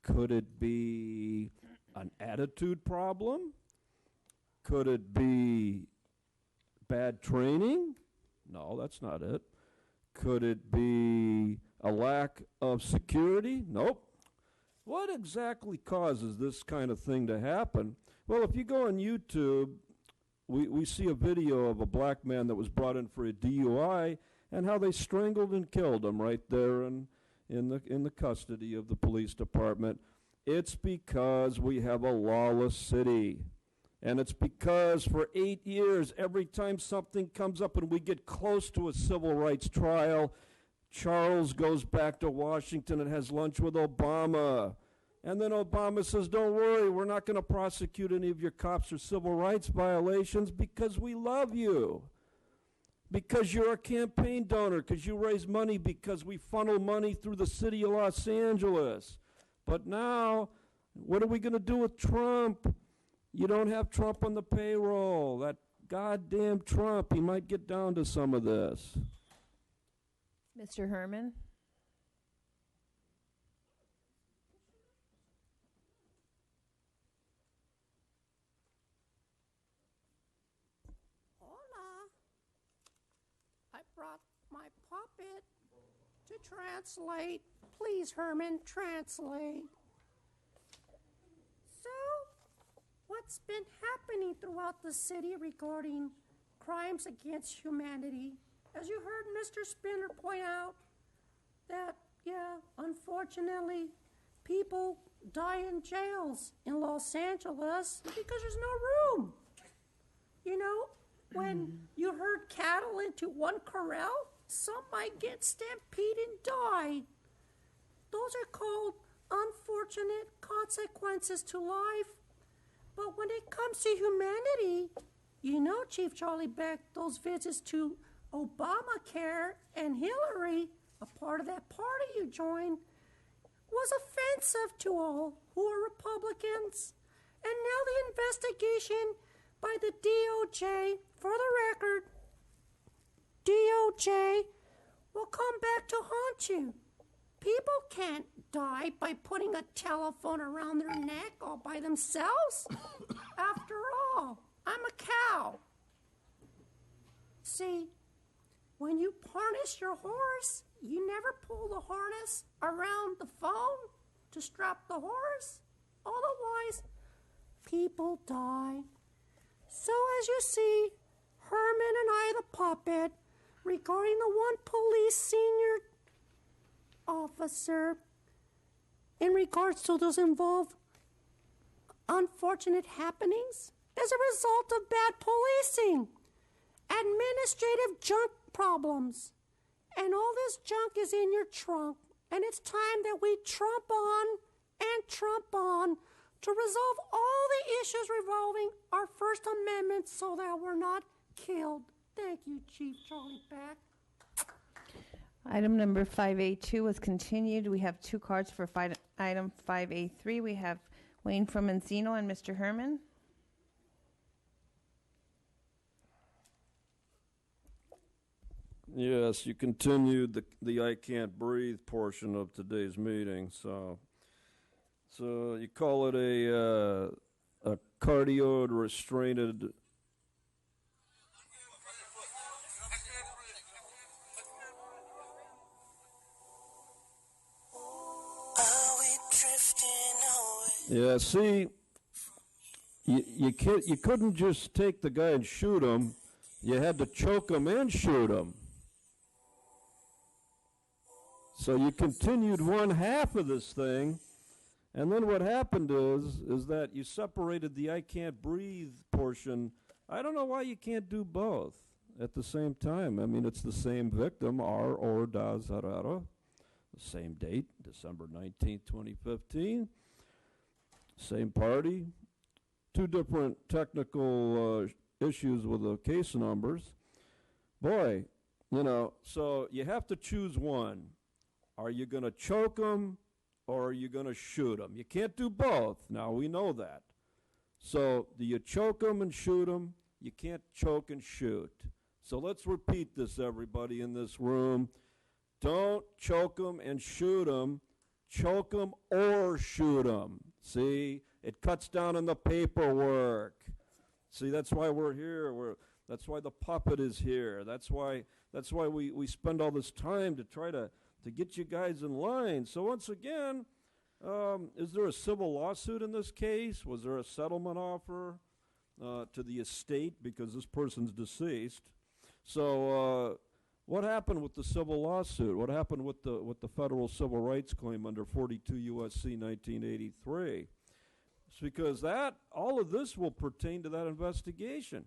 Could it be an attitude problem? Could it be bad training? No, that's not it. Could it be a lack of security? Nope. What exactly causes this kind of thing to happen? Well, if you go on YouTube, we see a video of a black man that was brought in for a DUI and how they strangled and killed him right there in the custody of the police department. It's because we have a lawless city. And it's because for 8 years, every time something comes up and we get close to a civil rights trial, Charles goes back to Washington and has lunch with Obama. And then Obama says, don't worry, we're not going to prosecute any of your cops for civil rights violations because we love you. Because you're a campaign donor, because you raise money, because we funnel money through the city of Los Angeles. But now, what are we going to do with Trump? You don't have Trump on the payroll. That goddamn Trump, he might get down to some of this. Mr. Herman? Hola. I brought my puppet to translate. Please, Herman, translate. So, what's been happening throughout the city regarding crimes against humanity? As you heard Mr. Spinner point out, that, unfortunately, people die in jails in Los Angeles because there's no room. You know, when you herd cattle into one corral, some might get stampeded and die. Those are called unfortunate consequences to life. But when it comes to humanity, you know, Chief Charlie Beck, those visits to Obamacare and Hillary, a part of that party you joined, was offensive to all who are Republicans. And now the investigation by the DOJ, for the record, DOJ will come back to haunt you. People can't die by putting a telephone around their neck all by themselves. After all, I'm a cow. See, when you harness your horse, you never pull the harness around the phone to strap the horse. Otherwise, people die. So as you see, Herman and I, the puppet, regarding the one police senior officer, in regards to those involved unfortunate happenings as a result of bad policing. administrative junk problems. And all this junk is in your trunk. And it's time that we trump on and trump on to resolve all the issues revolving our First Amendment so that we're not killed. Thank you, Chief Charlie Beck. Item number 5A2 was continued. We have two cards for item 5A3. We have Wayne from Encino and Mr. Herman. Yes, you continued the I can't breathe portion of today's meeting. So you call it a cardio restrained. Yeah, see, you couldn't just take the guy and shoot him. You had to choke him and shoot him. So you continued one half of this thing, and then what happened is that you separated the I can't breathe portion. I don't know why you can't do both at the same time. I mean, it's the same victim, R. Ordaz Herrera, the same date, December 19th, 2015, same party, two different technical issues with the case numbers. Boy, so you have to choose one. Are you going to choke him or are you going to shoot him? You can't do both. Now, we know that. So, do you choke him and shoot him? You can't choke and shoot. So, let's repeat this, everybody in this room. Don't choke him and shoot him. Choke him or shoot him. See, it cuts down on the paperwork. See, that's why we're here. That's why the puppet is here. That's why we spend all this time to try to get you guys in line. So once again, is there a civil lawsuit in this case? Was there a settlement offer to the estate because this person's deceased? So what happened with the civil lawsuit? What happened with the federal civil rights claim under 42 U.S.C. 1983? It's because all of this will pertain to that investigation.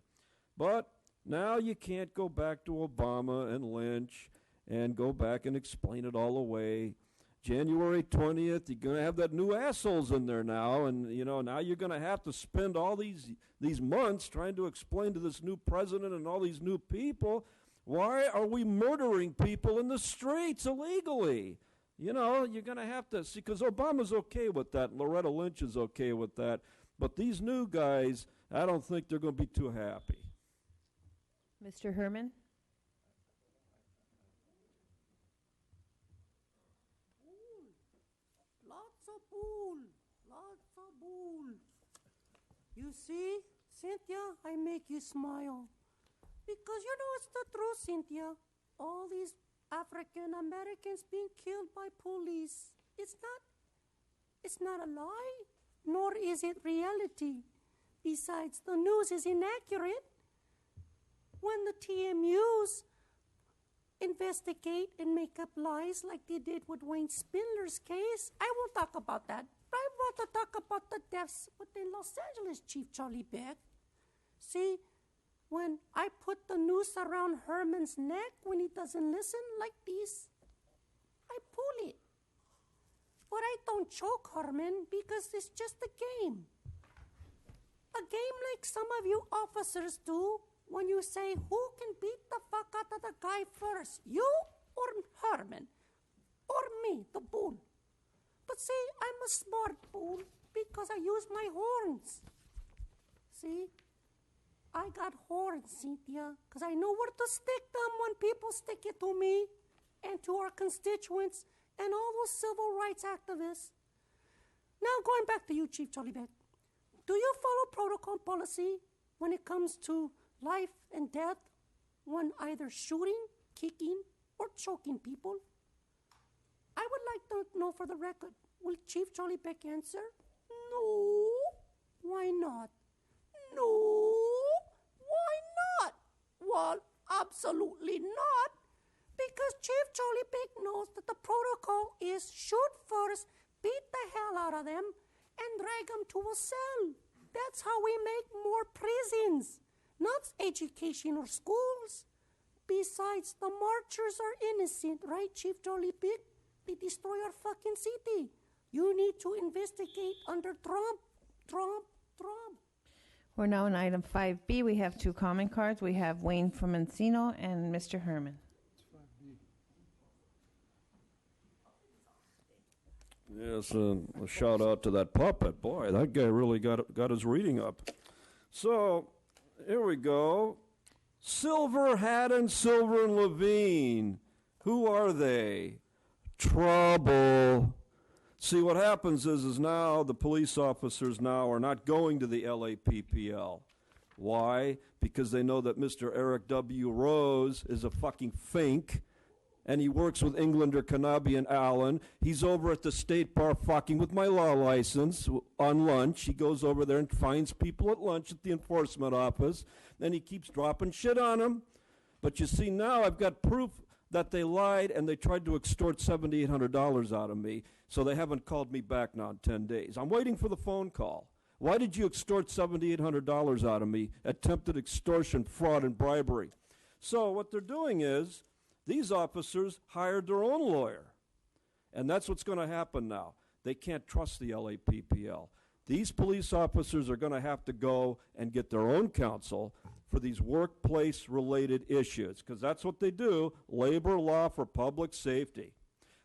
But now you can't go back to Obama and Lynch and go back and explain it all away. January 20th, you're going to have that new assholes in there now, and now you're going to have to spend all these months trying to explain to this new president and all these new people, why are we murdering people in the streets illegally? You're going to have to see, because Obama's okay with that, Loretta Lynch is okay with that, but these new guys, I don't think they're going to be too happy. Mr. Herman? Lots of bull. You see, Cynthia, I make you smile. Because it's the truth, Cynthia. All these African Americans being killed by police. It's not a lie, nor is it reality. Besides, the news is inaccurate. When the TMUs investigate and make up lies like they did with Wayne Spindler's case, I won't talk about that. I want to talk about the deaths within Los Angeles, Chief Charlie Beck. See, when I put the noose around Herman's neck when he doesn't listen like this, I pull it. But I don't choke Herman because it's just a game. A game like some of you officers do when you say who can beat the fuck out of the guy first, you or Herman, or me, the bull. But see, I'm a smart bull because I use my horns. See, I got horns, Cynthia, because I know where to stick them when people stick it to me and to our constituents and all those civil rights activists. Now, going back to you, Chief Charlie Beck, do you follow protocol policy when it comes to life and death when either shooting, kicking, or choking people? I would like to know for the record, will Chief Charlie Beck answer? No. Why not? No. Why not? Well, absolutely not. Because Chief Charlie Beck knows that the protocol is shoot first, beat the hell out of them, and drag them to a cell. That's how we make more prisons. not education or schools. Besides, the marchers are innocent, right, Chief Charlie Pick? They destroy our fucking city. You need to investigate under Trump. We're now on item 5B. We have two comment cards. We have Wayne from Encino and Mr. Herman. Yes, a shout out to that puppet. Boy, that guy really got his reading up. So, here we go. Silver Haddon, Silver and Levine. Who are they? Trouble. See, what happens is now the police officers now are not going to the LAPPL. Why? Because they know that Mr. Eric W. Rose is a fucking fink, and he works with Englander, Kanabi, and Allen. He's over at the State Bar fucking with my law license on lunch. He goes over there and finds people at lunch at the enforcement office, and he keeps dropping shit on them. But you see, now I've got proof that they lied and they tried to extort $7,800 out of me, so they haven't called me back now in 10 days. I'm waiting for the phone call. Why did you extort $7,800 out of me? Attempted extortion, fraud, and bribery. So what they're doing is these officers hired their own lawyer, and that's what's going to happen now. They can't trust the LAPPL. These police officers are going to have to go and get their own counsel for these workplace-related issues, because that's what they do, labor law for public safety.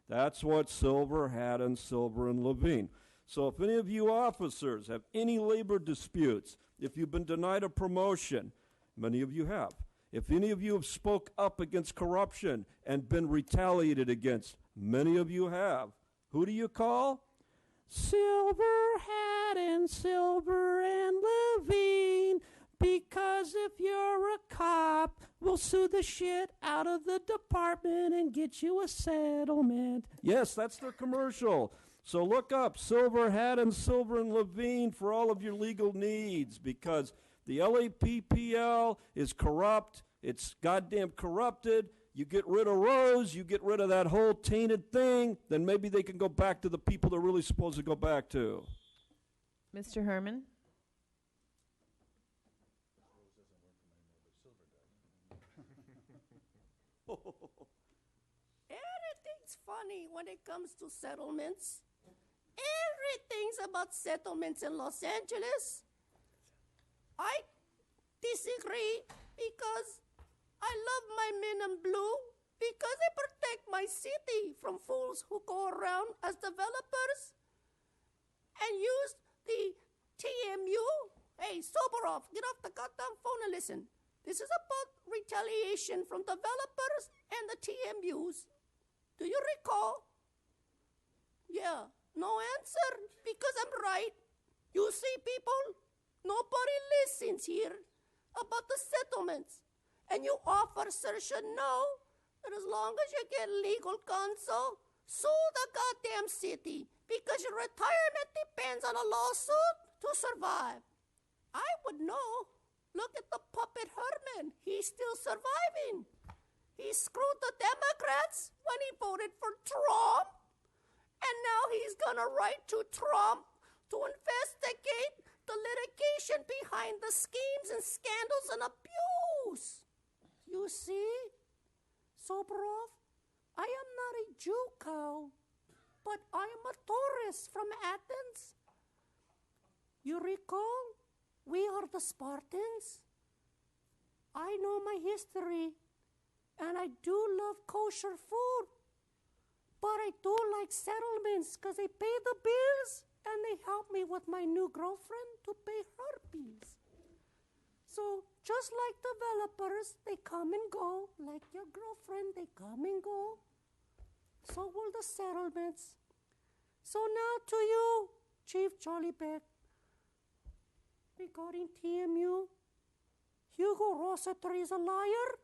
That's what Silver Haddon, Silver and Levine. So if any of you officers have any labor disputes, if you've been denied a promotion, many of you have. If any of you have spoke up against corruption and been retaliated against, many of you have. Who do you call? Silver Haddon, Silver and Levine. Because if you're a cop, we'll sue the shit out of the department and get you a settlement. Yes, that's their commercial. So look up Silver Haddon, Silver and Levine for all of your legal needs, because the LAPPL is corrupt. It's goddamn corrupted. You get rid of Rose, you get rid of that whole tainted thing, then maybe they can go back to the people they're really supposed to go back to. Mr. Herman? Everything's funny when it comes to settlements. Everything's about settlements in Los Angeles. I disagree because I love my men in blue because they protect my city from fools who go around as developers and use the TMU. Hey, sober off. Get off the goddamn phone and listen. This is about retaliation from developers and the TMUs. Do you recall? Yeah, no answer because I'm right. You see, people, nobody listens here about the settlements. And you officers should know that as long as you get legal counsel, sue the goddamn city because your retirement depends on a lawsuit to survive. I would know. Look at the puppet Herman. He's still surviving. He screwed the Democrats when he voted for Trump. And now he's going to write to Trump to investigate the litigation behind the schemes and scandals and abuse. You see, Soborov, I am not a Jew cow, but I am a tourist from Athens. You recall? We are the Spartans. I know my history, and I do love kosher food. But I do like settlements because they pay the bills and they help me with my new girlfriend to pay her bills. So just like developers, they come and go. Like your girlfriend, they come and go. So will the settlements. So now to you, Chief Charlie Beck. Regarding TMU, Hugo Rossiter is a liar,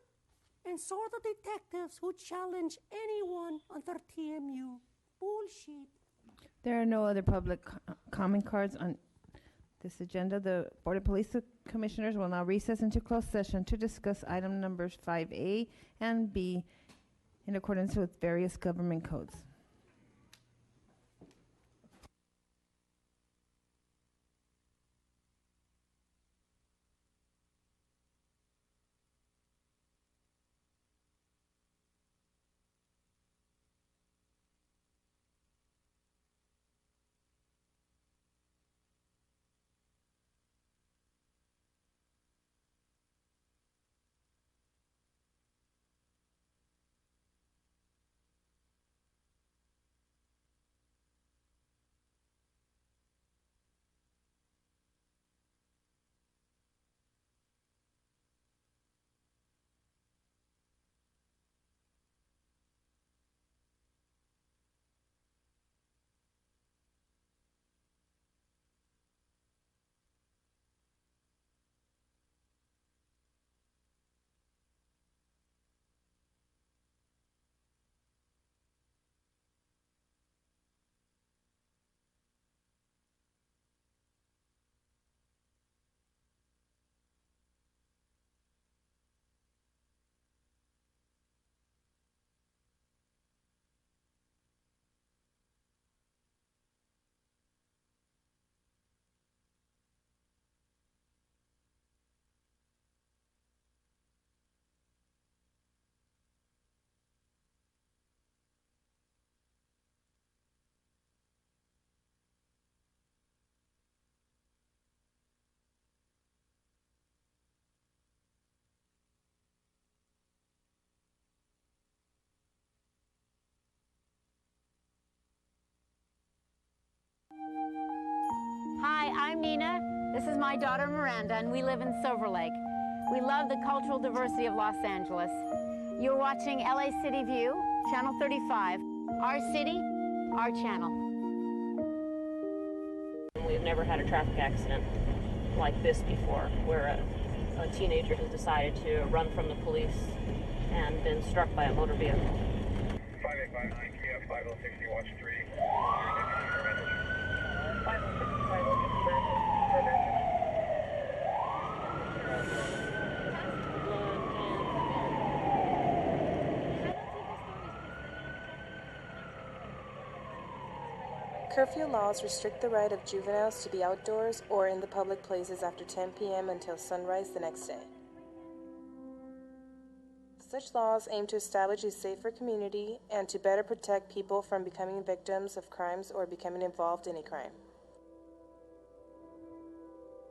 and so are the detectives who challenge anyone under TMU. Bullshit. There are no other public comment cards on this agenda. The Board of Police Commissioners will now recess into closed session to discuss item numbers 5A and B in accordance with various government codes. Hi, I'm Nina. This is my daughter Miranda, and we live in Silver Lake. We love the cultural diversity of Los Angeles. You're watching LA City View, Channel 35. Our city, our channel. We've never had a traffic accident like this before, where a teenager has decided to run from the police and been struck by a motor vehicle. 5859 KF 5060, watch 3. 5060. Curfew laws restrict the right of juveniles to be outdoors or in the public places after 10 p.m. until sunrise the next day. Such laws aim to establish a safer community and to better protect people from becoming victims of crimes or becoming involved in a crime.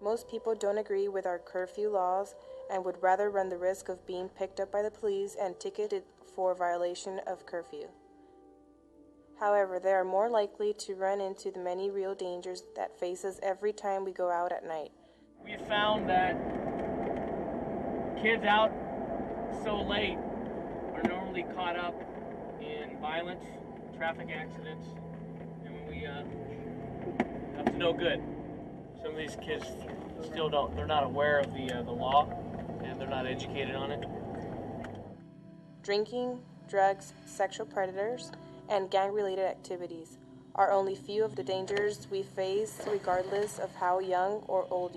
Most people don't agree with our curfew laws and would rather run the risk of being picked up by the police and ticketed for violation of curfew. However, they are more likely to run into the many real dangers that face us every time we go out at night. We found that kids out so late are normally caught up in violence, traffic accidents, and when we that's no good. Some of these kids still they're not aware of the law, and they're not educated on it. Drinking, drugs, sexual predators, and gang-related activities are only few of the dangers we face regardless of how young or old